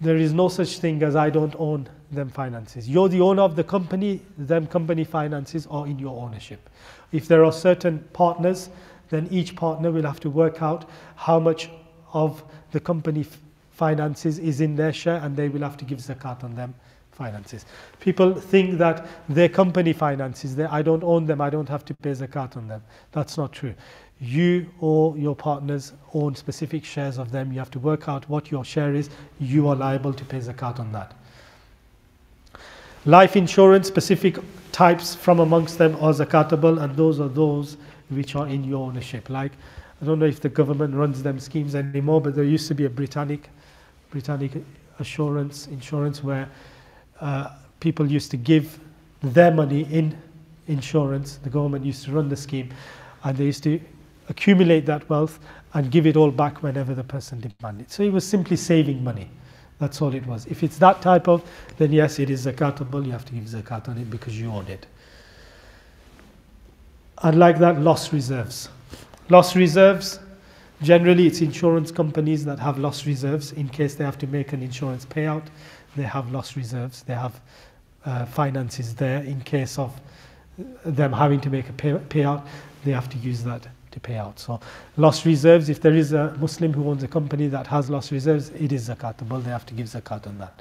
there is no such thing as I don't own them finances. You're the owner of the company, them company finances are in your ownership. If there are certain partners, then each partner will have to work out how much of the company finances is in their share, and they will have to give zakat on them finances. People think that their company finances, I don't own them, I don't have to pay zakat on them. That's not true. You or your partners own specific shares of them. You have to work out what your share is. You are liable to pay zakat on that. Life insurance, specific types from amongst them are zakatable, and those are those which are in your ownership. Like, I don't know if the government runs them schemes anymore, but there used to be a Britannic insurance where people used to give their money in insurance. The government used to run the scheme, and they used to accumulate that wealth and give it all back whenever the person demanded. So it was simply saving money. That's all it was. If it's that type of, then yes, it is zakatable. You have to give zakat on it because you own it. Unlike that, loss reserves. Loss reserves, generally it's insurance companies that have loss reserves in case they have to make an insurance payout. They have loss reserves. They have finances there in case of them having to make a payout. They have to use that to pay out. So loss reserves, if there is a Muslim who owns a company that has loss reserves, it is zakatable. They have to give zakat on that.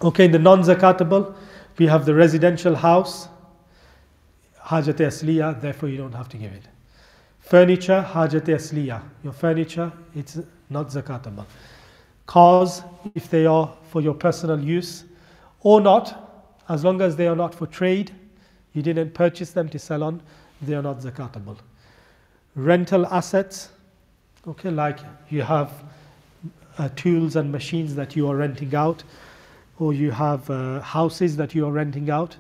Okay, in the non-zakatable, we have the residential house, hajat-e asliya, therefore you don't have to give it. Furniture, hajat-e asliya, your furniture, it's not zakatable. Cars, if they are for your personal use or not, as long as they are not for trade, you didn't purchase them to sell on, they are not zakatable. Rental assets, okay, like you have tools and machines that you are renting out, or you have houses that you are renting out,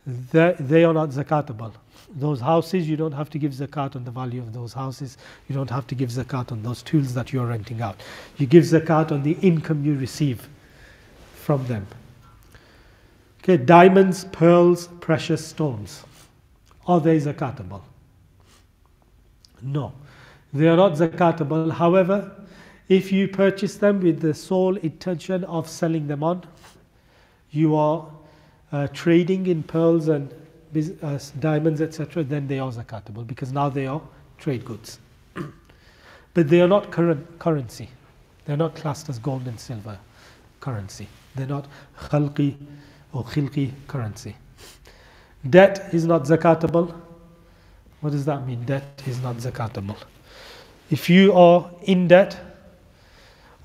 they are not zakatable. Those houses, you don't have to give zakat on the value of those houses. You don't have to give zakat on those tools that you are renting out. You give zakat on the income you receive from them. Okay, diamonds, pearls, precious stones. Are they zakatable? No, they are not zakatable. However, if you purchase them with the sole intention of selling them on, you are trading in pearls and diamonds, etc., then they are zakatable, because now they are trade goods. But they are not current currency. They're not classed as gold and silver currency. They're not khalqi or khilqi currency. Debt is not zakatable. What does that mean? Debt is not zakatable. If you are in debt,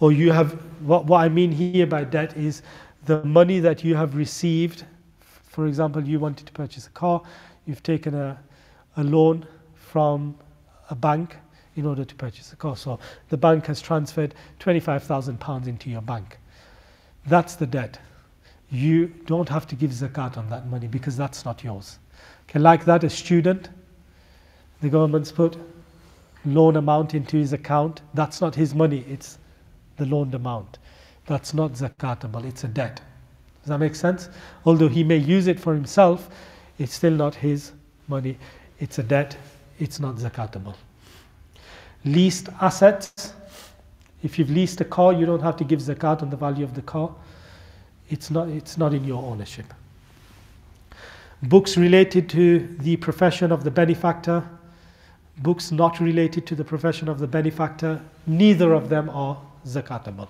or you have, what I mean here by debt is the money that you have received. For example, you wanted to purchase a car, you've taken a loan from a bank in order to purchase a car. So the bank has transferred £25,000 into your bank. That's the debt. You don't have to give zakat on that money because that's not yours. Okay, like that, a student, the government's put loan amount into his account. That's not his money, it's the loaned amount. That's not zakatable, it's a debt. Does that make sense? Although he may use it for himself, it's still not his money. It's a debt, it's not zakatable. Leased assets. If you've leased a car, you don't have to give zakat on the value of the car. It's not in your ownership. Books related to the profession of the benefactor. Books not related to the profession of the benefactor. Neither of them are zakatable.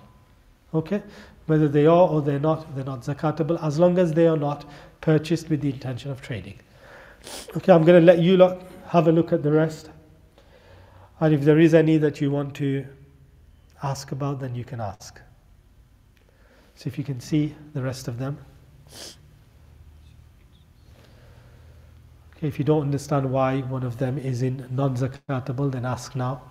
Okay? Whether they are or they're not zakatable, as long as they are not purchased with the intention of trading. Okay, I'm going to let you lot have a look at the rest. And if there is any that you want to ask about, then you can ask. So if you can see the rest of them. Okay, if you don't understand why one of them is in non-zakatable, then ask now.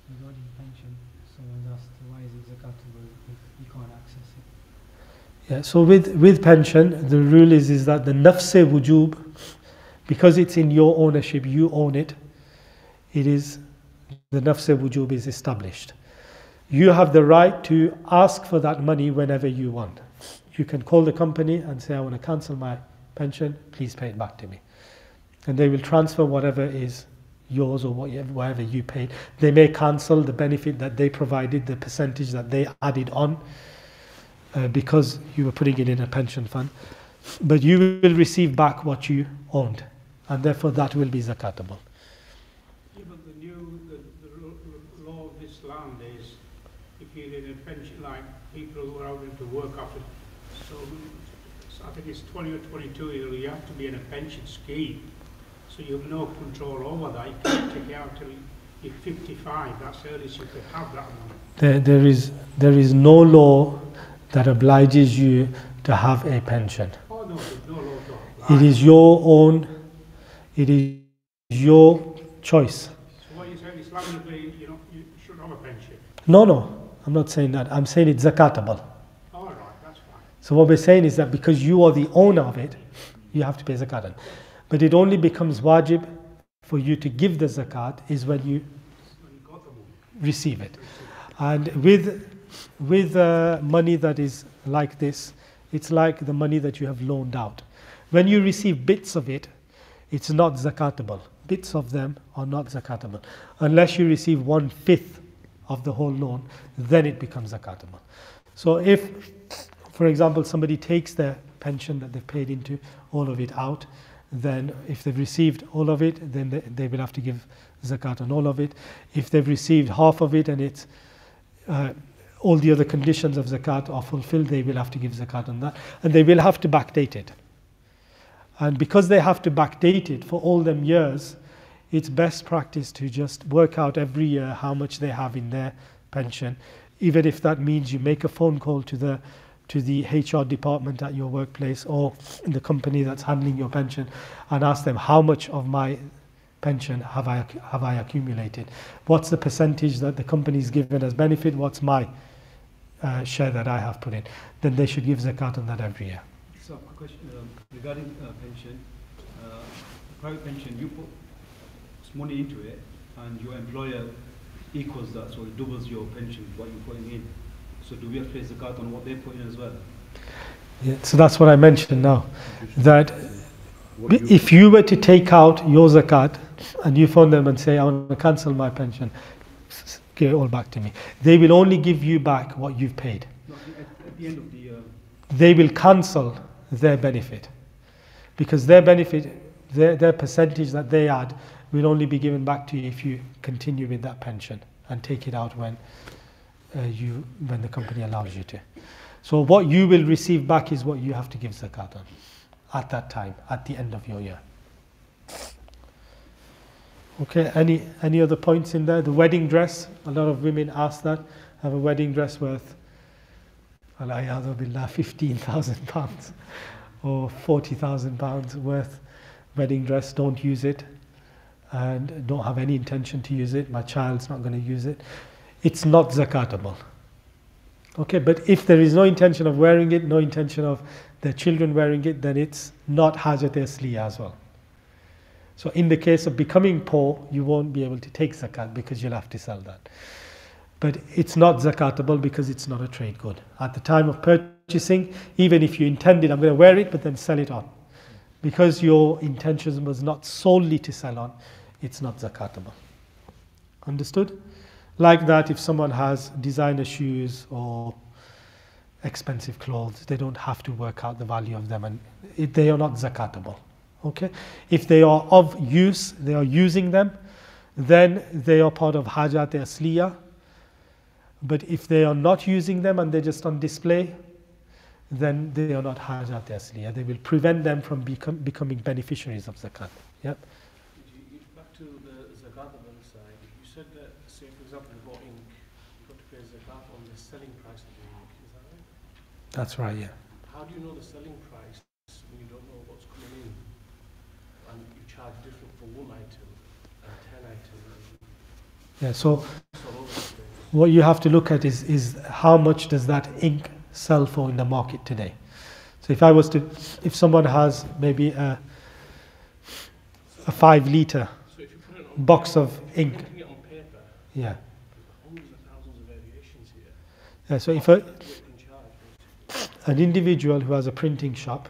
Regarding pension, someone asked why is it zakatable if you can't access it? Yeah, so with pension, the rule is that the nafs wujub, because it's in your ownership, you own it, the nafs wujub is established. You have the right to ask for that money whenever you want. You can call the company and say, I want to cancel my pension, please pay it back to me. And they will transfer whatever is yours or whatever you paid. They may cancel the benefit that they provided, the percentage that they added on, because you were putting it in a pension fund. But you will receive back what you owned, and therefore that will be zakatable. Yeah, but the law of this land is, if you're in a pension, like people who are out to work after, so I think it's 20 or 22, you have to be in a pension scheme. So you have no control over that. You can't take it out till you're 55. That's the earliest you could have that money. There is no law that obliges you to have a pension. Oh no, there's no law to oblige. It is your own, it is your choice. So what you're saying, Islamically, you should have a pension? No, I'm not saying that. I'm saying it's zakatable. All right, that's fine. So what we're saying is that because you are the owner of it, you have to pay zakat. But it only becomes wajib for you to give the zakat is when you receive it. And with money that is like this, it's like the money that you have loaned out. When you receive bits of it, it's not zakatable. Bits of them are not zakatable. Unless you receive 1/5 of the whole loan, then it becomes zakatable. So if, for example, somebody takes their pension that they've paid into, all of it out, then if they've received all of it, then they will have to give zakat on all of it. If they've received half of it and it's all the other conditions of zakat are fulfilled, they will have to give zakat on that. And they will have to backdate it. And because they have to backdate it for all them years, it's best practice to just work out every year how much they have in their pension, even if that means you make a phone call to the HR department at your workplace or the company that's handling your pension and ask them, how much of my pension have I accumulated? What's the percentage that the company's given as benefit? What's my share that I have put in? Then they should give zakat on that every year. So, a question regarding pension. Private pension, you put money into it and your employer equals that, so it doubles your pension, what you're putting in. So do we have to pay zakat on what they put in as well? Yeah, so that's what I mentioned now. That if you were to take out your zakat and you phone them and say, I want to cancel my pension, give it all back to me. They will only give you back what you've paid. No, at the end of the they will cancel their benefit, because their benefit, their percentage that they add will only be given back to you if you continue with that pension and take it out when the company allows you to. So what you will receive back is what you have to give zakat on at that time, at the end of your year. Okay, any other points in there? The wedding dress, a lot of women ask that. Have a wedding dress worth, £15,000 or £40,000 worth wedding dress. Don't use it and don't have any intention to use it. My child's not going to use it. It's not zakatable. Okay, but if there is no intention of wearing it, no intention of their children wearing it, then it's not hajat asliya as well. So in the case of becoming poor, you won't be able to take zakat because you'll have to sell that. But it's not zakatable because it's not a trade good. At the time of purchasing, even if you intended, I'm going to wear it, but then sell it on. Because your intention was not solely to sell on, it's not zakatable. Understood? Like that, if someone has designer shoes or expensive clothes, they don't have to work out the value of them, and they are not zakatable. Okay? If they are of use, they are using them, then they are part of hajat asliya. But if they are not using them and they're just on display, then they are not hajat asliya. They will prevent them from becoming beneficiaries of zakat. Yep. Back to the zakat side, you said that, say for example, you bought ink, you've got to pay zakat on the selling price of the ink, is that right? That's right, yeah. How do you know the selling price when you don't know what's coming in? And you charge different for one item and 10 items. Yeah, so what you have to look at is how much does that ink sell for in the market today. So if someone has maybe a 5-litre box of ink. Printing it on paper, Yeah. hundreds of thousands of variations here. Yeah, so if What you can charge, an individual who has a printing shop,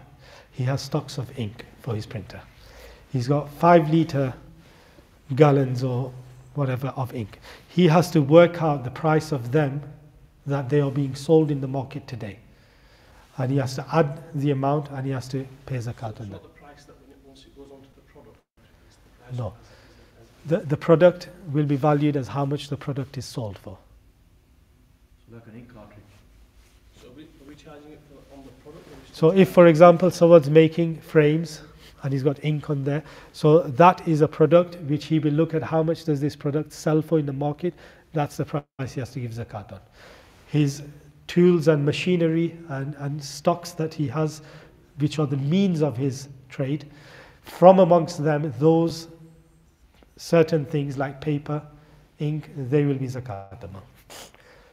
he has stocks of ink for his printer. He's got 5-litre gallons or whatever of ink. He has to work out the price of them that they are being sold in the market today. And he has to add the amount and he has to pay zakat on it's that. not the price that once it goes onto the product. It's the price No. as The product will be valued as how much the product is sold for. so like an ink cartridge. So are we charging it on the product? Or So if, for example, someone's making frames and he's got ink on there, so that is a product which he will look at how much does this product sell for in the market. That's the price he has to give zakat on. His tools and machinery and stocks that he has, which are the means of his trade, from amongst them, those certain things like paper, ink, they will be zakatable.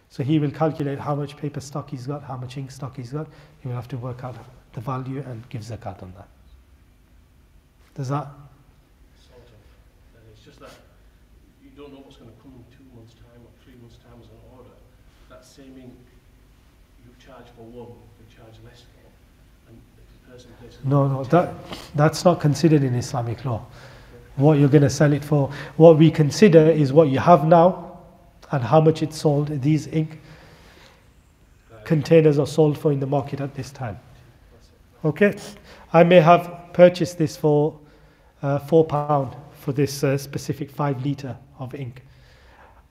So he will calculate how much paper stock he's got, how much ink stock he's got. He will have to work out the value and give zakat on that. Does that? sort of. And it's just that you don't know what's going to come in 2 months' time or 3 months' time as an order. That same ink you charge for one, you charge less for. And if the person places No, that's not considered in Islamic law. What you're going to sell it for. What we consider is what you have now and how much it's sold. These ink containers are sold for in the market at this time. Okay? I may have purchased this for £4 for this specific 5-litre of ink.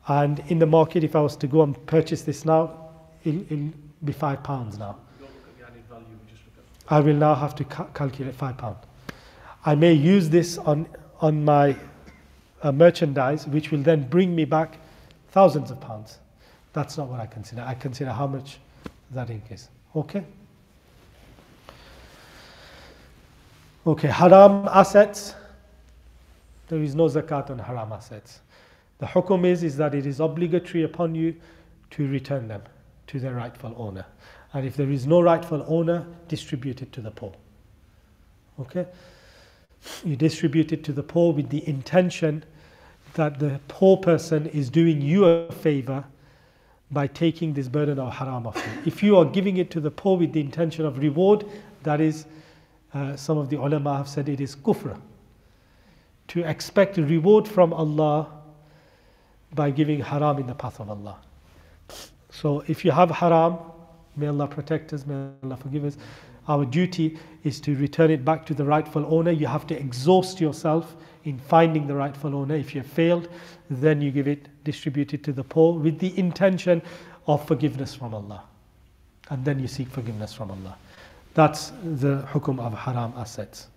And in the market, if I was to go and purchase this now, it'll be £5 now. You don't look at the added value, you just look at I will now have to calculate £5. I may use this on my merchandise, which will then bring me back thousands of pounds. That's not what I consider. I consider how much that ink is. Okay? Okay, haram assets. There is no zakat on haram assets. The hukum is that it is obligatory upon you to return them to their rightful owner. And if there is no rightful owner, distribute it to the poor. Okay? You distribute it to the poor with the intention that the poor person is doing you a favor by taking this burden of haram off you. If you are giving it to the poor with the intention of reward, that is, some of the ulama have said it is kufr. To expect reward from Allah by giving haram in the path of Allah. So if you have haram, May Allah protect us, may Allah forgive us. Our duty is to return it back to the rightful owner. You have to exhaust yourself in finding the rightful owner. If you have failed, then you give it, distribute it to the poor with the intention of forgiveness from Allah. And then you seek forgiveness from Allah. That's the hukum of haram assets.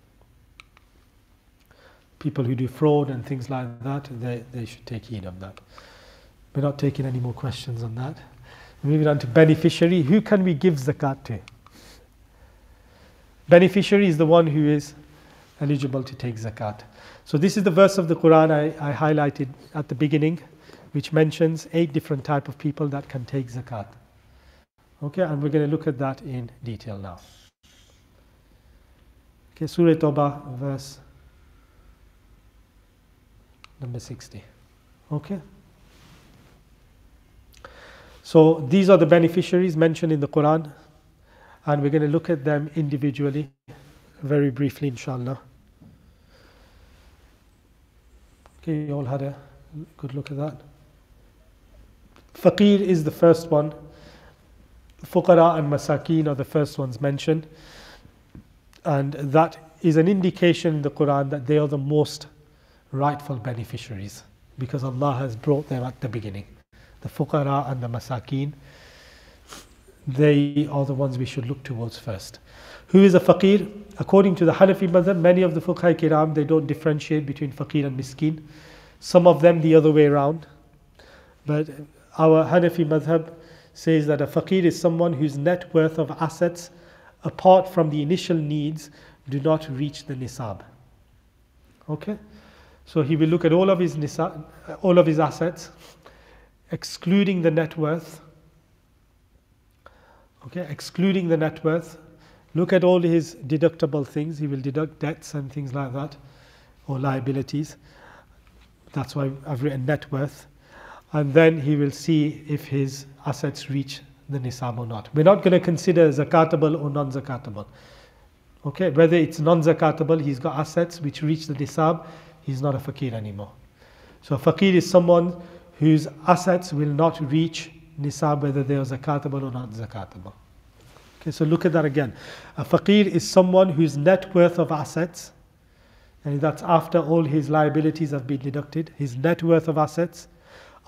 People who do fraud and things like that, they should take heed of that. We're not taking any more questions on that. Moving on to beneficiary. Who can we give zakat to? Beneficiary is the one who is eligible to take zakat. So this is the verse of the Quran I highlighted at the beginning, which mentions 8 different types of people that can take zakat. Okay, and we're going to look at that in detail now. Okay, Surah Tawbah, verse number 60. Okay. So these are the beneficiaries mentioned in the Quran, and we're going to look at them individually, very briefly, inshallah. Okay, you all had a good look at that. Faqir is the first one. Fuqara and Masakeen are the first ones mentioned, and that is an indication in the Quran that they are the most rightful beneficiaries, because Allah has brought them at the beginning. The Fuqara and the Masakeen, they are the ones we should look towards first. Who is a Faqir? According to the Hanafi madhab, many of the Fuqaha Kiram, they don't differentiate between Faqir and Miskin. Some of them the other way around. But our Hanafi madhab says that a Faqir is someone whose net worth of assets, apart from the initial needs, do not reach the nisab. Okay? So he will look at all of his assets, excluding the net worth. Okay, excluding the net worth. Look at all his deductible things. He will deduct debts and things like that, or liabilities. That's why I've written net worth. And then he will see if his assets reach the nisab or not. We're not going to consider zakatable or non-zakatable. Okay, whether it's non-zakatable, he's got assets which reach the nisab, he's not a faqir anymore. So a faqir is someone whose assets will not reach nisab, whether they are zakatable or not zakatable. Okay, so look at that again. A faqir is someone whose net worth of assets, and that's after all his liabilities have been deducted, his net worth of assets,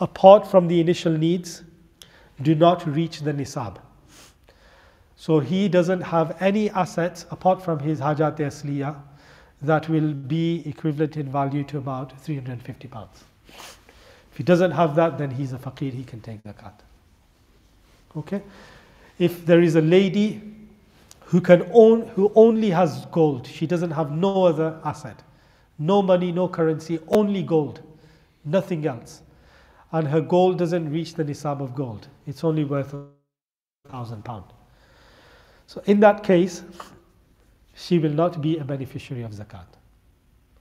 apart from the initial needs, do not reach the nisab. So he doesn't have any assets apart from his hajat asliya that will be equivalent in value to about £350. If he doesn't have that, then he's a faqir, he can take zakat. Okay? If there is a lady who only has gold, she doesn't have no other asset, no money, no currency, only gold, nothing else, and her gold doesn't reach the nisab of gold, it's only worth £1,000. So in that case, she will not be a beneficiary of zakat.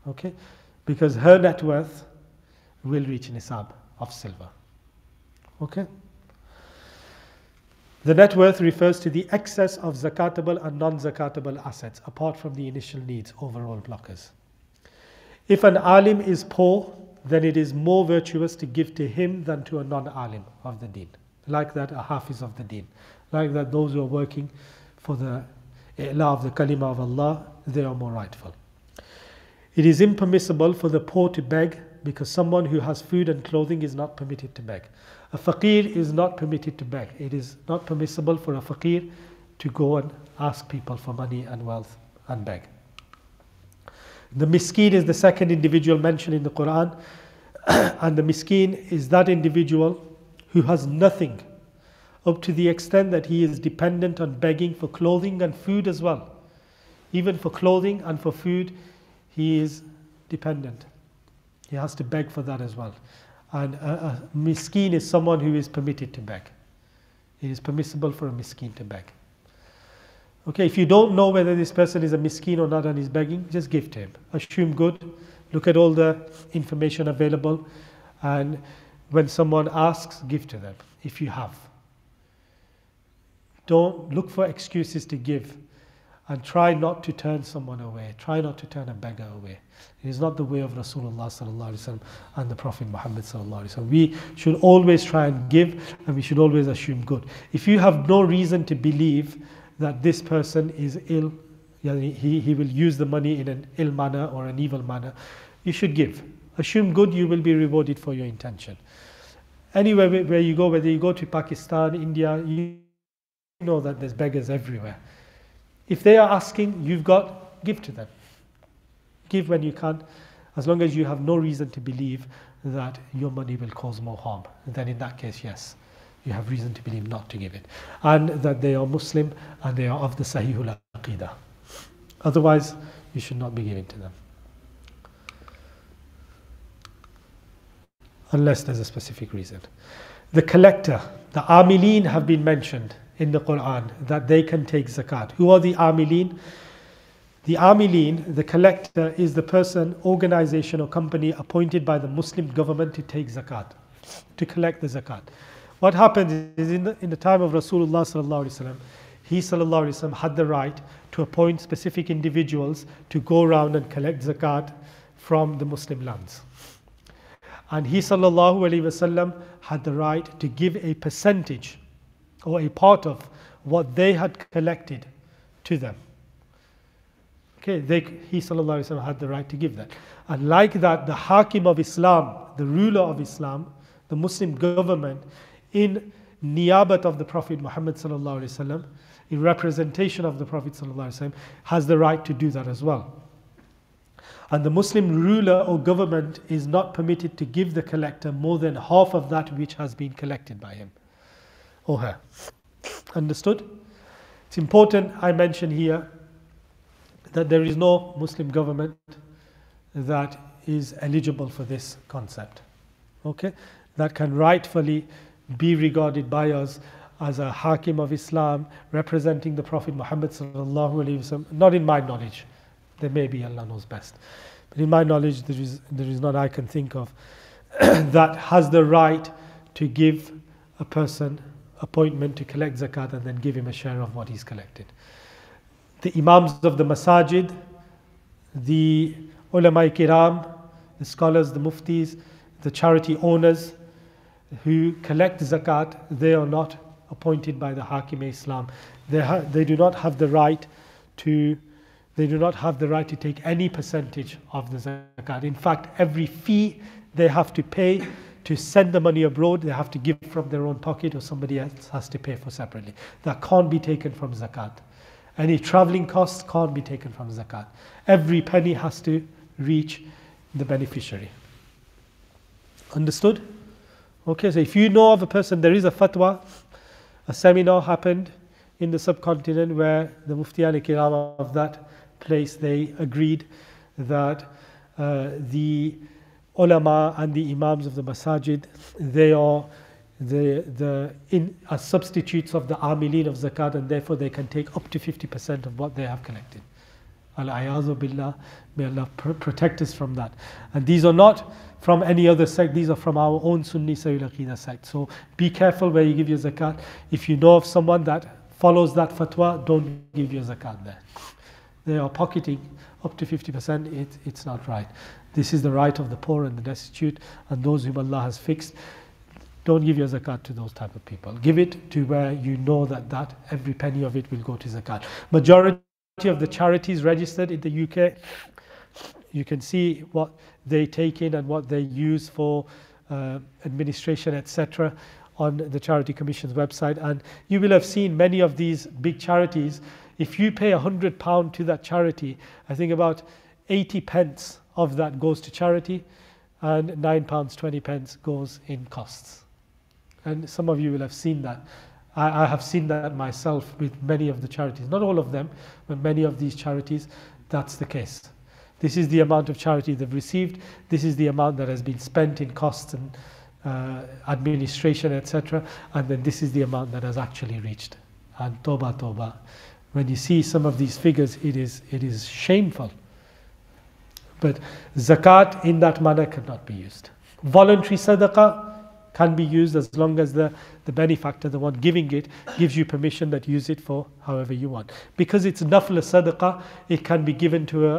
Okay? Because her net worth will reach nisab of silver. Okay? The net worth refers to the excess of zakatable and non-zakatable assets, apart from the initial needs, overall blockers. If an alim is poor, then it is more virtuous to give to him than to a non-alim of the deen. Like that, a hafiz of the deen. Like that, those who are working for the i'la of the kalima of Allah, they are more rightful. It is impermissible for the poor to beg, because someone who has food and clothing is not permitted to beg. A faqir is not permitted to beg. It is not permissible for a faqir to go and ask people for money and wealth and beg. The miskin is the second individual mentioned in the Quran, and the miskin is that individual who has nothing, up to the extent that he is dependent on begging for clothing and food as well. Even for clothing and for food, he is dependent. He has to beg for that as well. And a miskin is someone who is permitted to beg. It is permissible for a miskin to beg. Okay, if you don't know whether this person is a miskin or not and is begging, just give to him. Assume good. Look at all the information available. And when someone asks, give to them, if you have. Don't look for excuses to give. and try not to turn someone away. Try not to turn a beggar away. It is not the way of Rasulullah sallallahu alaihi wasallam and the Prophet Muhammad sallallahu alaihi wasallam. We should always try and give, and we should always assume good. If you have no reason to believe that this person is ill, he will use the money in an ill manner or an evil manner, you should give. Assume good, you will be rewarded for your intention. Anywhere where you go, whether you go to Pakistan, India, you know that there's beggars everywhere. If they are asking, give to them. Give when you can, as long as you have no reason to believe that your money will cause more harm. Then in that case, yes, you have reason to believe not to give it. And that they are Muslim and they are of the Sahihul Aqidah. Otherwise, you should not be giving to them. Unless there's a specific reason. The collector, the amilin have been mentioned in the Quran, that they can take zakat. Who are the amilin? The amilin, the collector, is the person, organization or company appointed by the Muslim government to take zakat, to collect the zakat. What happens is in the time of Rasulullah sallallahu alaihi wasallam, he sallallahu alaihi wasallam had the right to appoint specific individuals to go around and collect zakat from the Muslim lands. And he sallallahu alaihi wasallam had the right to give a percentage or a part of what they had collected to them. Okay, he sallallahu alaihi wasallam had the right to give that. And like that, the Hakim of Islam, the ruler of Islam, the Muslim government, in niyabat of the Prophet Muhammad sallallahu alaihi wasallam, in representation of the Prophet sallallahu alaihi wasallam, has the right to do that as well. And the Muslim ruler or government is not permitted to give the collector more than half of that which has been collected by him or her. Understood? It's important I mention here that there is no Muslim government that is eligible for this concept. Okay? That can rightfully be regarded by us as a Hakim of Islam representing the Prophet Muhammad sallallahu alaihi wasallam. Not in my knowledge. There may be, Allah knows best. But in my knowledge, there is none I can think of that has the right to give a person appointment to collect zakat and then give him a share of what he's collected. The Imams of the Masajid, the Ulama Kiram, the scholars, the Muftis, the charity owners who collect zakat, they are not appointed by the Hakim Islam. They do not have the right to take any percentage of the zakat. In fact, every fee they have to pay to send the money abroad, they have to give from their own pocket or somebody else has to pay for separately. That can't be taken from zakat. Any traveling costs can't be taken from zakat. Every penny has to reach the beneficiary. Understood? Okay, so if you know of a person, there is a fatwa, a seminar happened in the subcontinent where the Muftiyan Kiram of that place, they agreed that the ulama and the imams of the masajid, they are as substitutes of the amilin of zakat, and therefore they can take up to 50% of what they have collected. Al-ayazu billah, may Allah protect us from that. And these are not from any other sect, these are from our own Sunni Sahih Aqidah sect. So be careful where you give your zakat. If you know of someone that follows that fatwa, don't give your zakat there. They are pocketing up to 50%, it's not right. This is the right of the poor and the destitute and those whom Allah has fixed. Don't give your zakat to those type of people. Give it to where you know that every penny of it will go to zakat. Majority of the charities registered in the UK, you can see what they take in and what they use for administration, etc. on the Charity Commission's website. And you will have seen many of these big charities. If you pay £100 to that charity, I think about 80 pence of that goes to charity and £9.20 goes in costs. And some of you will have seen that. I have seen that myself with many of the charities. Not all of them, but many of these charities, that's the case. This is the amount of charity they've received. This is the amount that has been spent in costs and administration, etc. And then this is the amount that has actually reached. And toba, toba. When you see some of these figures, it is shameful. But zakat in that manner cannot be used. Voluntary sadaqah, can be used as long as the benefactor, the one giving it, gives you permission that use it for however you want. Because it's nafl sadaqah, it can be given to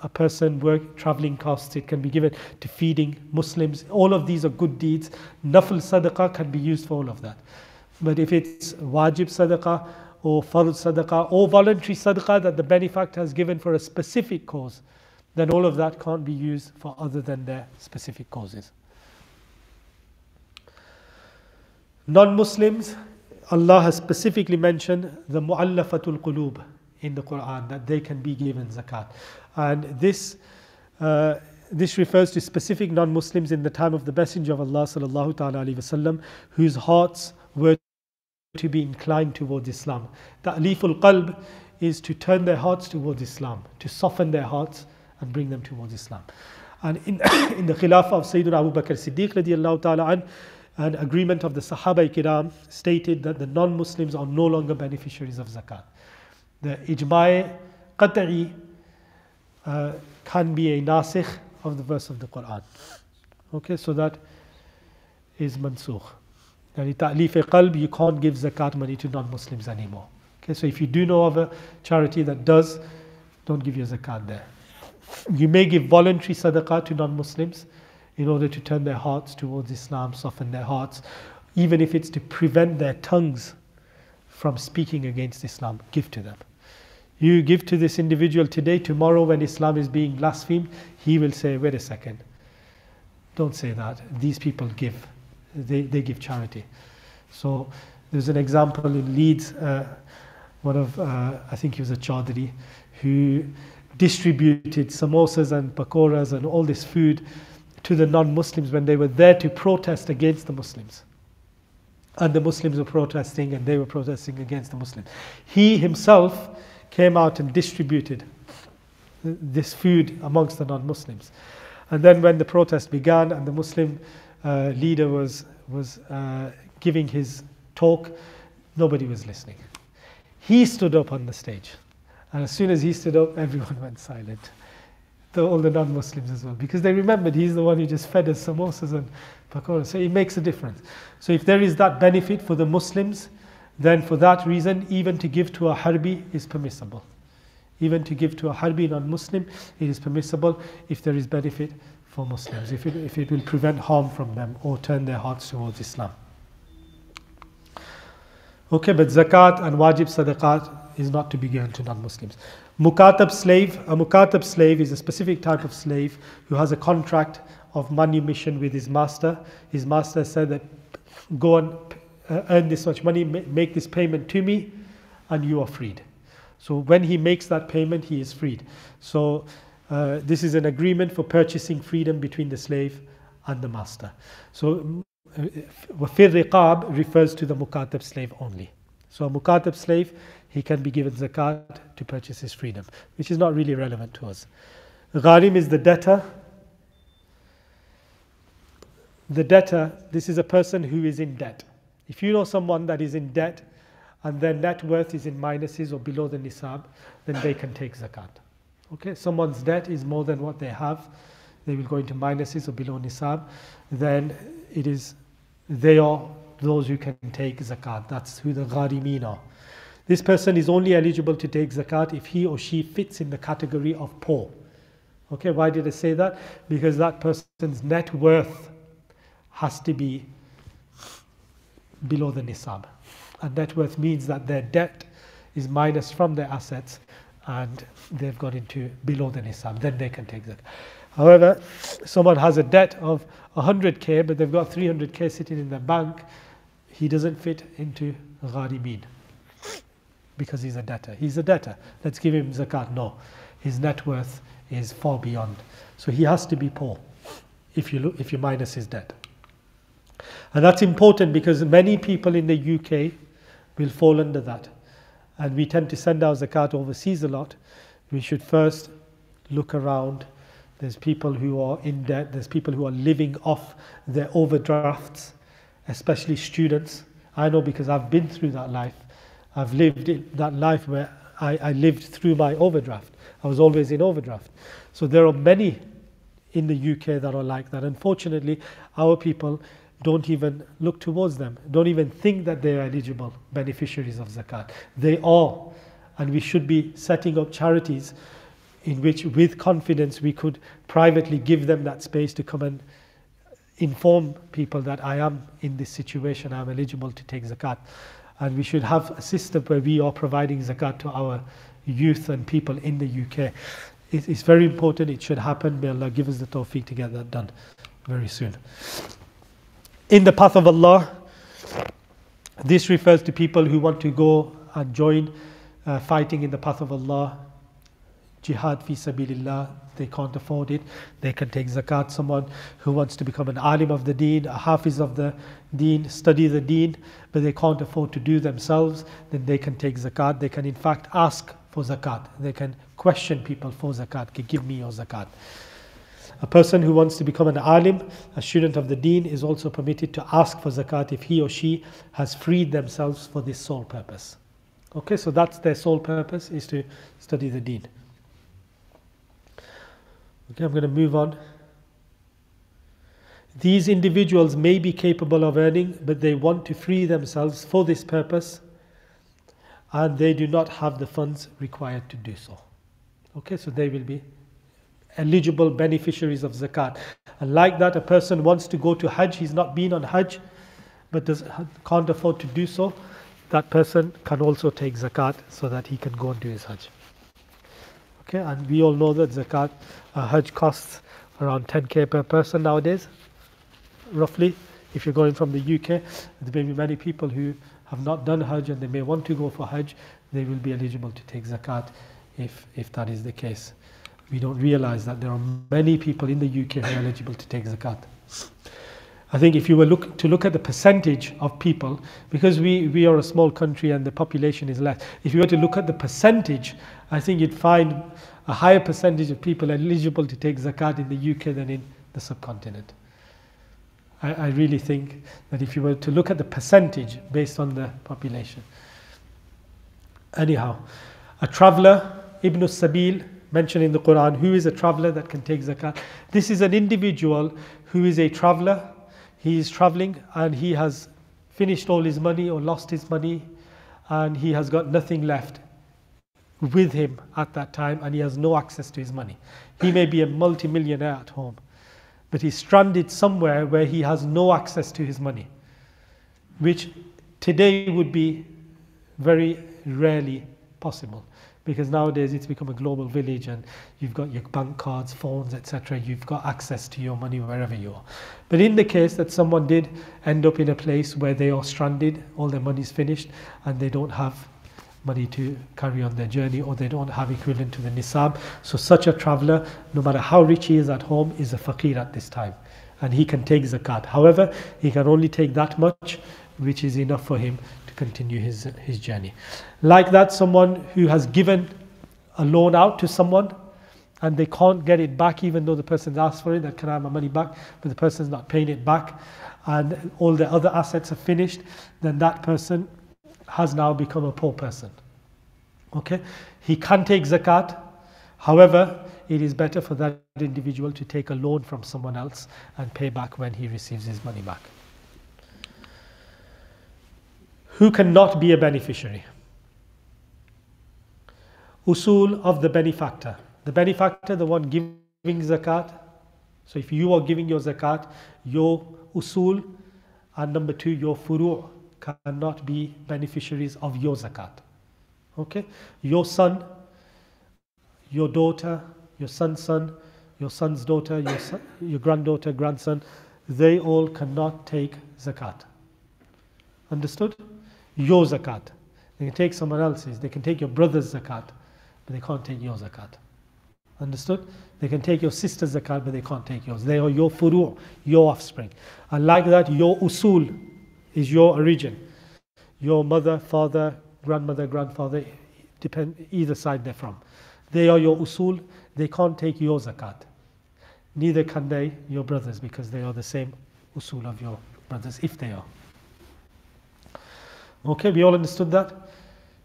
a person traveling costs, it can be given to feeding Muslims. All of these are good deeds. Nafl sadaqah can be used for all of that. But if it's wajib sadaqah or fard sadaqah or voluntary sadaqah that the benefactor has given for a specific cause, then all of that can't be used for other than their specific causes. Non-Muslims, Allah has specifically mentioned the mu'allafatul qulub in the Quran, that they can be given zakat. And this refers to specific non-Muslims in the time of the Messenger of Allah sallallahu ta'ala alaihi wasallam, whose hearts were to be inclined towards Islam. Ta'liful qalb is to turn their hearts towards Islam, to soften their hearts and bring them towards Islam. And in the Khilafah of Sayyidina Abu Bakr Siddiq radiallahu ta'ala an, an agreement of the Sahaba Kiram stated that the non-Muslims are no longer beneficiaries of zakat. The ijma' qat'i can be a nasikh of the verse of the Quran. Okay, so that is mansukh. Yani ta'lif qalb, you can't give zakat money to non-Muslims anymore. Okay, so if you do know of a charity that does, don't give your zakat there. You may give voluntary sadaqah to non-Muslims in order to turn their hearts towards Islam, soften their hearts, even if it's to prevent their tongues from speaking against Islam. Give to them. You give to this individual today, tomorrow when Islam is being blasphemed, he will say, wait a second, don't say that. These people give. They give charity. So there's an example in Leeds, one of, I think he was a Chaudhry, who distributed samosas and pakoras and all this food to the non-Muslims when they were there to protest against the Muslims. And the Muslims were protesting and they were protesting against the Muslims. He himself came out and distributed this food amongst the non-Muslims. And then when the protest began and the Muslim leader was giving his talk, nobody was listening. He stood up on the stage. And as soon as he stood up, everyone went silent. All the non-Muslims as well. Because they remembered he's the one who just fed us samosas and pakoras. So it makes a difference. So if there is that benefit for the Muslims, then for that reason, even to give to a harbi is permissible. Even to give to a harbi non-Muslim, it is permissible if there is benefit for Muslims, if it will prevent harm from them or turn their hearts towards Islam. Okay, but zakat and wajib sadaqat is not to be given to non-Muslims. Mukatab slave, a mukatab slave is a specific type of slave who has a contract of manumission with his master. His master said that go and earn this much money, make this payment to me, and you are freed. So when he makes that payment, he is freed. So this is an agreement for purchasing freedom between the slave and the master. So wafir riqab refers to the mukatab slave only. So a mukatab slave, he can be given zakat to purchase his freedom, which is not really relevant to us. Gharim is the debtor. The debtor, this is a person who is in debt. If you know someone that is in debt and their net worth is in minuses or below the nisab, then they can take zakat. Okay, someone's debt is more than what they have, they will go into minuses or below nisab, then they are those who can take zakat. That's who the gharimin are. This person is only eligible to take zakat if he or she fits in the category of poor. Okay, why did I say that? Because that person's net worth has to be below the nisab. And net worth means that their debt is minus from their assets and they've got into below the nisab, then they can take zakat. However, someone has a debt of 100k but they've got 300k sitting in their bank, he doesn't fit into gharibin because he's a debtor. He's a debtor. Let's give him zakat. No, his net worth is far beyond. So he has to be poor if you minus his debt. And that's important because many people in the UK will fall under that. And we tend to send our zakat overseas a lot. We should first look around. There's people who are in debt. There's people who are living off their overdrafts, especially students. I know because I've been through that life. I've lived in that life where I lived through my overdraft. I was always in overdraft. So there are many in the UK that are like that. Unfortunately, our people, don't even look towards them. Don't even think that they are eligible beneficiaries of zakat. They are, and we should be setting up charities in which, with confidence, we could privately give them that space to come and inform people that I am in this situation, I'm eligible to take zakat. And we should have a system where we are providing zakat to our youth and people in the UK. It's very important, it should happen. May Allah give us the tawfiq to get that done very soon. In the path of Allah, this refers to people who want to go and join fighting in the path of Allah, jihad fi sabilillah. They can't afford it, they can take zakat. Someone who wants to become an alim of the deen, a hafiz of the deen, study the deen, but they can't afford to do themselves, then they can take zakat. They can in fact ask for zakat. They can question people for zakat. Give me your zakat. A person who wants to become an alim, a student of the deen, is also permitted to ask for zakat if he or she has freed themselves for this sole purpose. Okay, so that's their sole purpose, is to study the deen. Okay, I'm going to move on. These individuals may be capable of earning, but they want to free themselves for this purpose, and they do not have the funds required to do so. Okay, so they will be eligible beneficiaries of zakat. And like that, a person wants to go to Hajj, he's not been on Hajj, but can't afford to do so, that person can also take zakat so that he can go and do his Hajj. Okay, and we all know that zakat, Hajj costs around 10k per person nowadays, roughly. If you're going from the UK, there may be many people who have not done Hajj and they may want to go for Hajj, they will be eligible to take zakat if that is the case. We don't realize that there are many people in the UK who are eligible to take zakat. I think if you were to look at the percentage of people, because we are a small country and the population is less, if you were to look at the percentage, I think you'd find a higher percentage of people eligible to take zakat in the UK than in the subcontinent. I really think that if you were to look at the percentage based on the population. Anyhow, a traveller, Ibn Sabil, mentioned in the Quran, who is a traveller that can take zakat? This is an individual who is a traveller. He is travelling and he has finished all his money or lost his money, and he has got nothing left with him at that time, and he has no access to his money. He may be a multi-millionaire at home, but he's stranded somewhere where he has no access to his money, which today would be very rarely possible, because nowadays it's become a global village and you've got your bank cards, phones, etc. You've got access to your money wherever you are. But in the case that someone did end up in a place where they are stranded, all their money is finished, and they don't have money to carry on their journey, or they don't have equivalent to the nisab, so such a traveller, no matter how rich he is at home, is a faqir at this time, and he can take zakat. However, he can only take that much, which is enough for him to continue his journey. Like that, someone who has given a loan out to someone and they can't get it back, even though the person's asked for it, that can I have my money back, but the person's not paying it back, and all the other assets are finished, then that person has now become a poor person. Okay, he can take zakat. However, it is better for that individual to take a loan from someone else and pay back when he receives his money back. Who cannot be a beneficiary? Usul of the benefactor. The benefactor, the one giving zakat. So if you are giving your zakat, your usul, and number two, your furu' cannot be beneficiaries of your zakat. Okay? Your son, your daughter, your son's son, your son's daughter, your granddaughter, grandson, they all cannot take zakat. Understood? Your zakat. They can take someone else's. They can take your brother's zakat, but they can't take your zakat. Understood? They can take your sister's zakat, but they can't take yours. They are your furu', your offspring. And like that, your usul is your origin. Your mother, father, grandmother, grandfather, depend either side they're from. They are your usul. They can't take your zakat. Neither can they your brothers, because they are the same usul of your brothers, if they are. Okay, we all understood that?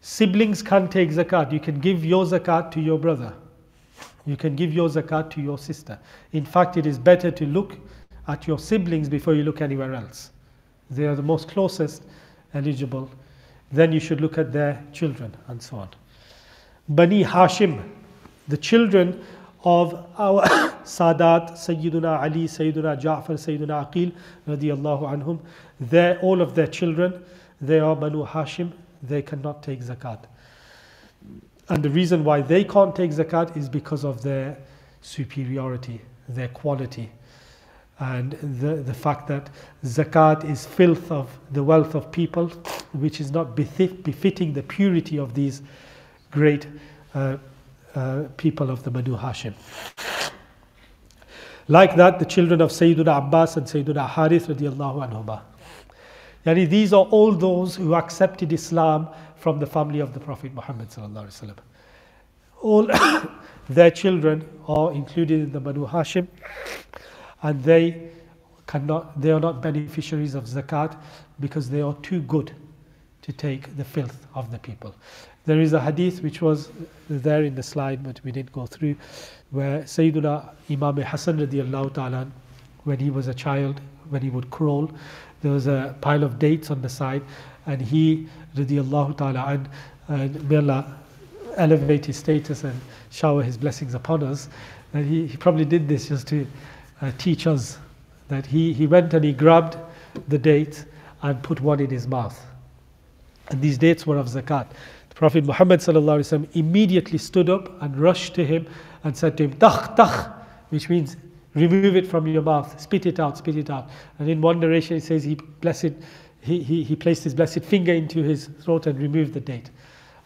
Siblings can take zakat. You can give your zakat to your brother. You can give your zakat to your sister. In fact, it is better to look at your siblings before you look anywhere else. They are the most closest eligible. Then you should look at their children and so on. Bani Hashim, the children of our Sadat, Sayyiduna Ali, Sayyiduna Ja'far, Sayyiduna Aqil, radiyallahu anhum, all of their children, they are Banu Hashim, they cannot take zakat. And the reason why they can't take zakat is because of their superiority, their quality, and the fact that zakat is filth of the wealth of people, which is not befitting the purity of these great people of the Banu Hashim. Like that, the children of Sayyiduna Abbas and Sayyiduna Harith radiallahu anhuma. Yani these are all those who accepted Islam from the family of the Prophet Muhammad sallallahu alaihi wasallam. All their children are included in the Banu Hashim, and they are not beneficiaries of zakat because they are too good to take the filth of the people. There is a hadith which was there in the slide, but we didn't go through, where Sayyiduna Imam Hassan radiallahu ta'ala, when he was a child, when he would crawl, there was a pile of dates on the side, and he radiallahu ta'ala, and may Allah elevate his status and shower his blessings upon us, and he probably did this just to teach us that he went and he grabbed the date and put one in his mouth, and these dates were of zakat. The Prophet Muhammad sallallahu alaihi wasallam immediately stood up and rushed to him and said to him, "Takh, takh," which means remove it from your mouth, spit it out, spit it out. And in one narration it says he placed his blessed finger into his throat and removed the date.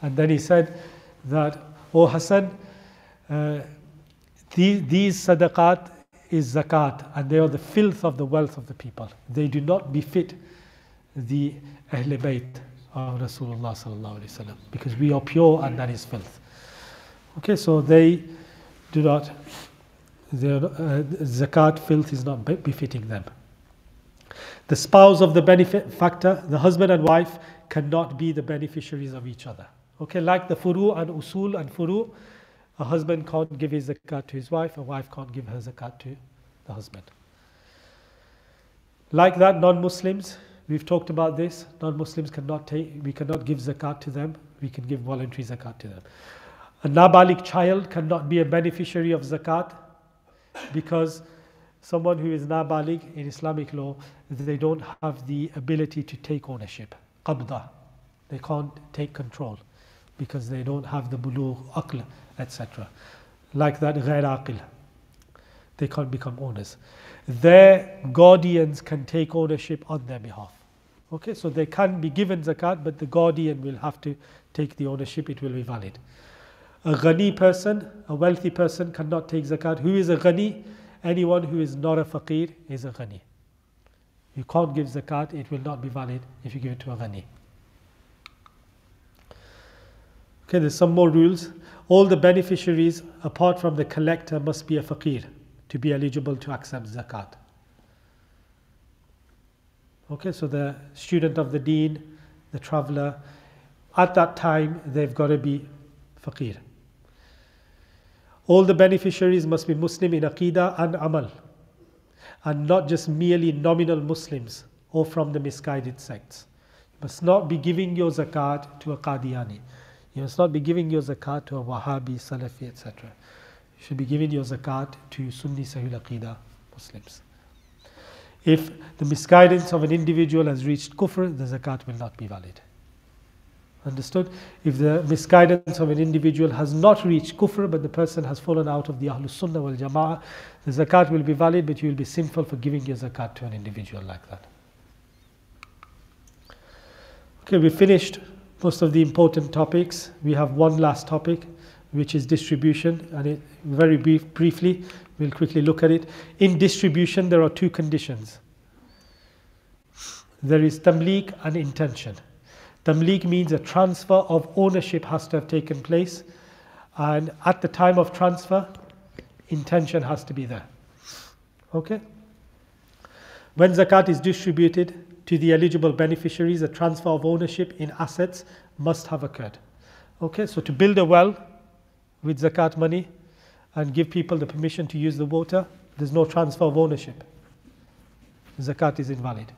And then he said that, "O Hassan, these sadaqat is zakat, and they are the filth of the wealth of the people. They do not befit the Ahl Bayt of Rasulullah sallallahu alaihi wasallam, because we are pure and that is filth." Okay, so they do not, zakat filth is not befitting them. The spouse of the benefactor, the husband and wife, cannot be the beneficiaries of each other. Okay, like the furu and usul and furu, a husband can't give his zakat to his wife, a wife can't give her zakat to the husband. Like that, non-Muslims, we've talked about this, non-Muslims we cannot give zakat to them, we can give voluntary zakat to them. A nabalik child cannot be a beneficiary of zakat, because someone who is nabalik in Islamic law, they don't have the ability to take ownership, qabda. They can't take control because they don't have the bulugh, aql, etc. Like that, ghair aqil. They can't become owners. Their guardians can take ownership on their behalf. Okay, so they can be given zakat, but the guardian will have to take the ownership, it will be valid. A ghani person, a wealthy person, cannot take zakat. Who is a ghani? Anyone who is not a faqir is a ghani. You can't give zakat, it will not be valid if you give it to a ghani. Okay, there's some more rules. All the beneficiaries, apart from the collector, must be a faqir to be eligible to accept zakat. Okay, so the student of the deen, the traveler, at that time they've got to be faqir. All the beneficiaries must be Muslim in Aqidah and Amal, and not just merely nominal Muslims or from the misguided sects. You must not be giving your zakat to a Qadiani. You must not be giving your zakat to a Wahhabi, Salafi, etc. You should be giving your zakat to Sunni Sahih Aqidah Muslims. If the misguidance of an individual has reached kufr, the zakat will not be valid. Understood? If the misguidance of an individual has not reached kufr, but the person has fallen out of the Ahlus Sunnah wal Jama'ah, the zakat will be valid, but you will be sinful for giving your zakat to an individual like that. Okay, we finished most of the important topics. We have one last topic, which is distribution, and very briefly, we'll quickly look at it. In distribution, there are two conditions. There is tamlik and intention. Tamlik means a transfer of ownership has to have taken place, and at the time of transfer, intention has to be there. Okay? When zakat is distributed to the eligible beneficiaries, a transfer of ownership in assets must have occurred. Okay, so to build a well with zakat money and give people the permission to use the water, there's no transfer of ownership. zakat is invalid.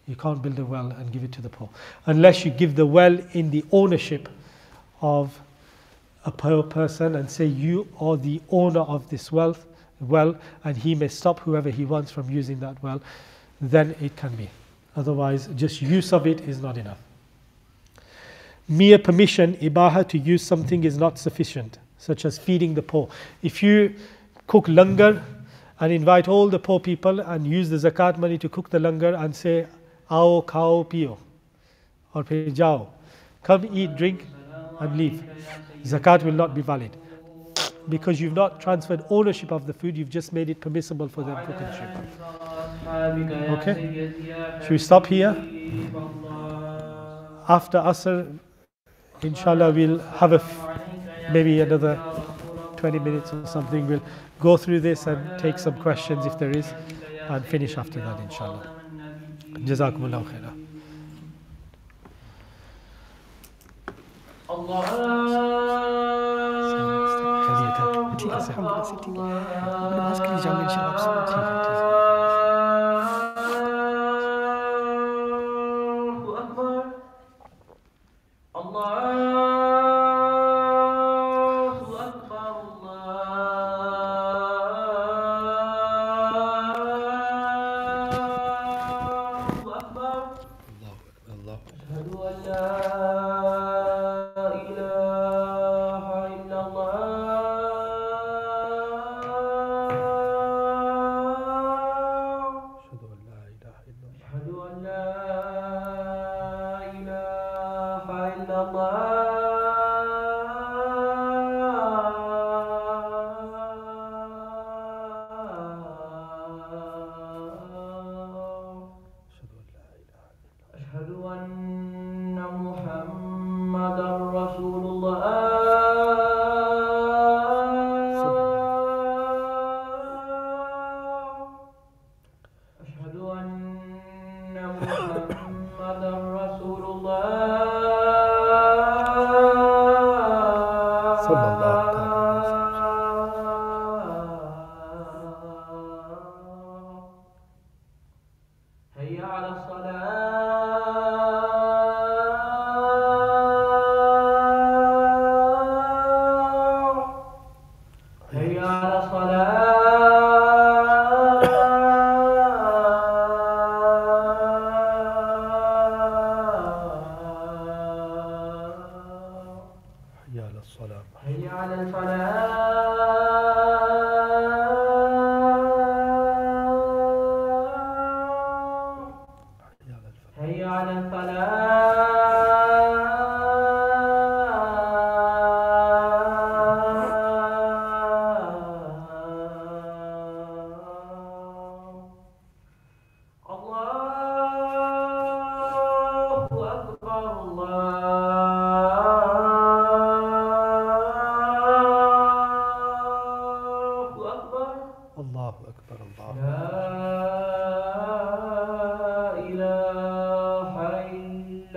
You can't build a well and give it to the poor. Unless you give the well in the ownership of a poor person and say you are the owner of this well, and he may stop whoever he wants from using that well, then it can be. Otherwise, just use of it is not enough. Mere permission, ibaha, to use something is not sufficient, such as feeding the poor. If you cook langar and invite all the poor people and use the zakat money to cook the langar and say, Aao, khao, pio, or phir jao, come eat, drink and leave. Zakat will not be valid. Because you've not transferred ownership of the food, you've just made it permissible for them to consume. Okay? Should we stop here? After Asr, inshallah, we'll have maybe another 20 minutes or something. We'll go through this and take some questions if there is, and finish after that, inshallah. Jazakumullahu khairah. ठीक है sir, हम लोग ठीक है, नमाज के लिए जाऊंगा इंशाल्लाह आपसे। ठीक है, ठीक है। لا إله إلا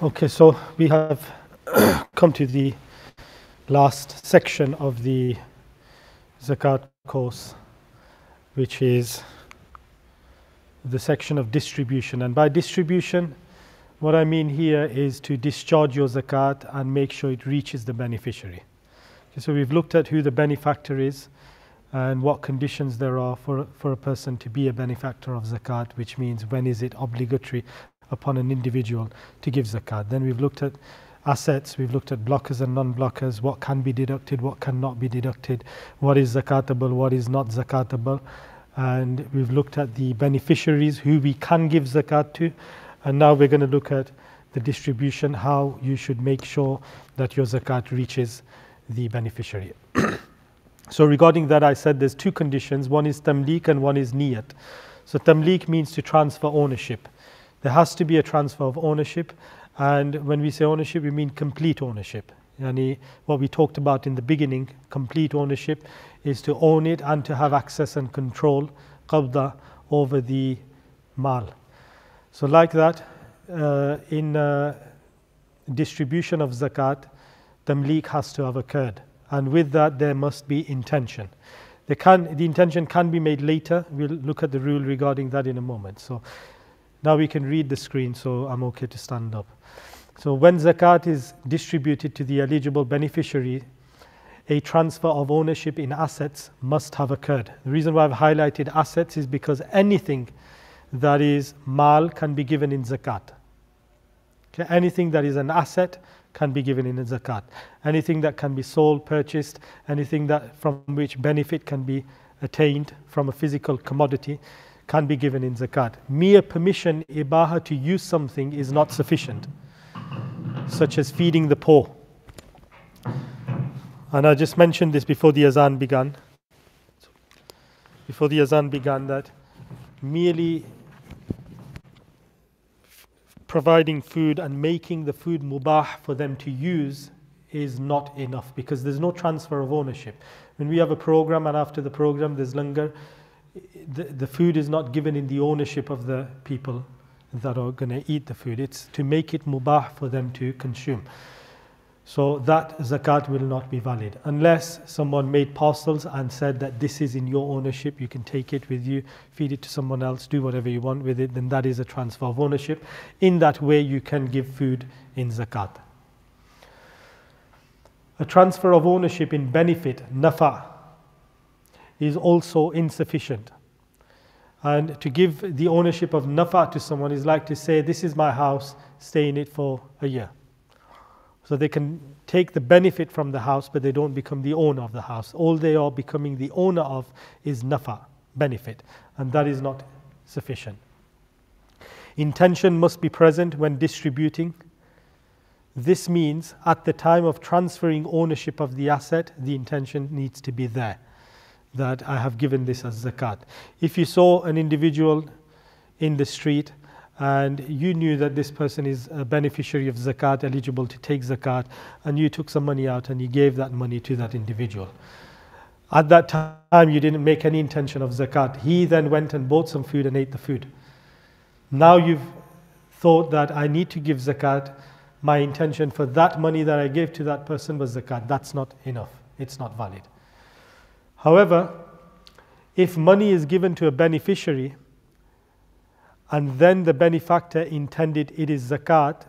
Okay, so we have come to the last section of the zakat course, which is the section of distribution. And by distribution, what I mean here is to discharge your zakat and make sure it reaches the beneficiary. Okay, so we've looked at who the benefactor is and what conditions there are for a person to be a benefactor of zakat, which means when is it obligatory upon an individual to give zakat. Then we've looked at assets, we've looked at blockers and non-blockers, what can be deducted, what cannot be deducted, what is zakatable, what is not zakatable. And we've looked at the beneficiaries who we can give zakat to. And now we're going to look at the distribution, how you should make sure that your zakat reaches the beneficiary. So regarding that, I said there's two conditions. One is tamlik and one is niyat. So tamlik means to transfer ownership. There has to be a transfer of ownership, and when we say ownership, we mean complete ownership. Yani what we talked about in the beginning, complete ownership is to own it and to have access and control, qabda, over the mal. So like that, in distribution of zakat, tamlik has to have occurred, and with that there must be intention. The intention can be made later. We'll look at the rule regarding that in a moment. So now we can read the screen, so I'm okay to stand up. So when zakat is distributed to the eligible beneficiary, a transfer of ownership in assets must have occurred. The reason why I've highlighted assets is because anything that is mal can be given in zakat. Okay? Anything that is an asset can be given in a zakat. Anything that can be sold, purchased, anything that from which benefit can be attained from a physical commodity can be given in zakat. Mere permission, ibaha, to use something is not sufficient, such as feeding the poor. And I just mentioned this before the azan began. Before the azan began, that merely providing food and making the food mubah for them to use is not enough, because there's no transfer of ownership. When we have a program and after the program there's langar, the food is not given in the ownership of the people that are going to eat the food. It's to make it mubah for them to consume. So that zakat will not be valid unless someone made parcels and said that this is in your ownership, you can take it with you, feed it to someone else, do whatever you want with it, then that is a transfer of ownership. In that way you can give food in zakat. A transfer of ownership in benefit, nafa, is also insufficient. And to give the ownership of nafa to someone is like to say, this is my house, stay in it for a year. So they can take the benefit from the house, but they don't become the owner of the house. All they are becoming the owner of is nafa, benefit, and that is not sufficient. Intention must be present when distributing. This means at the time of transferring ownership of the asset, the intention needs to be there, that I have given this as zakat. If you saw an individual in the street and you knew that this person is a beneficiary of zakat, eligible to take zakat, and you took some money out and you gave that money to that individual. At that time you didn't make any intention of zakat. He then went and bought some food and ate the food. Now you've thought that I need to give zakat. My intention for that money that I gave to that person was zakat. That's not enough. It's not valid. However, if money is given to a beneficiary and then the benefactor intended it is zakat,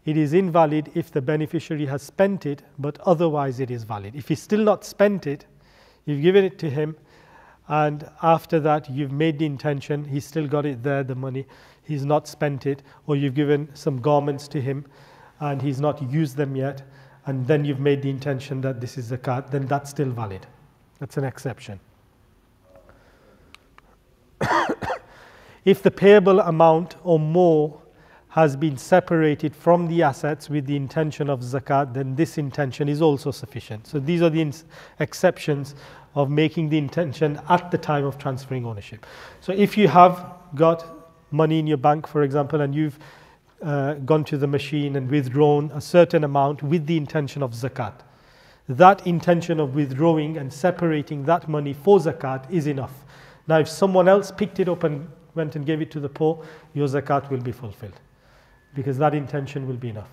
it is invalid if the beneficiary has spent it, but otherwise it is valid. If he's still not spent it, you've given it to him, and after that you've made the intention, he's still got it there, the money, he's not spent it, or you've given some garments to him and he's not used them yet, and then you've made the intention that this is zakat, then that's still valid. That's an exception. If the payable amount or more has been separated from the assets with the intention of zakat, then this intention is also sufficient. So these are the exceptions of making the intention at the time of transferring ownership. So if you have got money in your bank, for example, and you've gone to the machine and withdrawn a certain amount with the intention of zakat, that intention of withdrawing and separating that money for zakat is enough. Now if someone else picked it up and went and gave it to the poor, your zakat will be fulfilled. because that intention will be enough.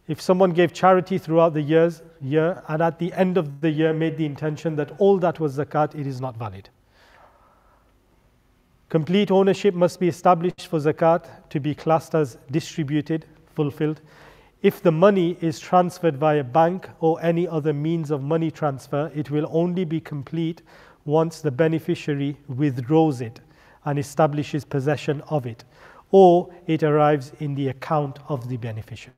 If someone gave charity throughout the year and at the end of the year made the intention that all that was zakat, it is not valid. Complete ownership must be established for zakat to be classed as distributed, fulfilled. If the money is transferred via bank or any other means of money transfer, it will only be complete once the beneficiary withdraws it and establishes possession of it, or it arrives in the account of the beneficiary.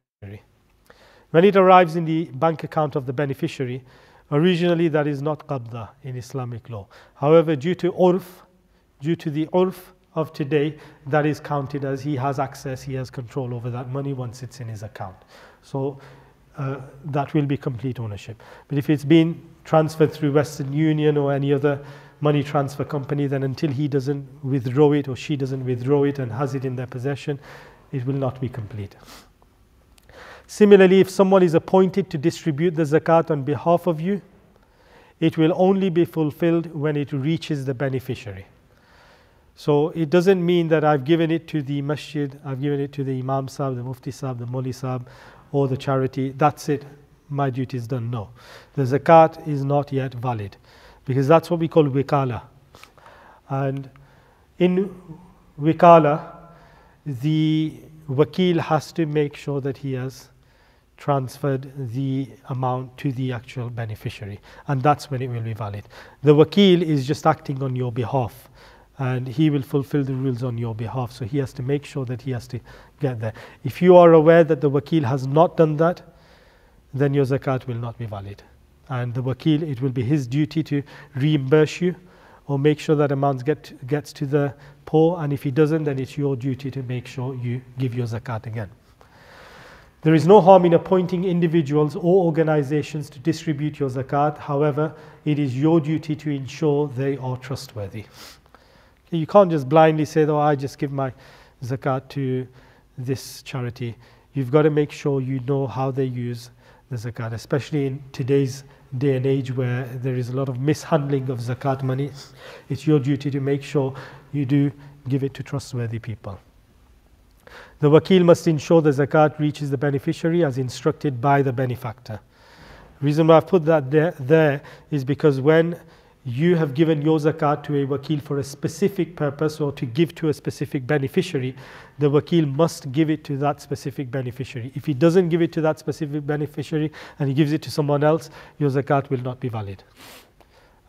When it arrives in the bank account of the beneficiary, originally that is not qabda in Islamic law. However, due to the urf of today, that is counted as he has access, he has control over that money once it's in his account. So that will be complete ownership. But if it's been transferred through Western Union or any other money transfer company, then until he doesn't withdraw it or she doesn't withdraw it and has it in their possession, it will not be complete. Similarly, if someone is appointed to distribute the zakat on behalf of you, it will only be fulfilled when it reaches the beneficiary. So it doesn't mean that I've given it to the masjid, I've given it to the Imam Sahib, the Mufti Sahib, the Moli Sahib, or the charity, that's it, my duty is done. No. The zakat is not yet valid, because that's what we call wikala. And in wikala, the wakil has to make sure that he has transferred the amount to the actual beneficiary, and that's when it will be valid. The wakil is just acting on your behalf, and he will fulfill the rules on your behalf, so he has to make sure that he has to get there. If you are aware that the wakil has not done that, then your zakat will not be valid, and the wakil, it will be his duty to reimburse you or make sure that amount gets to the poor, and if he doesn't, then it's your duty to make sure you give your zakat again. There is no harm in appointing individuals or organizations to distribute your zakat. However, it is your duty to ensure they are trustworthy. Okay, you can't just blindly say, oh, I just give my zakat to this charity. You've got to make sure you know how they use the zakat, especially in today's day and age where there is a lot of mishandling of zakat money. It's your duty to make sure you do give it to trustworthy people. The wakil must ensure the zakat reaches the beneficiary as instructed by the benefactor. The reason why I've put that there is because when you have given your zakat to a wakil for a specific purpose or to give to a specific beneficiary, the wakil must give it to that specific beneficiary. If he doesn't give it to that specific beneficiary and he gives it to someone else, your zakat will not be valid.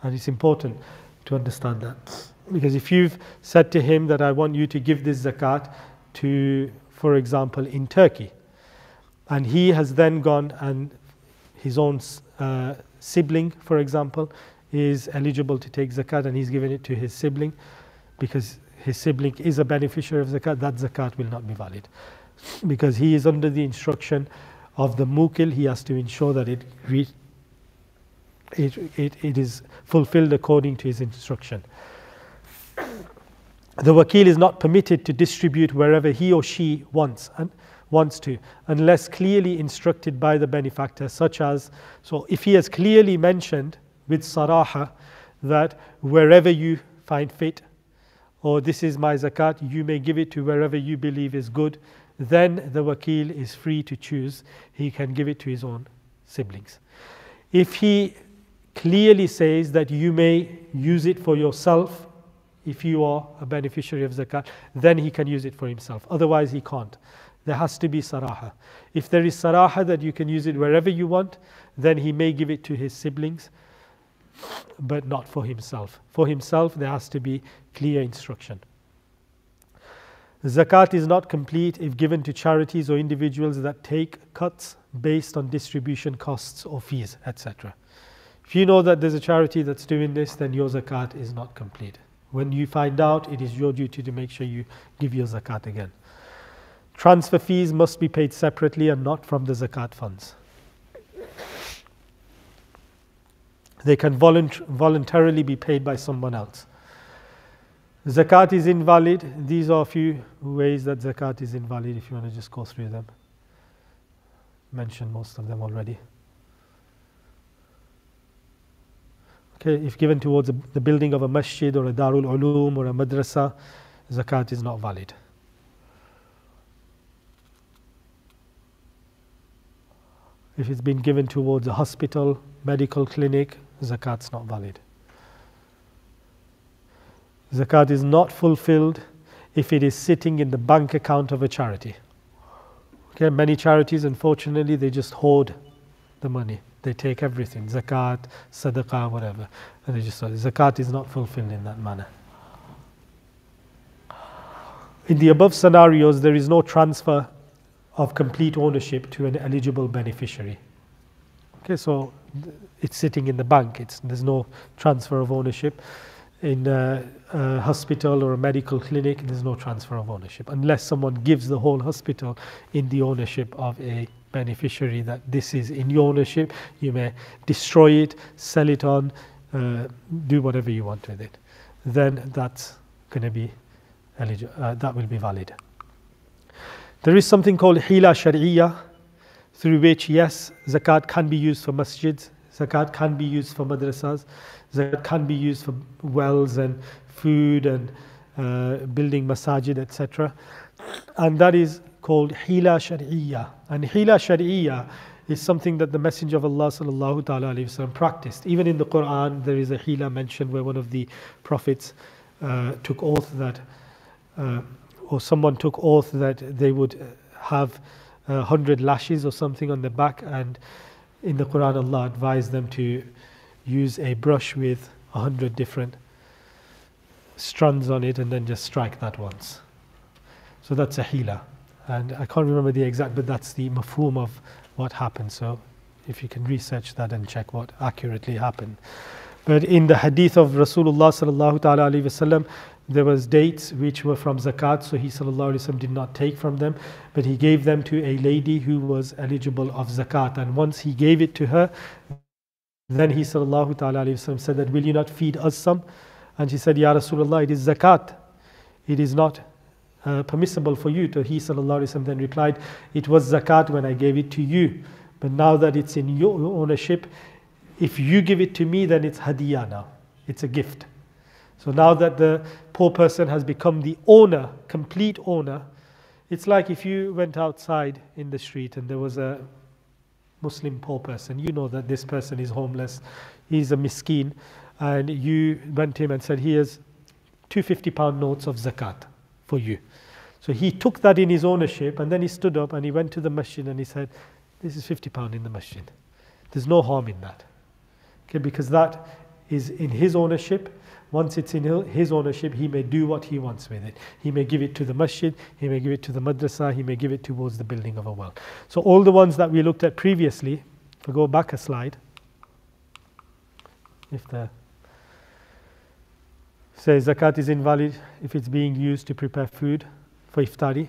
And it's important to understand that. Because if you've said to him that I want you to give this zakat to, for example, in Turkey, and he has then gone and his own sibling, for example, is eligible to take zakat and he's given it to his sibling because his sibling is a beneficiary of zakat, that zakat will not be valid. Because he is under the instruction of the mukil, he has to ensure that it is fulfilled according to his instruction. The wakil is not permitted to distribute wherever he or she wants to, unless clearly instructed by the benefactor, such as, so if he has clearly mentioned with saraha that wherever you find fit, or this is my zakat, you may give it to wherever you believe is good, then the wakil is free to choose. He can give it to his own siblings. If he clearly says that you may use it for yourself, if you are a beneficiary of zakat, then he can use it for himself. Otherwise, he can't. There has to be saraha. If there is saraha that you can use it wherever you want, then he may give it to his siblings, but not for himself. For himself, there has to be clear instruction. Zakat is not complete if given to charities or individuals that take cuts based on distribution costs or fees, etc. If you know that there's a charity that's doing this, then your zakat is not complete. When you find out, it is your duty to make sure you give your zakat again. Transfer fees must be paid separately and not from the zakat funds. They can voluntarily be paid by someone else. Zakat is invalid. These are a few ways that zakat is invalid, if you want to just go through them. Mentioned most of them already. Okay, if given towards the building of a masjid or a darul ulum or a madrasa, zakat is not valid. If it's been given towards a hospital, medical clinic, zakat's not valid. Zakat is not fulfilled if it is sitting in the bank account of a charity. Okay, many charities, unfortunately, they just hoard the money. They take everything, zakat, sadaqah, whatever, and they just zakat is not fulfilled in that manner. In the above scenarios, there is no transfer of complete ownership to an eligible beneficiary. Okay, so it's sitting in the bank. There's no transfer of ownership. In a hospital or a medical clinic, there's no transfer of ownership unless someone gives the whole hospital in the ownership of a beneficiary, that this is in your ownership. You may destroy it, sell it on, do whatever you want with it. Then that's going to be eligible. That will be valid. There is something called hila shari'iyya, through which, yes, zakat can be used for masjids, zakat can be used for madrasas, zakat can be used for wells and food and building masajid, etc. And that is called hila shari'iyya. And hila shari'iyya is something that the Messenger of Allah sallallahu ta'ala alayhi wa sallam practiced. Even in the Quran, there is a hila mentioned where one of the prophets took oath that or someone took oath that they would have 100 lashes or something on their back, and in the Quran Allah advised them to use a brush with 100 different strands on it and then just strike that once. So that's a hila, and I can't remember the exact, but that's the mafhum of what happened. So if you can research that and check what accurately happened. But in the hadith of Rasulullah sallallahu ta'ala alayhi wasallam, there was dates which were from zakat, so he sallallahu alayhi wasallam did not take from them, but he gave them to a lady who was eligible of zakat. And once he gave it to her, then he sallallahu ta'ala alayhi wasallam said that, will you not feed us some? And she said, Ya Rasulullah, it is zakat. It is not permissible for you to. He sallallahu alayhi wasallam then replied, it was zakat when I gave it to you, but now that it's in your ownership, if you give it to me, then it's hadiyah now. It's a gift. So now that the poor person has become the owner, complete owner, it's like if you went outside in the street and there was a Muslim poor person, you know that this person is homeless, he's a miskeen, and you went to him and said, here's two £50 notes of zakat for you. So he took that in his ownership, and then he stood up and he went to the masjid and he said, this is £50 in the masjid. There's no harm in that. Okay, because that is in his ownership. Once it's in his ownership, he may do what he wants with it. He may give it to the masjid, he may give it to the madrasa, he may give it towards the building of a well. So all the ones that we looked at previously, if I go back a slide, if the says zakat is invalid if it's being used to prepare food for iftari.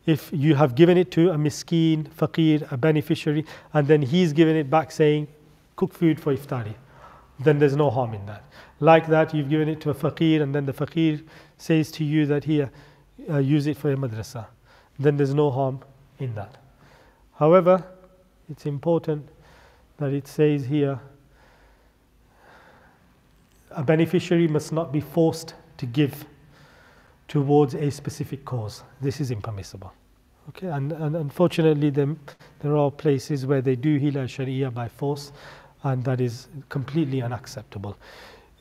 If you have given it to a miskeen, faqir, a beneficiary, and then he's given it back saying, cook food for iftari, then there's no harm in that. Like that, you've given it to a faqir, and then the faqir says to you that here, use it for a madrasa. Then there's no harm in that. However, it's important that it says here, a beneficiary must not be forced to give towards a specific cause. This is impermissible. Okay, and unfortunately there are places where they do hila sharia by force, and that is completely unacceptable.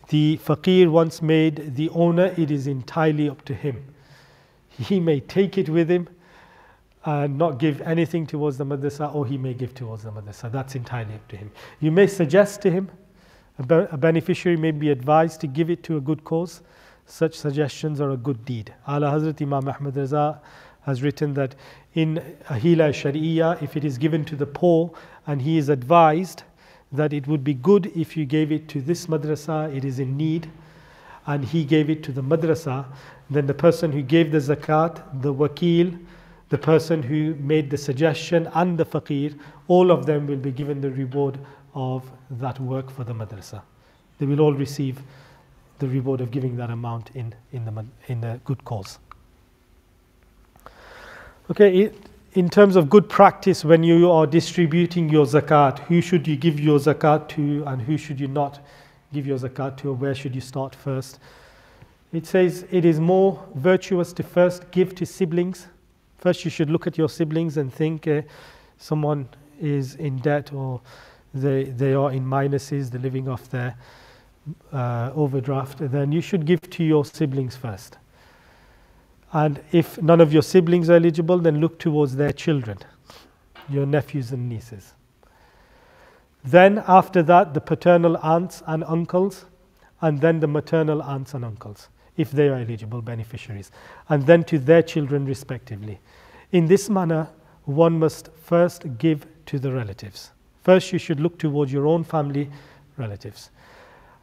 The faqir once made the owner, it is entirely up to him. He may take it with him and not give anything towards the madrasa, or he may give towards the madrasa. That's entirely up to him. You may suggest to him, a beneficiary may be advised to give it to a good cause. Such suggestions are a good deed. Ala Hazrat Imam Ahmad Raza has written that in Hila Shari'iyya, if it is given to the poor and he is advised that it would be good if you gave it to this madrasa, it is in need, and he gave it to the madrasa, then the person who gave the zakat, the wakil, the person who made the suggestion, and the faqir, all of them will be given the reward of that work for the madrasa. They will all receive the reward of giving that amount in the good cause. Okay, in terms of good practice, when you are distributing your zakat, who should you give your zakat to and who should you not give your zakat to, or where should you start first? It says it is more virtuous to first give to siblings. First you should look at your siblings and think someone is in debt or they are in minuses, they're living off their overdraft, then you should give to your siblings first. And if none of your siblings are eligible, then look towards their children, your nephews and nieces. Then after that, the paternal aunts and uncles, and then the maternal aunts and uncles, if they are eligible beneficiaries, and then to their children respectively. In this manner, one must first give to the relatives. First, you should look towards your own family relatives.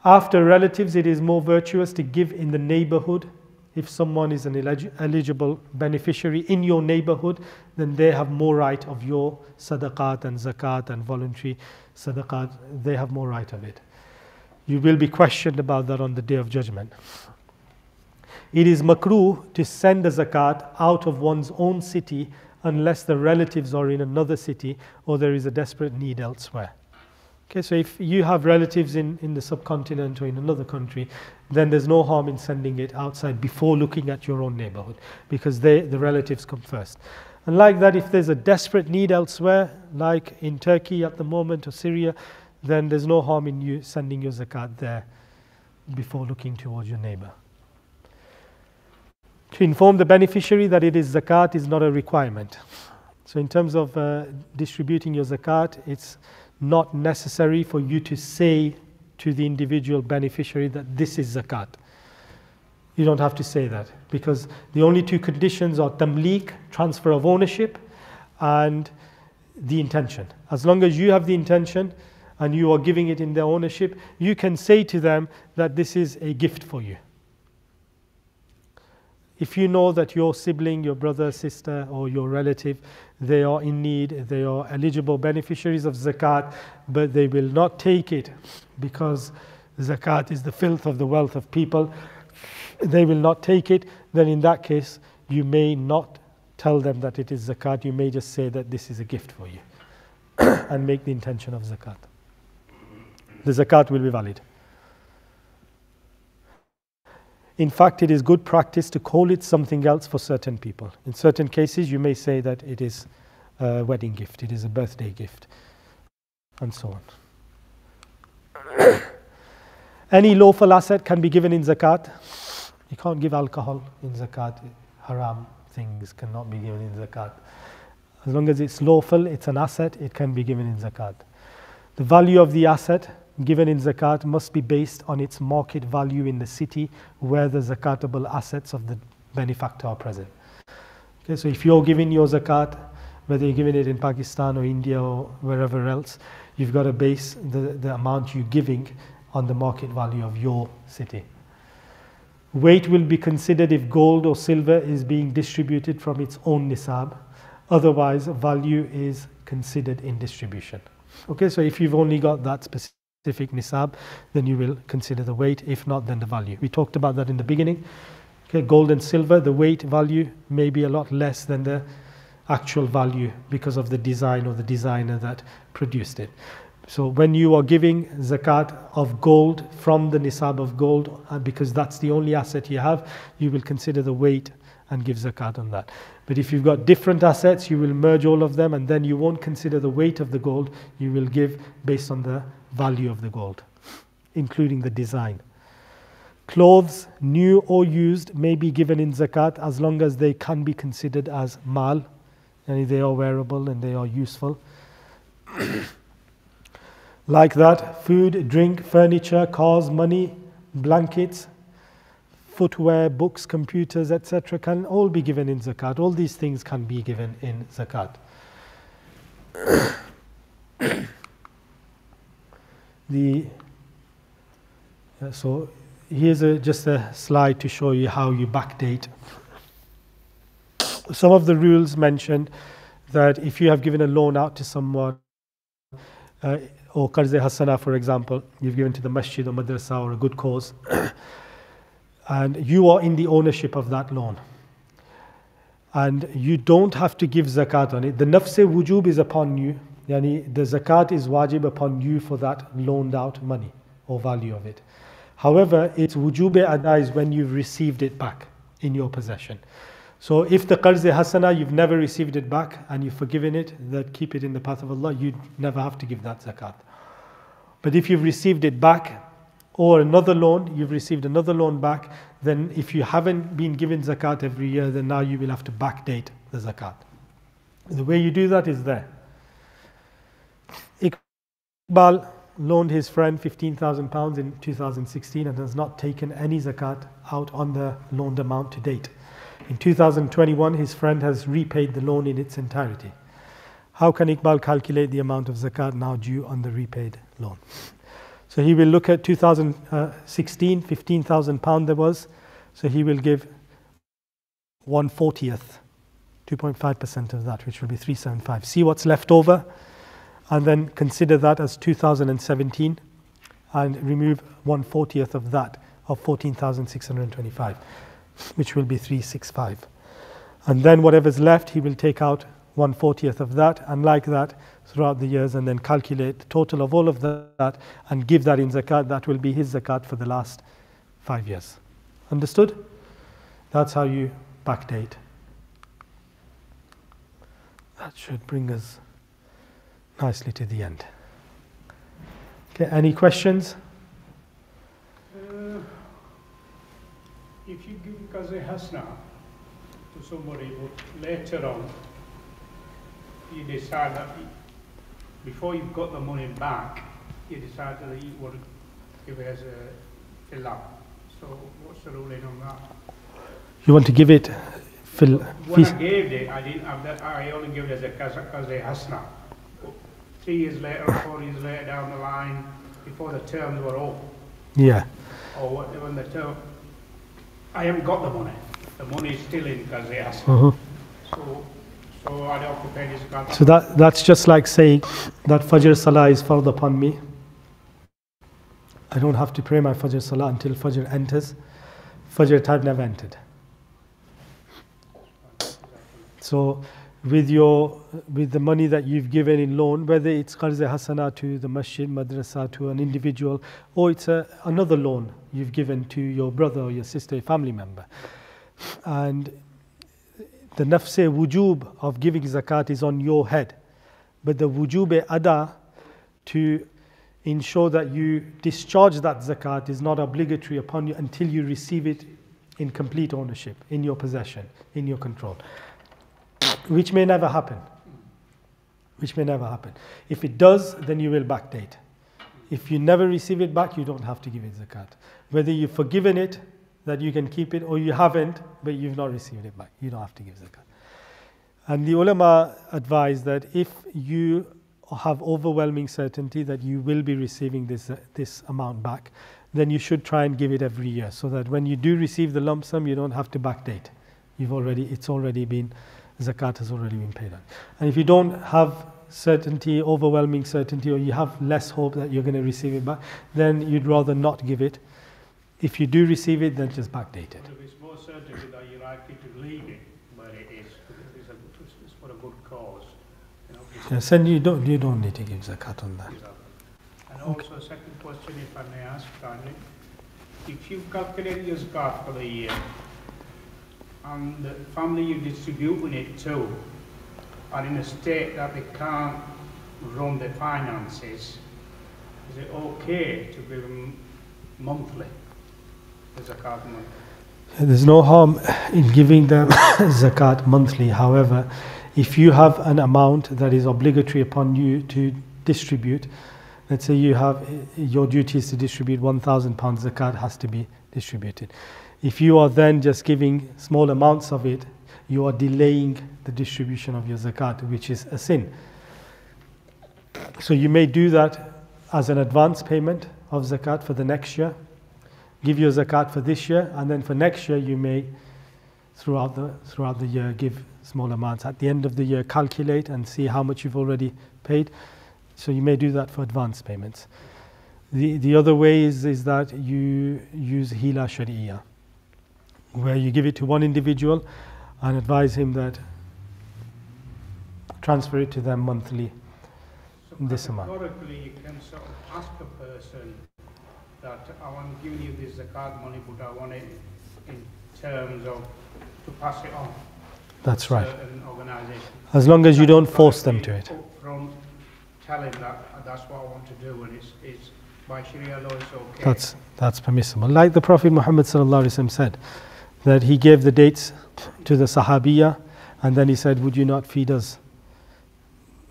After relatives, it is more virtuous to give in the neighborhood. If someone is an eligible beneficiary in your neighborhood, then they have more right of your sadaqat and zakat and voluntary sadaqat. They have more right of it. You will be questioned about that on the Day of Judgment. It is makruh to send the zakat out of one's own city unless the relatives are in another city or there is a desperate need elsewhere. Okay, so if you have relatives in the subcontinent or in another country, then there's no harm in sending it outside before looking at your own neighborhood, because the relatives come first. And like that, if there's a desperate need elsewhere, like in Turkey at the moment or Syria, then there's no harm in you sending your zakat there before looking towards your neighbor. To inform the beneficiary that it is zakat is not a requirement. So in terms of distributing your zakat, it's not necessary for you to say to the individual beneficiary that this is zakat. You don't have to say that, because the only two conditions are tamlik, transfer of ownership, and the intention. As long as you have the intention and you are giving it in their ownership, you can say to them that this is a gift for you. If you know that your sibling, your brother, sister, or your relative, they are in need, they are eligible beneficiaries of zakat, but they will not take it because zakat is the filth of the wealth of people, they will not take it, then in that case, you may not tell them that it is zakat, you may just say that this is a gift for you and make the intention of zakat. The zakat will be valid. In fact, it is good practice to call it something else for certain people. In certain cases, you may say that it is a wedding gift, it is a birthday gift, and so on. Any lawful asset can be given in zakat. You can't give alcohol in zakat. Haram things cannot be given in zakat. As long as it's lawful, it's an asset, it can be given in zakat. The value of the asset given in zakat must be based on its market value in the city where the zakatable assets of the benefactor are present. Okay, so if you're giving your zakat, whether you're giving it in Pakistan or India or wherever else, you've got to base the amount you're giving on the market value of your city. Weight will be considered if gold or silver is being distributed from its own nisab. Otherwise, value is considered in distribution. Okay, so if you've only got that specific nisab, then you will consider the weight. If not, then the value. We talked about that in the beginning. Okay, gold and silver, the weight value may be a lot less than the actual value because of the design or the designer that produced it. So when you are giving zakat of gold from the nisab of gold, because that's the only asset you have, you will consider the weight and give zakat on that. But if you've got different assets, you will merge all of them and then you won't consider the weight of the gold, you will give based on the value of the gold, including the design. Clothes, new or used, may be given in zakat as long as they can be considered as mal, and they are wearable and they are useful. Like that, food, drink, furniture, cars, money, blankets, footwear, books, computers, etc. can all be given in zakat. All these things can be given in zakat. So here's just a slide to show you how you backdate. Some of the rules mentioned that if you have given a loan out to someone, or Qarz Hasana, for example, you've given to the masjid or madrasa or a good cause, and you are in the ownership of that loan, and you don't have to give zakat on it. The nafs-e-wujub is upon you, yani the zakat is wajib upon you for that loaned out money or value of it. However, it's wujub-e-ada is when you've received it back in your possession. So if the qarz hasana, you've never received it back and you've forgiven it, that keep it in the path of Allah, you never have to give that zakat. But if you've received it back, or another loan, you've received another loan back, then if you haven't been given zakat every year, then now you will have to backdate the zakat. The way you do that is there. Iqbal loaned his friend £15,000 in 2016 and has not taken any zakat out on the loaned amount to date. In 2021, his friend has repaid the loan in its entirety. How can Iqbal calculate the amount of zakat now due on the repaid loan? So he will look at 2016, £15,000 there was. So he will give 1/40th, 2.5% of that, which will be 375. See what's left over, and then consider that as 2017, and remove 1/40th of that, of 14,625, which will be 365. And then whatever's left, he will take out 1/40th of that, and like that throughout the years, and then calculate the total of all of that and give that in zakat. That will be his zakat for the last 5 years. Understood? That's how you backdate. That should bring us nicely to the end. Okay, any questions? If you give qaza hasna to somebody, but later on you decide that before you've got the money back, you decide that you want to give it as a fill-up. So what's the ruling on that? You want to give it When I gave it, I didn't have that. I only gave it as a qaza hasna. 3 years later, 4 years later down the line, before the terms were up, Yeah. or when the term, I haven't got the money. The money is still in qaza hasna. So I don't have to pay this zakat. So that's just like saying that Fajr Salah is fard upon me. I don't have to pray my Fajr Salah until Fajr enters. Fajr time never entered. So with the money that you've given in loan, whether it's qarz hasana to the masjid, madrasa, to an individual, or it's another loan you've given to your brother or your sister, a family member, and the nafse wujub of giving zakat is on your head, but the wujub ada to ensure that you discharge that zakat is not obligatory upon you until you receive it in complete ownership, in your possession, in your control, which may never happen. Which may never happen. If it does, then you will backdate. If you never receive it back, you don't have to give it zakat. Whether you've forgiven it, that you can keep it, or you haven't, but you've not received it back, you don't have to give zakat. And the ulama advise that if you have overwhelming certainty that you will be receiving this amount back, then you should try and give it every year, so that when you do receive the lump sum, you don't have to backdate. Zakat has already been paid on. And if you don't have certainty, overwhelming certainty, or you have less hope that you're going to receive it back, then you'd rather not give it. If you do receive it, then just backdate it. But if it's more certainty that you're likely to leave it where it is, it's for a good cause. Yes, and you don't need to give zakat on that. And also, a second question, if I may ask kindly, if you calculate your zakat for the year, and the family you're distributing it to are in a state that they can't run their finances, is it okay to give them monthly the zakat money? There's no harm in giving them zakat monthly. However, if you have an amount that is obligatory upon you to distribute, let's say you have your duty is to distribute £1,000, zakat has to be distributed. If you are then just giving small amounts of it, you are delaying the distribution of your zakat, which is a sin. So you may do that as an advance payment of zakat for the next year. Give your zakat for this year, and then for next year you may, throughout the year, give small amounts. At the end of the year, calculate and see how much you've already paid. So you may do that for advance payments. The other way is that you use hila shari'iyah, where you give it to one individual and advise him that transfer it to them monthly, this amount. Historically, you can sort of ask a person that I want to give you this zakat money, but I want it in terms of to pass it on. That's right. Certain organisation. As long as you don't force them to it. Upfront, tell him that that's what I want to do, and it's by Sharia law it's okay. That's permissible. Like the Prophet Muhammad sallallahu alaihi wasallam said, that he gave the dates to the Sahabiya, and then he said, "Would you not feed us?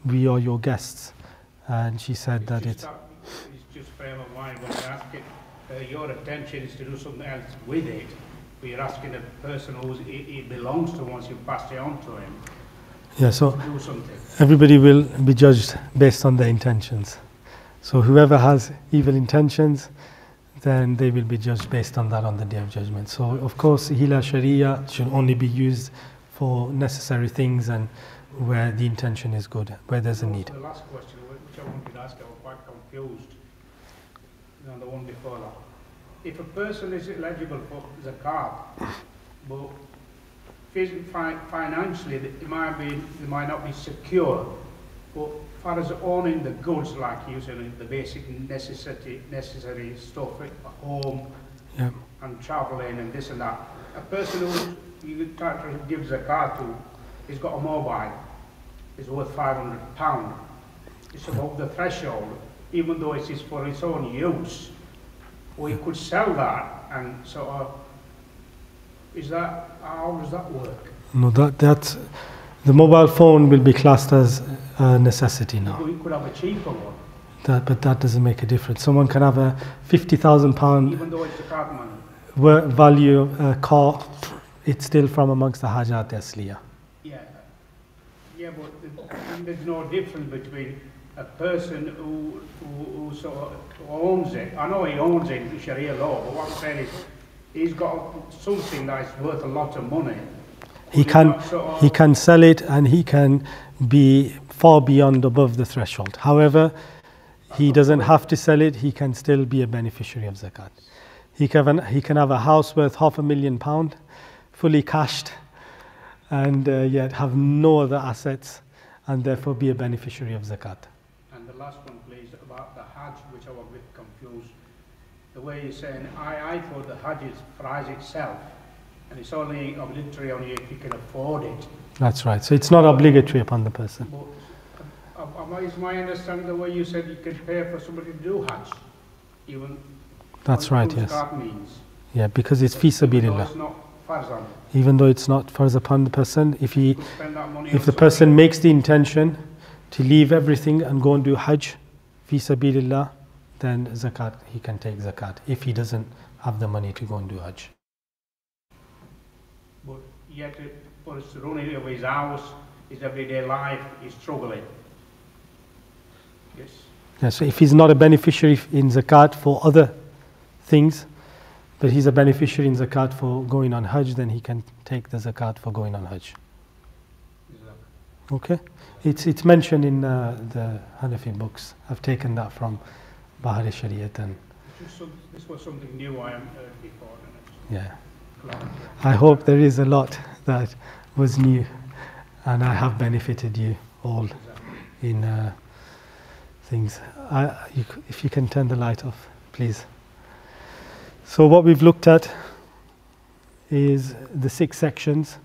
We are your guests." And she said that it's just frame of mind when you ask it. Your intention is to do something else with it, but you're asking a person who it belongs to once you pass it on to him. Yeah, so Do something. everybody will be judged based on their intentions. So whoever has evil intentions, then they will be judged based on that on the Day of Judgment. So of course, Hila Sharia should only be used for necessary things and where the intention is good, where there's a need. The last question, which I wanted to ask, I was quite confused than the one before that. If a person is eligible for zakat, but financially they might not be secure, but as far as owning the goods, like you said, the basic necessary stuff at home, Yeah. and travelling and this and that, a person who you try to give zakat to, he's got a mobile, is worth £500. It's above the threshold, even though it is for its own use. Or he could sell that and sort of, how does that work? No, that's the mobile phone will be classed as a necessity now. We could have a cheaper one, But that doesn't make a difference. Someone can have a £50,000 even though it's zakat money. value car. It's still from amongst the Hajat Asliya. Yeah, but there's no difference between a person who sort of owns it. I know he owns it in Sharia law, but what I'm saying is he's got something that's worth a lot of money. He can sell it, and he can be far beyond above the threshold. However, he doesn't have to sell it. He can still be a beneficiary of zakat. He can have a house worth £500,000, fully cashed, and yet have no other assets, and therefore be a beneficiary of zakat. And the last one, please, about the Hajj, which I was a bit confused. The way you're saying, I thought the Hajj is price itself, and it's only obligatory on you if you can afford it. That's right. So it's not obligatory upon the person. But is my understanding the way you said you can pay for somebody to do Hajj, even That's right, yes. That means. Yeah, because it's fi sabilillah. It's not farzan. Even though it's not farz upon the person, if You could spend that money the on person makes the intention to leave everything and go and do Hajj fi sabilillah, then zakat, he can take zakat if he doesn't have the money to go and do Hajj. But yet, for his running of his house, his everyday life, he's struggling. Yes. Yeah, so if he's not a beneficiary in zakat for other things, but he's a beneficiary in zakat for going on Hajj, then he can take the zakat for going on Hajj. Okay? It's mentioned in the Hanafi books. I've taken that from Bahar Shariat. And This was something new I haven't heard before. yeah, I hope there is a lot that was new, and I have benefited you all in things. If you can turn the light off, please. So what we've looked at is the 6 sections.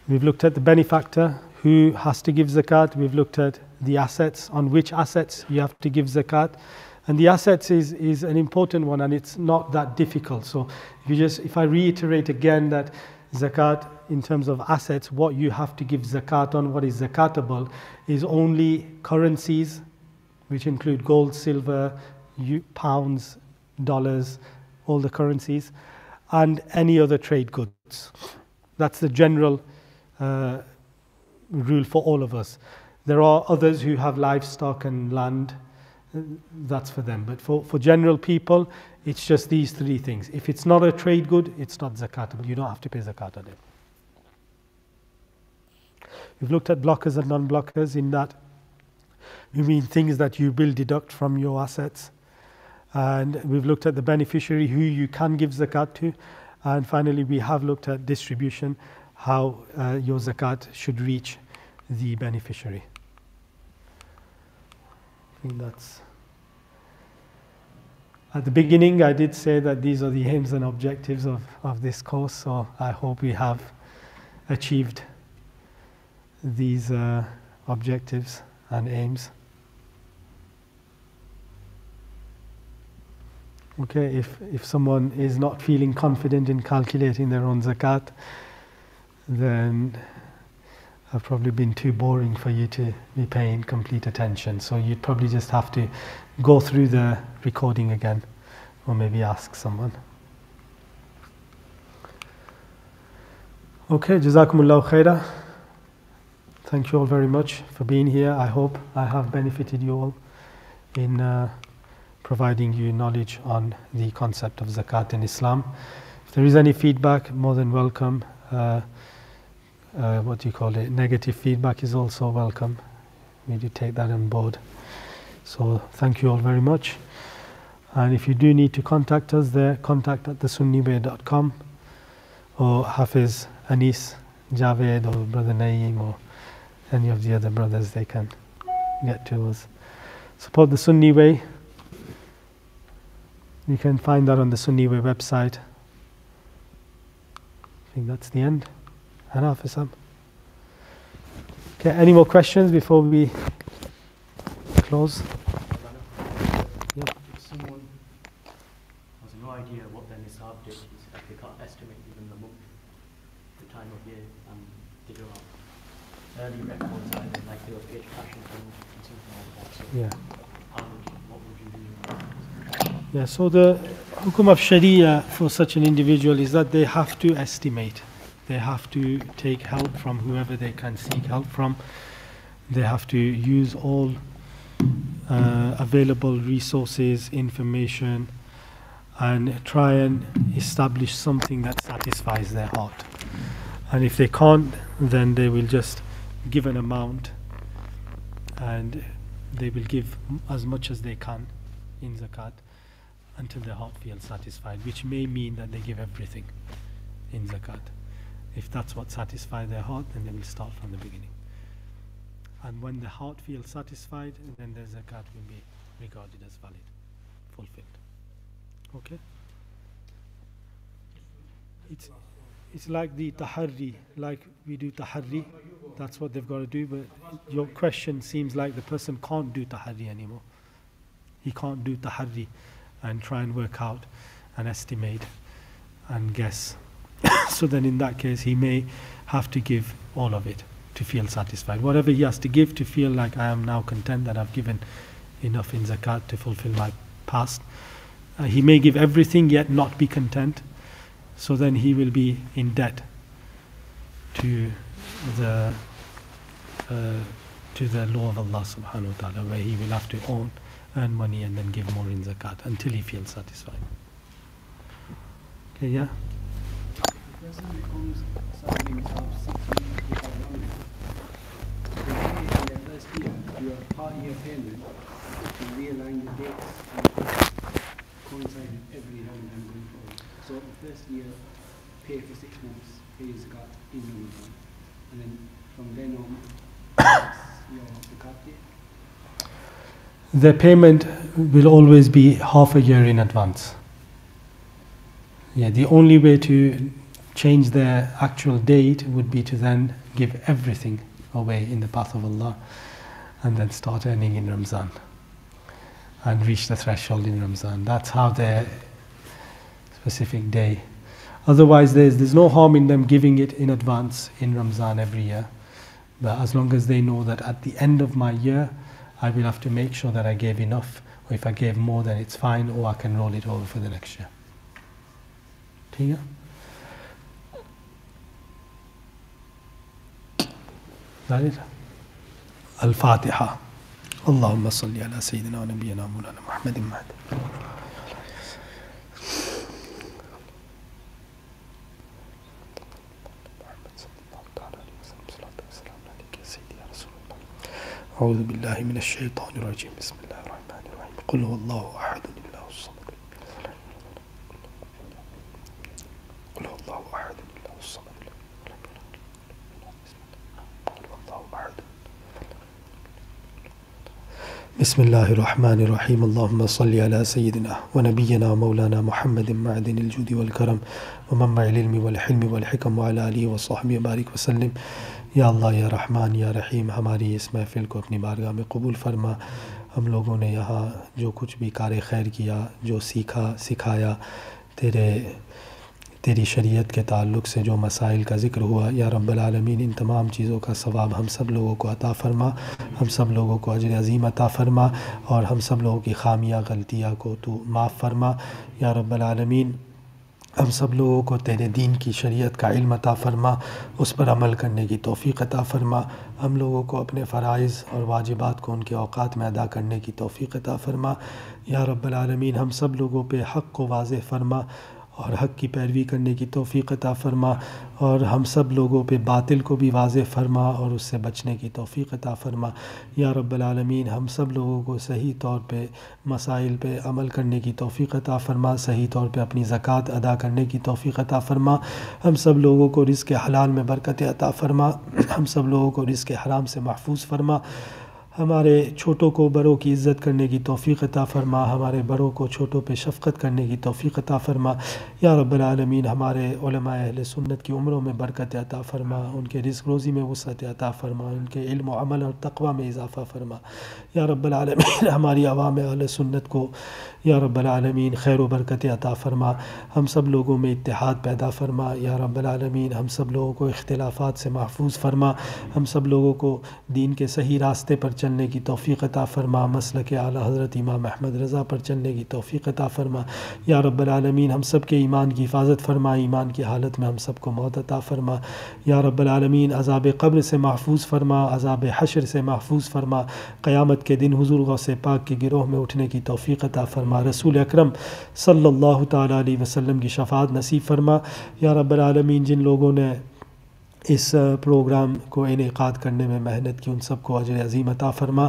We've looked at the benefactor who has to give zakat. We've looked at the assets, on which assets you have to give zakat. And the assets is an important one, and it's not that difficult. So if I reiterate again that zakat in terms of assets, what you have to give zakat on, what is zakatable, is only currencies, which include gold, silver, pounds, dollars, all the currencies, and any other trade goods. That's the general rule for all of us. There are others who have livestock and land, that's for them. But for general people, it's just these 3 things. If it's not a trade good, it's not zakatable. You don't have to pay zakat on it. We've looked at blockers and non-blockers. In that, we mean things that you will deduct from your assets. And we've looked at the beneficiary who you can give zakat to. And finally, we have looked at distribution, how your zakat should reach the beneficiary. I think that's... At the beginning, I did say that these are the aims and objectives of this course, so I hope we have achieved these objectives and aims. Okay, if someone is not feeling confident in calculating their own zakat, then I've probably been too boring for you to be paying complete attention. So you'd probably just have to go through the recording again, or maybe ask someone. Okay, Jazakumullahu khaira. Thank you all very much for being here. I hope I have benefited you all in providing you knowledge on the concept of zakat in Islam. If there is any feedback, more than welcome. Negative feedback is also welcome. We do take that on board. So thank you all very much. And if you do need to contact us, there, contact@thesunniway.com, or Hafiz, Anis, Javed, or Brother Naeem, or any of the other brothers, they can get to us. Support the Sunni Way. You can find that on the Sunni Way website. I think that's the end. And Hafizam. Okay, any more questions before we close? Yeah. If someone has no idea what their nisab date is, like they can't estimate even the month, the time of year, and they don't have early records either, like they were paid cash income and something like that. So Yeah. what would you do? Yeah, so the hukum of Sharia for such an individual is that they have to estimate. They have to take help from whoever they can seek help from. They have to use all available resources, information, and try and establish something that satisfies their heart. And if they can't, then they will just give an amount, and they will give as much as they can in zakat until their heart feels satisfied, which may mean that they give everything in zakat. If that's what satisfies their heart, then they will start from the beginning. And when the heart feels satisfied, then the zakat will be regarded as valid, fulfilled. Okay? It's like the tahari, like we do tahari. That's what they've got to do. But your question seems like the person can't do tahari anymore. He can't do tahari and try and work out and estimate and guess. So then in that case he may have to give all of it to feel satisfied. Whatever he has to give to feel like I am now content that I've given enough in zakat to fulfill my past. He may give everything yet not be content. So then he will be in debt to the law of Allah subhanahu wa ta'ala, where he will have to earn money and then give more in zakat until he feels satisfied. Okay, yeah? The person becomes something of 60 people longer. They pay in their first year, do a part-year payment to realign the dates and coincide with every Ramadan going forward. So the first year, pay for 6 months, pay your zakat in Ramadan, and then from then on, that's your zakat date. The payment will always be half a year in advance. Yeah, the only way to change their actual date would be to then give everything away in the path of Allah and then start earning in Ramzan and reach the threshold in Ramzan. That's how their specific day. Otherwise there's no harm in them giving it in advance in Ramzan every year, but as long as they know that at the end of my year I will have to make sure that I gave enough, or if I gave more then it's fine, or I can roll it over for the next year. ठीक है? That is Al-Fatiha. Allahumma salli ala Sayyidina wa Nabiyyina Mawlana Muhammadin Mahdi. أعوذ بالله من الشيطان الرجيم بسم الله الرحمن الرحيم قل هو الله أحد الله الصمد قل هو الله أحد الله الصمد قل هو الله أحد بسم اللہ الرحمن الرحیم اللہم صلی علی سیدنا و نبینا مولانا محمد معدن الجود والکرم ومنبع العلم والحلم والحکم وعلی آلہ وصحبہ بارک وسلم۔ یا اللہ یا رحمان یا رحیم، ہماری اس محفل کو اپنی بارگاہ میں قبول فرما۔ ہم لوگوں نے یہاں جو کچھ بھی کار خیر کیا، جو سیکھا سکھایا، تیری شریعت کے تعلق سے جو مسائل کا ذکر ہوا، یا رب العالمین ان تمام چیزوں کا ثواب ہم سب لوگوں کو عطا فرما، ہم سب لوگوں کو اجر عظیم عطا فرما، اور ہم سب لوگوں کی خامیاں غلطیاں کو تو معاف فرما۔ یا رب العالمین ہم سب لوگوں کو تیرے دین کی شریعت کا علم عطا فرما، اس پر عمل کرنے کی توفیق عطا فرما۔ ہم لوگوں کو اپنے فرائض اور واجبات کو ان کے اوقات میں ادا کرنے کی توفیق عطا فرما۔ یا رب العالمین ہم سب لوگوں پہ حق کو واضح فرما اور حق کی پیروی کرنے کی توفیق عطا فرما، اور ہم سب لوگوں پہ باطل کو بھی واضح فرما اور اس سے بچنے کی توفیق عطا فرما۔ یا رب العالمین ہم سب لوگوں کو صحیح طور پہ مسائل پہ عمل کرنے کی توفیق عطا فرما، صحیح طور پہ اپنی زکوٰۃ ادا کرنے کی توفیق عطا فرما۔ ہم سب لوگوں کو رزق حلال میں برکت عطا فرما، ہم سب لوگوں کو رزق حرام سے محفوظ فرما۔ ہمارے چھوٹوں کو بڑوں کی عزت کرنے کی توفیق عطا فرما، ہمارے بڑوں کو چھوٹوں پہ شفقت کرنے کی توفیق عطا فرما۔ یا رب العالمین ہمارے علماء اہل سنت کی عمروں میں برکت عطا فرما، ان کے رزق روزی میں وسعت عطا فرما، ان کے علم و عمل اور تقوی میں اضافہ فرما۔ یا رب العالمین ہماری عوام اہل سنت کو یا رب العالمین خیر و برکت عطا فرما، ہم سب لوگوں میں اتحاد پیدا فرما۔ یا رب العالمین ہم سب لوگوں کو اختلافات سے محفوظ فرما، ہم سب لوگوں کو دین کے صحیح راستے پر چلنے کی توفیق عطا فرما، مسلک اعلیٰ حضرت امام احمد رضا پر چلنے کی توفیق عطا فرما۔ یا رب العالمین ہم سب کے ایمان کی حفاظت فرما، ایمان کی حالت میں ہم سب کو موت عطا فرما۔ یا رب العالمین عذاب قبر سے محفوظ فرما، عذاب حشر سے محفوظ فرما، قیامت کے دن حضور غوث پاک کے گروہ میں اٹھنے کی توفیق عطا فرما، رسول اکرم صلی اللہ تعالیٰ علیہ وسلم کی شفاعت نصیب فرما۔ یا رب العالمین جن لوگوں نے اس پروگرام کو انعقاد کرنے میں محنت کی، ان سب کو اجر عظیم عطا فرما،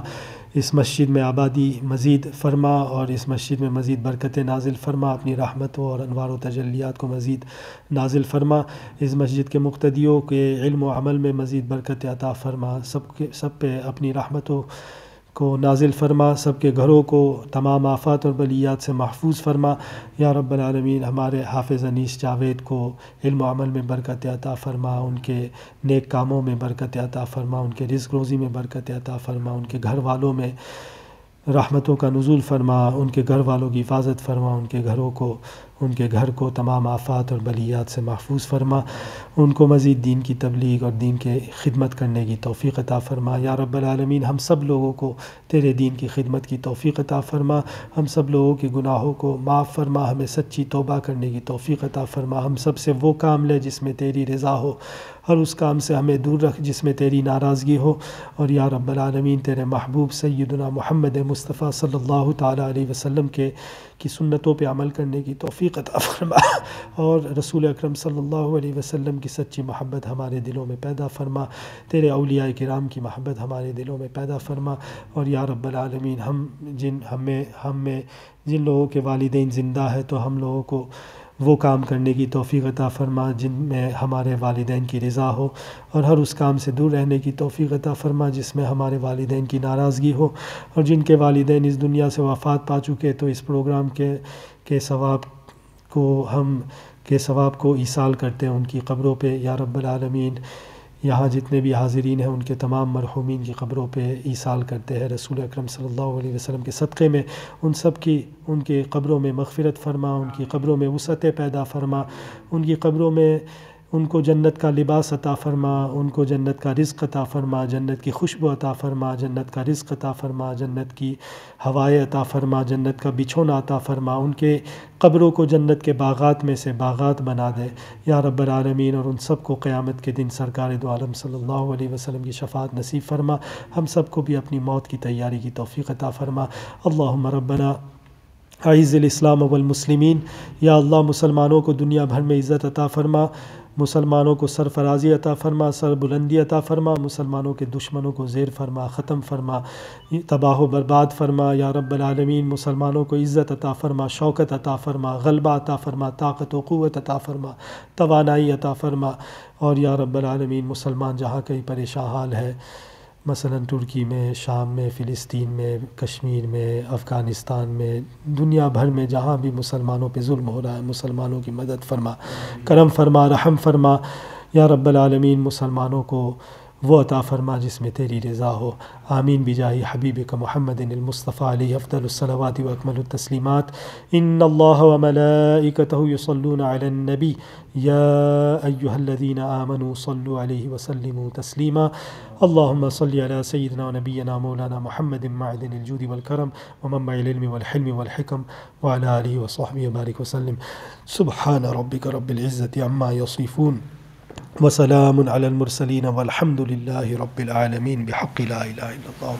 اس مسجد میں آبادی مزید فرما اور اس مسجد میں مزید برکتیں نازل فرما، اپنی رحمتوں اور انوار و تجلیات کو مزید نازل فرما، اس مسجد کے مقتدیوں کے علم و عمل میں مزید برکت عطا فرما، سب پہ اپنی رحمتوں کو نازل فرما، سب کے گھروں کو تمام آفات اور بلیات سے محفوظ فرما۔ یا رب العالمین ہمارے حافظ انیس جاوید کو علم و عمل میں برکت عطا فرما، ان کے نیک کاموں میں برکت عطا فرما، ان کے رزق روزی میں برکت عطا فرما، ان کے گھر والوں میں رحمتوں کا نزول فرما، ان کے گھر والوں کی حفاظت فرما، ان کے گھر کو تمام آفات اور بلیات سے محفوظ فرما، ان کو مزید دین کی تبلیغ اور دین کے خدمت کرنے کی توفیق عطا فرما۔ یا رب العالمین ہم سب لوگوں کو تیرے دین کی خدمت کی توفیق عطا فرما، ہم سب لوگوں کے گناہوں کو معاف فرما، ہمیں سچی توبہ کرنے کی توفیق عطا فرما، ہم سب سے وہ کام لے جس میں تیری رضا ہو، اور اس کام سے ہمیں دور رکھ جس میں تیری ناراضگی ہو، اور یا رب العالمین تیرے محبوب سیدنا محمد مصطفیٰ صلی اللہ تعالیٰ علیہ وسلم کی سنتوں پہ عمل کرنے کی توفیق عطا فرما، اور رسول اکرم صلی اللہ علیہ وسلم کی سچی محبت ہمارے دلوں میں پیدا فرما، تیرے اولیاء کرام کی محبت ہمارے دلوں میں پیدا فرما، اور یا رب العالمین ہم میں جن لوگوں کے والدین زندہ ہے تو ہم لوگوں کو وہ کام کرنے کی توفیق عطا فرما جن میں ہمارے والدین کی رضا ہو، اور ہر اس کام سے دور رہنے کی توفیق عطا فرما جس میں ہمارے والدین کی ناراضگی ہو، اور جن کے والدین اس دنیا سے وفات پا چکے تو اس پروگرام کے ثواب کو ایصال کرتے ہیں ان کی قبروں پہ۔ یا رب العالمین یہاں جتنے بھی حاضرین ہیں ان کے تمام مرحومین کی قبروں پہ ایصال کرتے ہیں، رسول اکرم صلی اللہ علیہ وسلم کے صدقے میں ان کے قبروں میں مغفرت فرما، ان کی قبروں میں وسعت پیدا فرما، ان کی قبروں میں ان کو جنت کا لباس عطا فرما، ان کو جنت کا رزق عطا فرما، جنت کی خوشبو عطا فرما، جنت کا رزق عطا فرما، جنت کی ہوائیں عطا فرما، جنت کا بچھونا عطا فرما، ان کے قبروں کو جنت کے باغات میں سے باغات بنا دے یا رب العالمین، اور ان سب کو قیامت کے دن سرکار دو عالم صلی اللہ علیہ وسلم کی شفاعت نصیب فرما، ہم سب کو بھی اپنی موت کی تیاری کی توفیق عطا فرما۔ اللہم ربنا اعز الاسلام والمسلمین، یا اللہ مسلمانوں کو دنیا بھر میں عزت عطا فرما، مسلمانوں کو سرفرازی عطا فرما، سر بلندی عطا فرما، مسلمانوں کے دشمنوں کو زیر فرما، ختم فرما، تباہ و برباد فرما یا رب العالمین، مسلمانوں کو عزت عطا فرما، شوکت عطا فرما، غلبہ عطا فرما، طاقت و قوت عطا فرما، توانائی عطا فرما، اور یا رب العالمین مسلمان جہاں کہیں پریشان حال ہے مثلا ترکی میں، شام میں، فلسطین میں، کشمیر میں، افغانستان میں، دنیا بھر میں جہاں بھی مسلمانوں پہ ظلم ہو رہا ہے، مسلمانوں کی مدد فرما، کرم فرما، رحم فرما یا رب العالمین. مسلمانوں کو وہ عطا فرما جس میں تیری رضا ہو. آمین بجاہ حبیبک محمد المصطفیٰ علیہ افضل الصلوات واکمل التسلیمات. ان اللہ وملائکتہ یصلون علی النبی یا ایہا الذین آمنوا صلوا علیہ وسلموا تسلیما. اللہم صل علی سیدنا و نبینا مولانا محمد معدن الجود والکرم ومنبع العلم والحلم والحکم وعلی آلہ وصحبہ وبارک وسلم. سبحان ربک رب العزت عما یصفون وسلام علی المرسلین والحمد للہ رب العالمین بحق لا الہ الا اللہ.